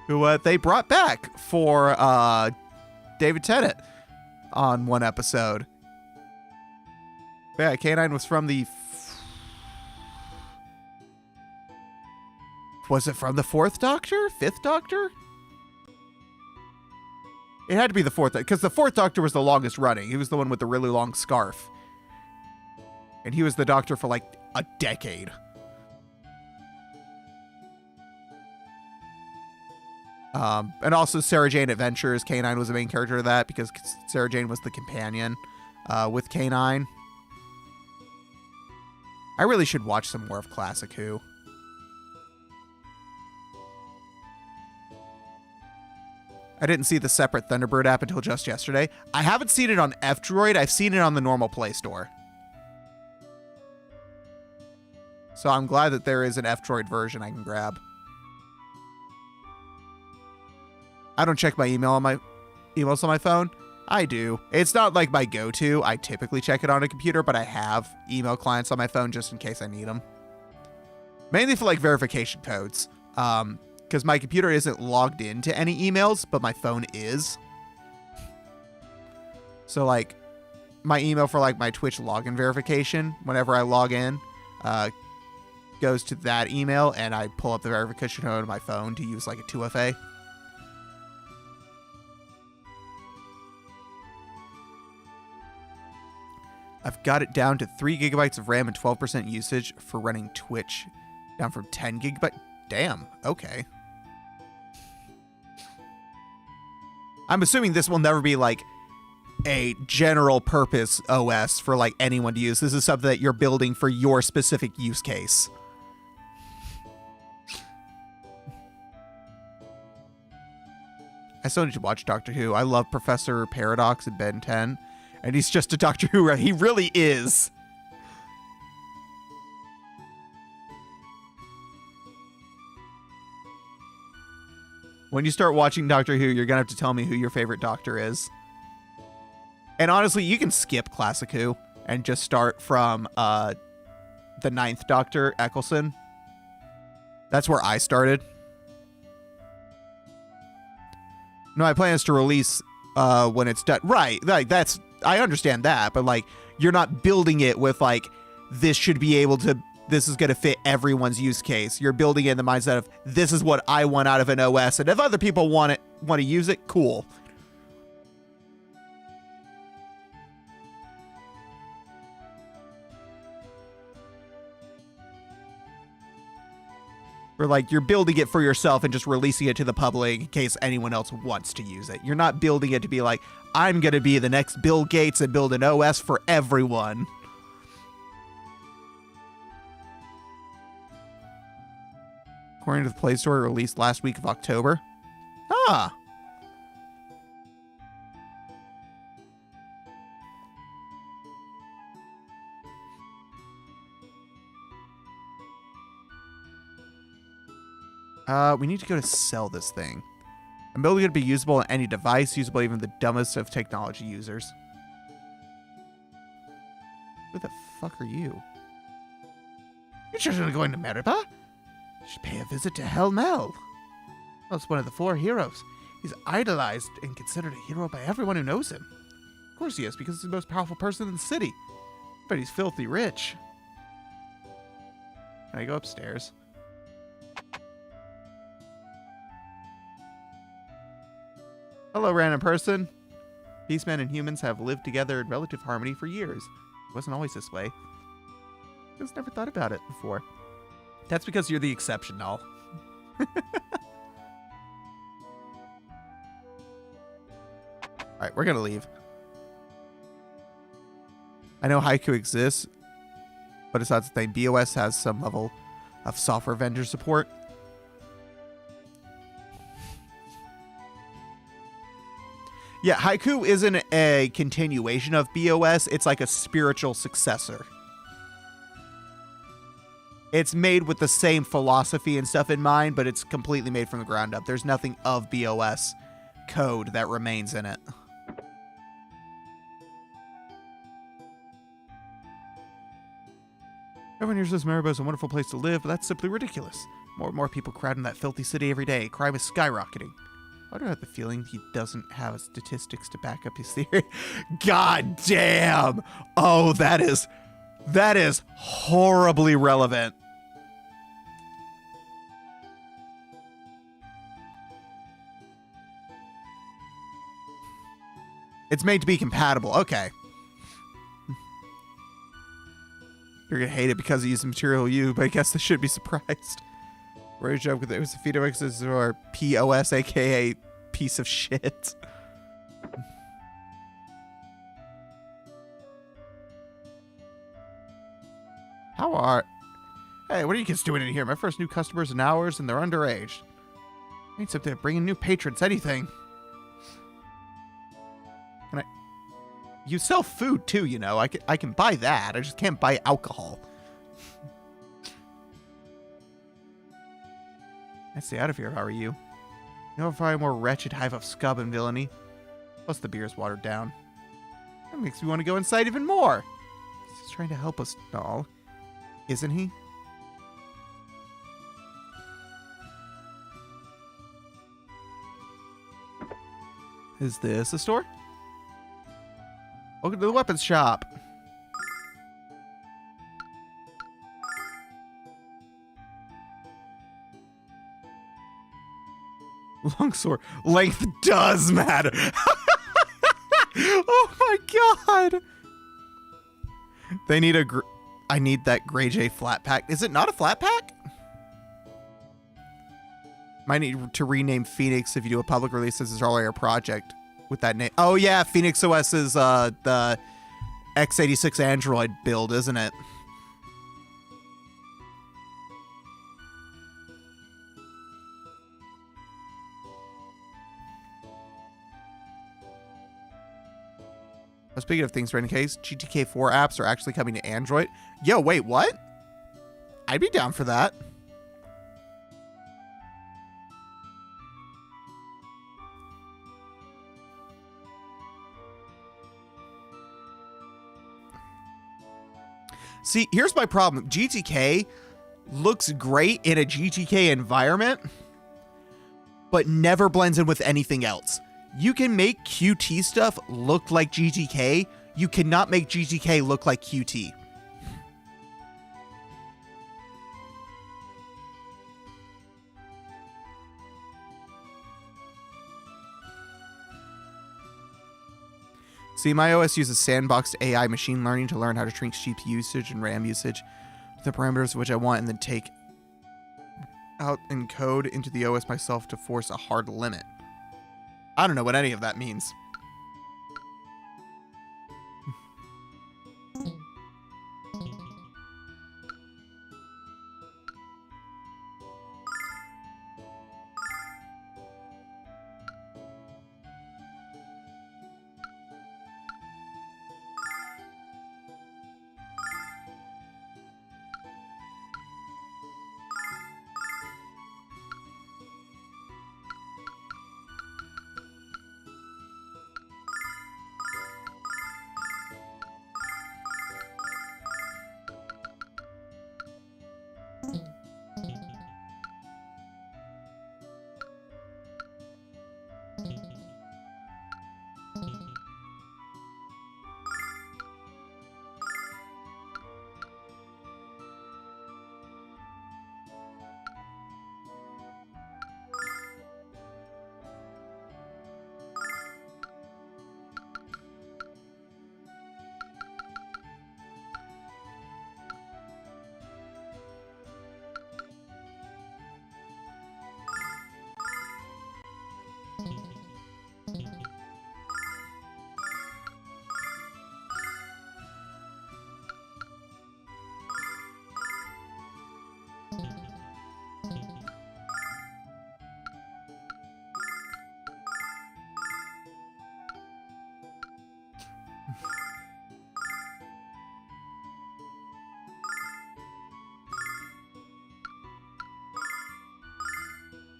Who they brought back for David Tennant on one episode. Yeah, K9 was from the... Was it from the 4th Doctor? 5th Doctor? It had to be the 4th, because the 4th Doctor was the longest running. He was the one with the really long scarf. And he was the Doctor for like a decade. And also Sarah Jane Adventures. K9 was the main character of that because Sarah Jane was the companion with K9. I really should watch some more of Classic Who. I didn't see the separate Thunderbird app until just yesterday. I haven't seen it on F-Droid. I've seen it on the normal Play Store. So I'm glad that there is an F-Droid version I can grab. I don't check my emails on my phone. I do. It's not like my go-to. I typically check it on a computer, but I have email clients on my phone just in case I need them. Mainly for like verification codes. Because my computer isn't logged into any emails, but my phone is. So like my email for like my Twitch login verification, whenever I log in, goes to that email, and I pull up the verification code on my phone to use like a 2FA. I've got it down to 3 gigabytes of RAM and 12% usage for running Twitch. Down from 10 gigabytes. Damn, okay. I'm assuming this will never be like a general purpose OS for like anyone to use. This is something that you're building for your specific use case. I still need to watch Doctor Who. I love Professor Paradox in Ben 10. And he's just a Doctor Who. He really is. When you start watching Doctor Who, you're going to have to tell me who your favorite Doctor is. And honestly, you can skip Classic Who and just start from the 9th Doctor, Eccleston. That's where I started. No, my plan is to release when it's done. Right, like that's... I understand that, but like you're not building it with like this should be able to, this is going to fit everyone's use case. You're building it in the mindset of this is what I want out of an OS, and if other people want to use it, cool. Or like you're building it for yourself and just releasing it to the public in case anyone else wants to use it. You're not building it to be like, I'm going to be the next Bill Gates and build an OS for everyone. According to the Play Store, released last week of October. Ah. We need to go to sell this thing. I'm building it to be usable on any device, usable even the dumbest of technology users. Who the fuck are you? You're just going to Meribah? You should pay a visit to Hell Mel. Well, it's one of the 4 heroes. He's idolized and considered a hero by everyone who knows him. Of course he is, because he's the most powerful person in the city. But he's filthy rich. Can I go upstairs? Hello, random person. Beastmen and humans have lived together in relative harmony for years. It wasn't always this way. I just never thought about it before. That's because you're the exception, Null. Alright, we're gonna leave. I know Haiku exists, but it's not the thing. BOS has some level of software vendor support. Yeah, Haiku isn't a continuation of BOS. It's like a spiritual successor. It's made with the same philosophy and stuff in mind, but it's completely made from the ground up. There's nothing of BOS code that remains in it. Everyone here says Meribah is a wonderful place to live, but that's simply ridiculous. More and more people crowd in that filthy city every day. Crime is skyrocketing. I do have the feeling he doesn't have statistics to back up his theory. God damn! Oh, that is horribly relevant. It's made to be compatible. Okay. You're gonna hate it because he used Material U, but I guess I should be surprised. Where joke with it was VTuber or POS, aka piece of shit. Hey, what are you kids doing in here? My first new customers in hours and they're underage. I need something to bring in new patrons, anything. You sell food too, you know. I can buy that. I just can't buy alcohol. I'd stay out of here if I were you. No far more wretched hive of scum and villainy. Plus the beer's watered down. That makes me want to go inside even more. He's trying to help us, doll. Isn't he? Is this a store? Welcome to the weapons shop. Longsword length does matter. Oh my god. They need I need that Grey J flat pack. Is it not a flat pack? Might need to rename Phoenix if you do a public release. This is already a project with that name. Oh yeah, Phoenix OS is the x86 Android build, isn't it? Speaking of things, for any case, GTK 4 apps are actually coming to Android. Yo, wait, what? I'd be down for that. See, here's my problem. GTK looks great in a GTK environment, but never blends in with anything else. You can make QT stuff look like GTK. You cannot make GTK look like QT. See, my OS uses sandboxed AI machine learning to learn how to shrink CPU usage and RAM usage with the parameters which I want, and then take out and code into the OS myself to force a hard limit. I don't know what any of that means.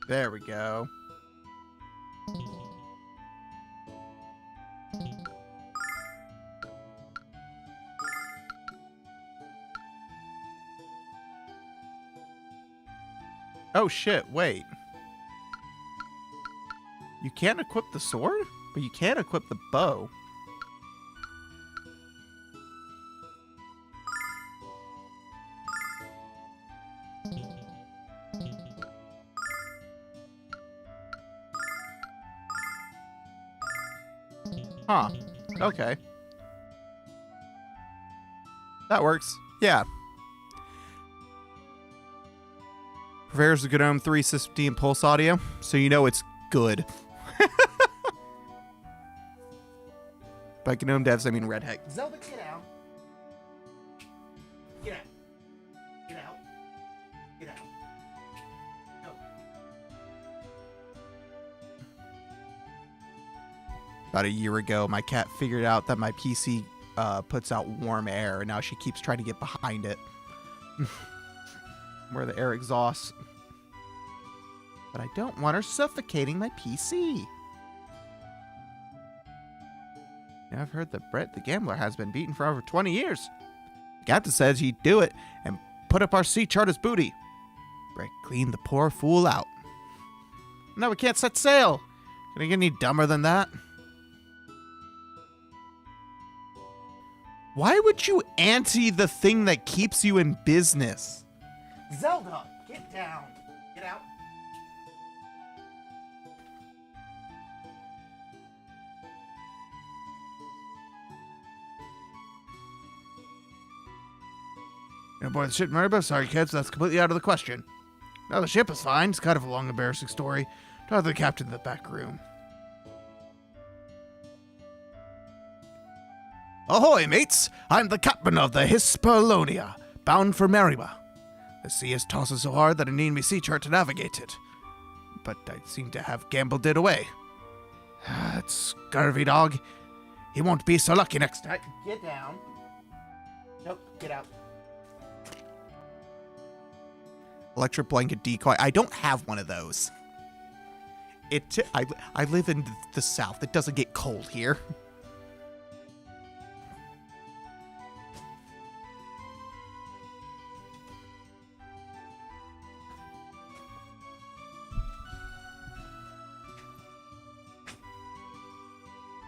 There we go. Oh shit, wait. You can't equip the sword, but you can equip the bow. Huh. Okay. That works. Yeah. Prepares the GNOME 316 Pulse Audio, so you know it's good. By GNOME devs, I mean Red Hat. Zelda, get out. Get out. Get out. Get out. No. About a year ago, my cat figured out that my PC puts out warm air, and now she keeps trying to get behind it. Where the air exhausts. But I don't want her suffocating my PC. I've heard that Brett the Gambler has been beaten for over 20 years. Captain says he'd do it and put up our sea chart as booty. Brett cleaned the poor fool out. Now we can't set sail. Can I get any dumber than that? Why would you ante the thing that keeps you in business? Zelda, get down. Get out. Aboard the ship, Motherboard. Sorry, kids, that's completely out of the question. No, the ship is fine. It's kind of a long, embarrassing story. Talk to the captain in the back room. Ahoy, mates! I'm the captain of the Hispaniola, bound for Meribah. The sea is tossing so hard that I need me sea chart to navigate it. But I seem to have gambled it away. That scurvy dog. He won't be so lucky next time. Get down. Nope, get out. Electric blanket decoy. I don't have one of those. I live in the south. It doesn't get cold here.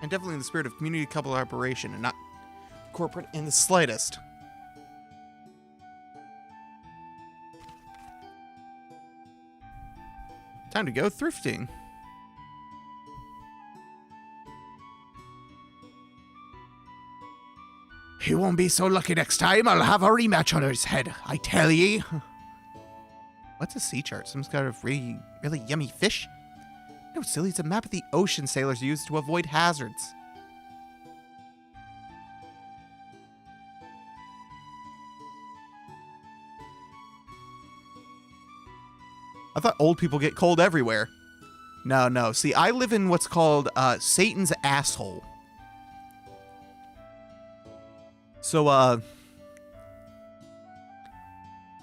And definitely in the spirit of community collaboration and not corporate in the slightest. Time to go thrifting. He won't be so lucky next time. I'll have a rematch on his head, I tell ye. What's a sea chart? Some kind of really, really yummy fish? No, silly, it's a map of the ocean sailors use to avoid hazards. I thought old people get cold everywhere. No. See, I live in what's called Satan's asshole. So,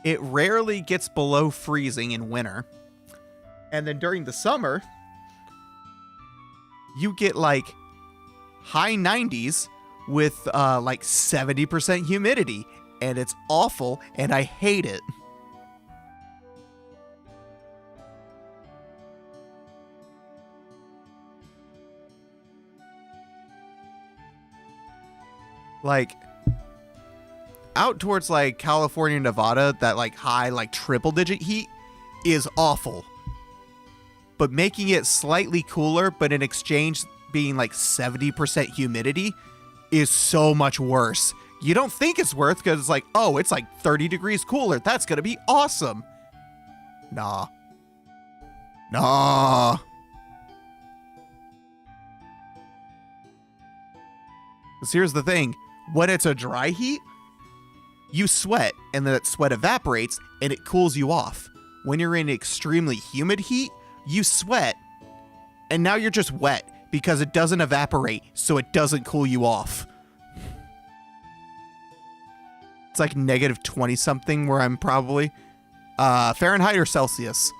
it rarely gets below freezing in winter. And then during the summer, you get like high 90s with like 70% humidity. And it's awful, and I hate it. Like, out towards, like, California, Nevada, that, like, high, like, triple-digit heat is awful. But making it slightly cooler, but in exchange being, like, 70% humidity is so much worse. You don't think it's worth because it's like, oh, it's, like, 30 degrees cooler. That's gonna be awesome. Nah. Because here's the thing. When it's a dry heat, you sweat, and then that sweat evaporates, and it cools you off. When you're in extremely humid heat, you sweat, and now you're just wet, because it doesn't evaporate, so it doesn't cool you off. It's like negative 20-something where I'm probably. Fahrenheit or Celsius?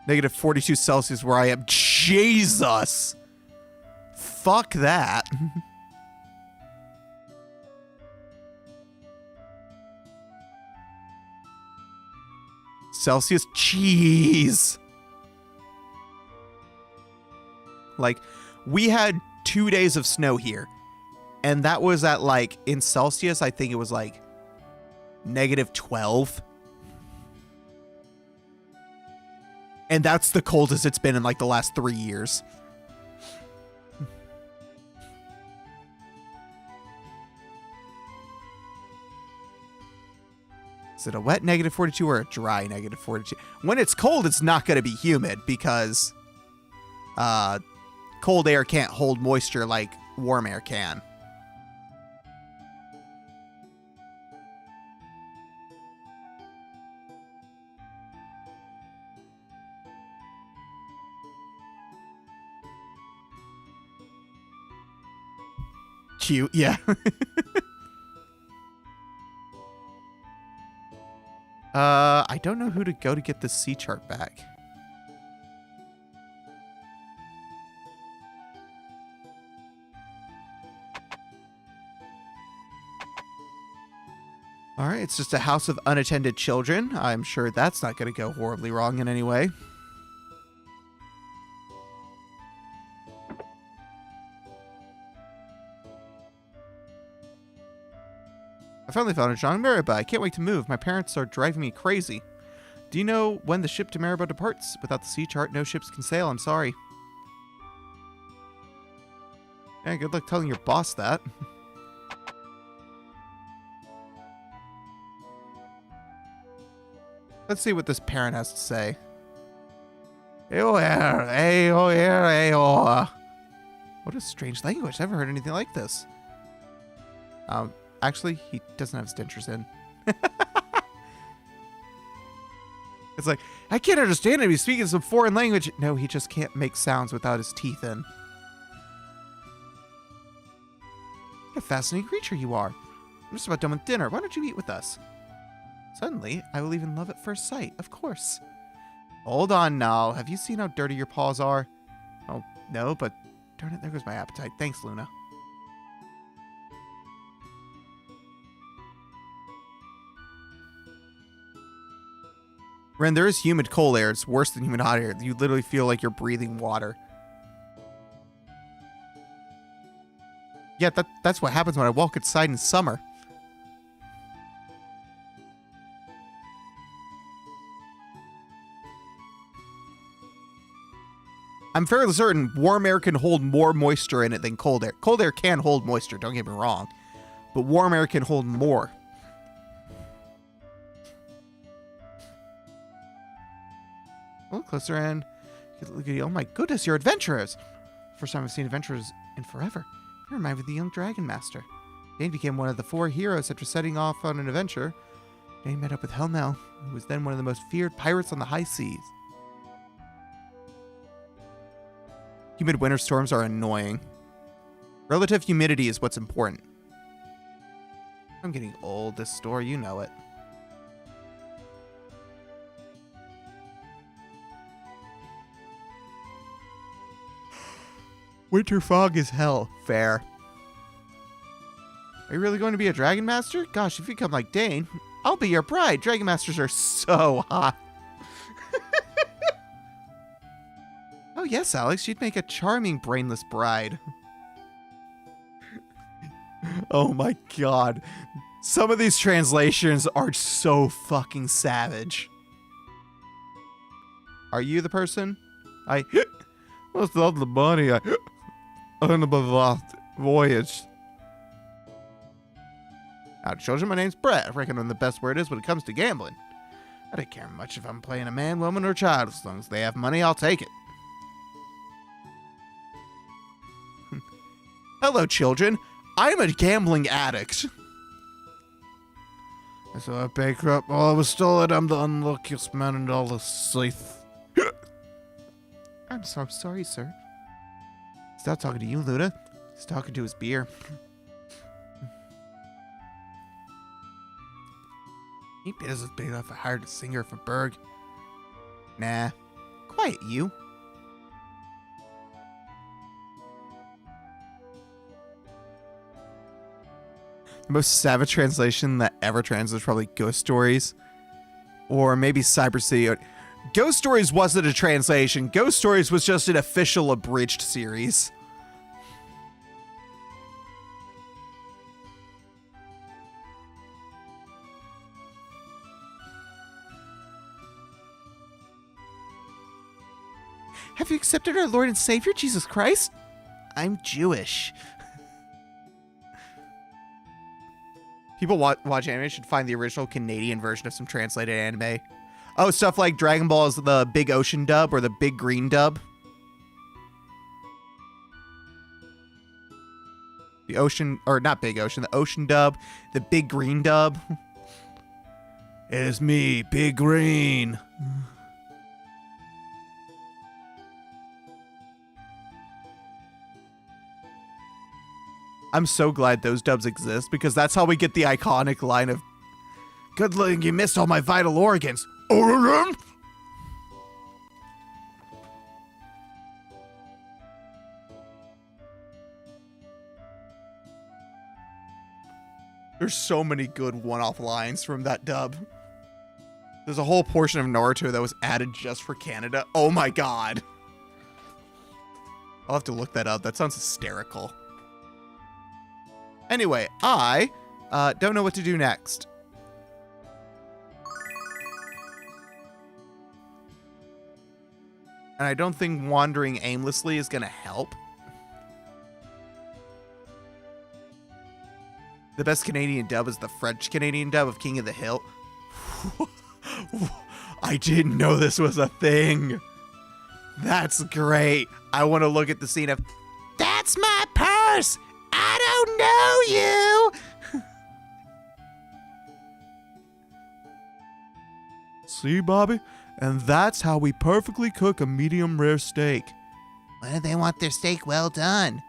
Negative 42 Celsius where I am. Jesus! Fuck that. Celsius? Jeez. Like, we had 2 days of snow here. And that was at, like, in Celsius, I think it was, like, negative 12. And that's the coldest it's been in, like, the last 3 years. Is it a wet -42 or a dry -42? When it's cold, it's not going to be humid because cold air can't hold moisture like warm air can. Cute, yeah. I don't know who to go to get the C chart back. Alright, it's just a house of unattended children. I'm sure that's not going to go horribly wrong in any way. I finally found a John Mariba. I can't wait to move. My parents are driving me crazy. Do you know when the ship to Mariba departs? Without the sea chart, no ships can sail. I'm sorry. Yeah, good luck telling your boss that. Let's see what this parent has to say. What a strange language. I've never heard anything like this. Actually, he doesn't have his dentures in. It's like, I can't understand him. He's speaking some foreign language. No, he just can't make sounds without his teeth in. What a fascinating creature you are. I'm just about done with dinner. Why don't you eat with us? Suddenly, I will even love at first sight. Of course. Hold on now. Have you seen how dirty your paws are? Oh, no, but darn it, there goes my appetite. Thanks, Luna. Ren, there is humid cold air. It's worse than humid hot air. You literally feel like you're breathing water. Yeah, that's what happens when I walk outside in summer. I'm fairly certain warm air can hold more moisture in it than cold air. Cold air can hold moisture, don't get me wrong. But warm air can hold more. Oh, closer in. Look at you. Oh my goodness, you're adventurers. First time I've seen adventurers in forever. You remind me of the young dragon master. Dane became one of the 4 heroes after setting off on an adventure. Dane met up with Hellmel, who was then one of the most feared pirates on the high seas. Humid winter storms are annoying. Relative humidity is what's important. I'm getting old, this store, you know it. Winter fog is hell. Fair. Are you really going to be a Dragon Master? Gosh, if you become like Dane, I'll be your bride. Dragon Masters are so hot. Oh yes, Alex, you'd make a charming brainless bride. Oh my god. Some of these translations are so fucking savage. Are you the person? What's the other money? On the last voyage. Now, children, my name's Brett. I reckon I'm the best word is when it comes to gambling. I don't care much if I'm playing a man, woman, or child. As long as they have money, I'll take it. Hello, children. I'm a gambling addict. I saw a bankrupt. While I was stolen, I'm the unluckiest man in all the Sith. I'm so sorry, sir. He's not talking to you, Luna. He's talking to his beer. He business big enough. I hired a singer from Berg. Nah. Quiet, you. The most savage translation that ever translates probably Ghost Stories. Or maybe Cyber City. Ghost Stories wasn't a translation. Ghost Stories was just an official abridged series. Have you accepted our Lord and Savior, Jesus Christ? I'm Jewish. People watch anime should find the original Canadian version of some translated anime. Oh, stuff like Dragon Ball is the Big Ocean dub or the Big Green dub. The Ocean, or not Big Ocean, the Ocean dub, the Big Green dub. It is me, Big Green. I'm so glad those dubs exist because that's how we get the iconic line of, Good thing you missed all my vital organs. there's so many good one-off lines from that dub. There's a whole portion of Naruto that was added just for Canada. Oh my god. I'll have to look that up. That sounds hysterical. Anyway, I don't know what to do next. And I don't think wandering aimlessly is going to help. The best Canadian dub is the French Canadian dub of King of the Hill. I didn't know this was a thing. That's great. I want to look at the scene of, that's my purse. I don't know you. See, Bobby? And that's how we perfectly cook a medium rare steak. Why do they want their steak well done?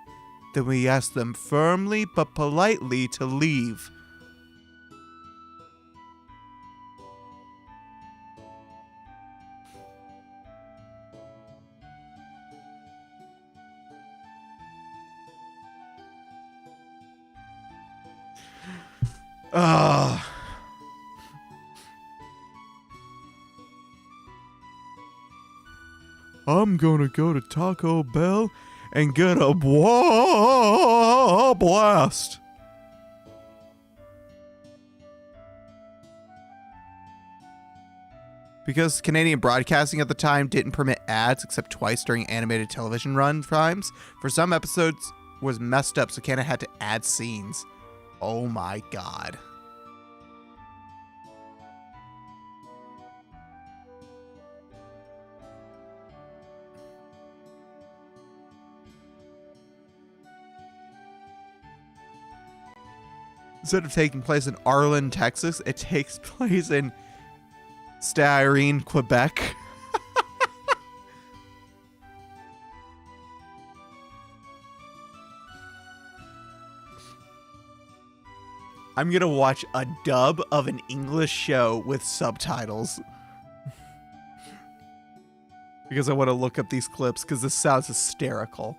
Then we ask them firmly but politely to leave. I'm gonna go to Taco Bell and get a blast. Because Canadian broadcasting at the time didn't permit ads except twice during animated television run times, for some episodes was messed up, so Canada had to add scenes. Oh my god. Instead of taking place in Arlen, Texas, it takes place in Styrene, Quebec. I'm gonna watch a dub of an English show with subtitles. Because I want to look up these clips, because this sounds hysterical.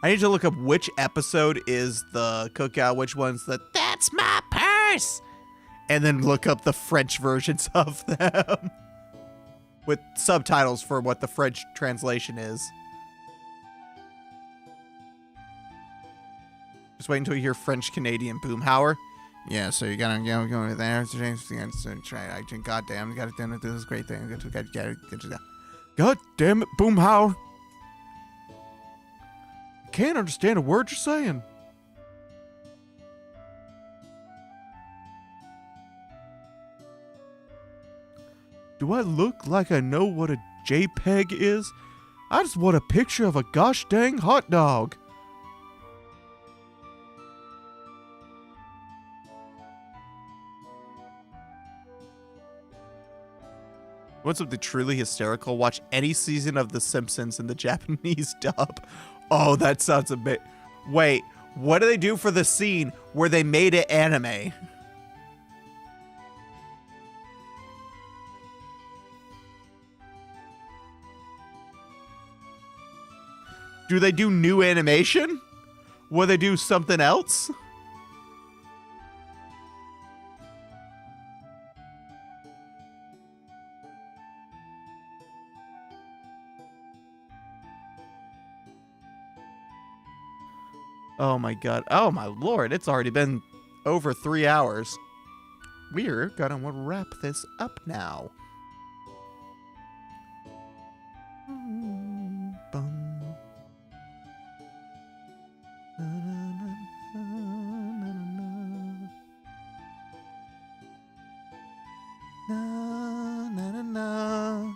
I need to look up which episode is the cookout, which one's the that's my purse, and then look up the French versions of them with subtitles for what the French translation is. Just wait until you hear French Canadian Boomhauer. Yeah, so you gotta go over there. Try. Goddamn, gotta do this great thing. God damn it, Boomhauer. Can't understand a word you're saying. Do I look like I know what a JPEG is? I just want a picture of a gosh dang hot dog. Want something truly hysterical? Watch any season of The Simpsons in the Japanese dub. Oh, that sounds a bit... Wait, what do they do for the scene where they made it anime? Do they do new animation? Will they do something else? Oh my god. Oh my lord. It's already been over 3 hours. We're gonna wrap this up now. Na, na, na, na.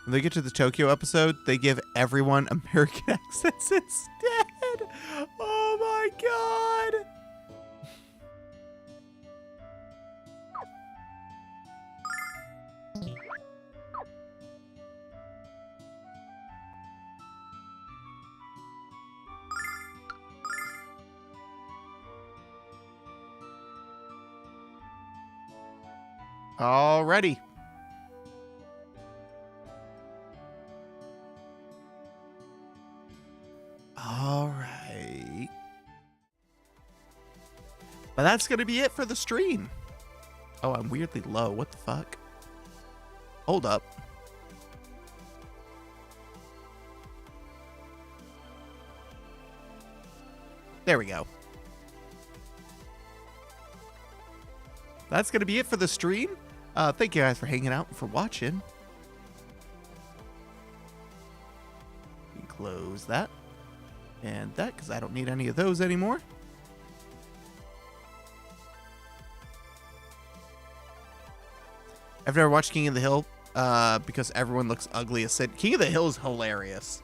When they get to the Tokyo episode, they give everyone American accents instead. Oh my god. Alrighty. Alright. But that's going to be it for the stream. Oh, I'm weirdly low. What the fuck? Hold up. There we go. That's going to be it for the stream. Thank you guys for hanging out and for watching. Close that. And that, because I don't need any of those anymore. I've never watched King of the Hill because everyone looks ugly as sin. King of the Hill is hilarious.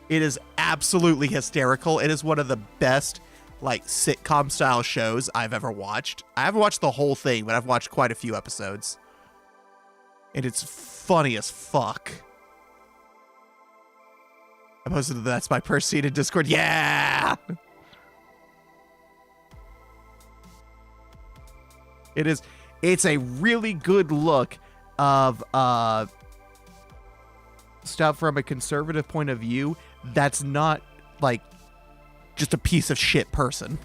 It is absolutely hysterical. It is one of the best like sitcom style shows I've ever watched. I haven't watched the whole thing, but I've watched quite a few episodes. And it's funny as fuck. I posted that's my first scene in Discord. Yeah! It is. It's a really good look of stuff from a conservative point of view that's not like just a piece of shit person.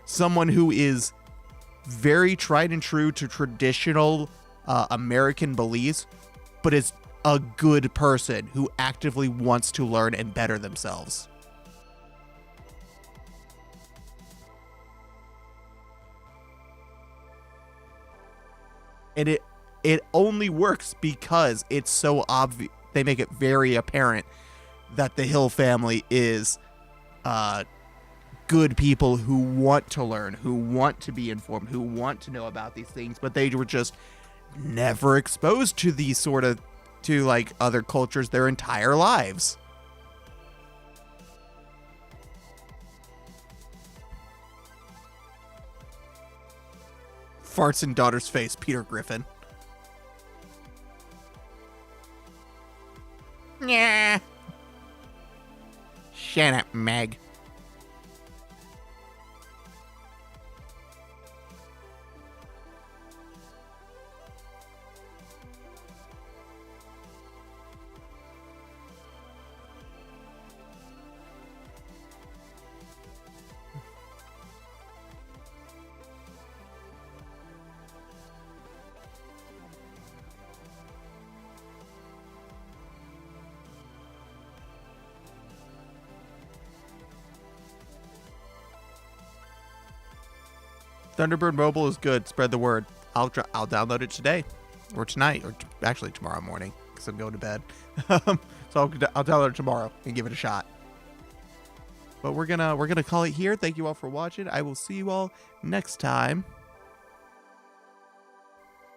Someone who is very tried and true to traditional American beliefs, but is a good person who actively wants to learn and better themselves. And it only works because it's so obvious. They make it very apparent that the Hill family is good people who want to learn, who want to be informed, who want to know about these things, but they were just never exposed to these sort of, to like other cultures their entire lives. Farts in daughter's face, Peter Griffin. Yeah. Shut up, Meg. Thunderbird Mobile is good. Spread the word. I'll download it today, or tonight, or actually tomorrow morning, because I'm going to bed. So I'll download it tomorrow and give it a shot. But we're gonna call it here. Thank you all for watching. I will see you all next time.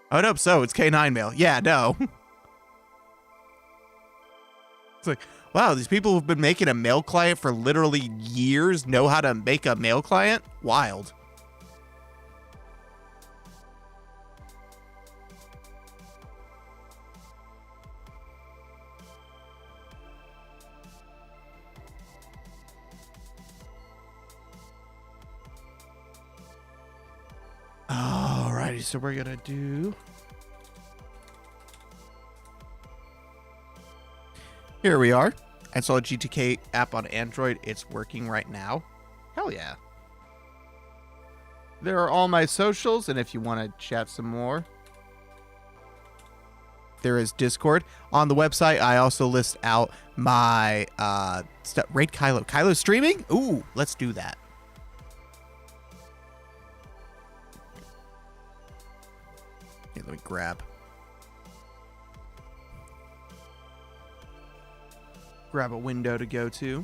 I would hope so. It's K9 mail. Yeah, no. It's like, wow, these people who've been making a mail client for literally years know how to make a mail client? Wild. Alrighty, so we're gonna do. Here we are. I saw a GTK app on Android. It's working right now. Hell yeah. There are all my socials, and if you want to chat some more, there is Discord. On the website, I also list out my stuff. Raid Kylo. Kylo streaming? Ooh, let's do that. Okay, let me grab a window to go to.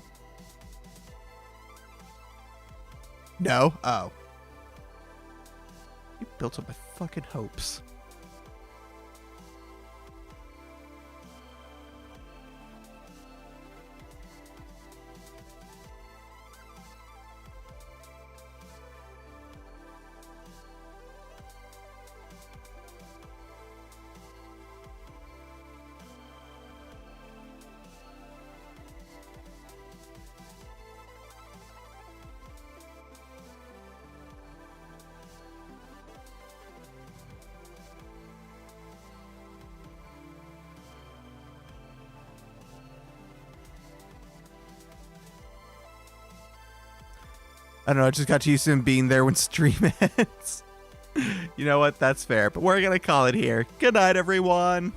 No? Oh. You built up my fucking hopes. I don't know, I just got used to him being there when stream ends. You know what? That's fair. But we're going to call it here. Good night, everyone.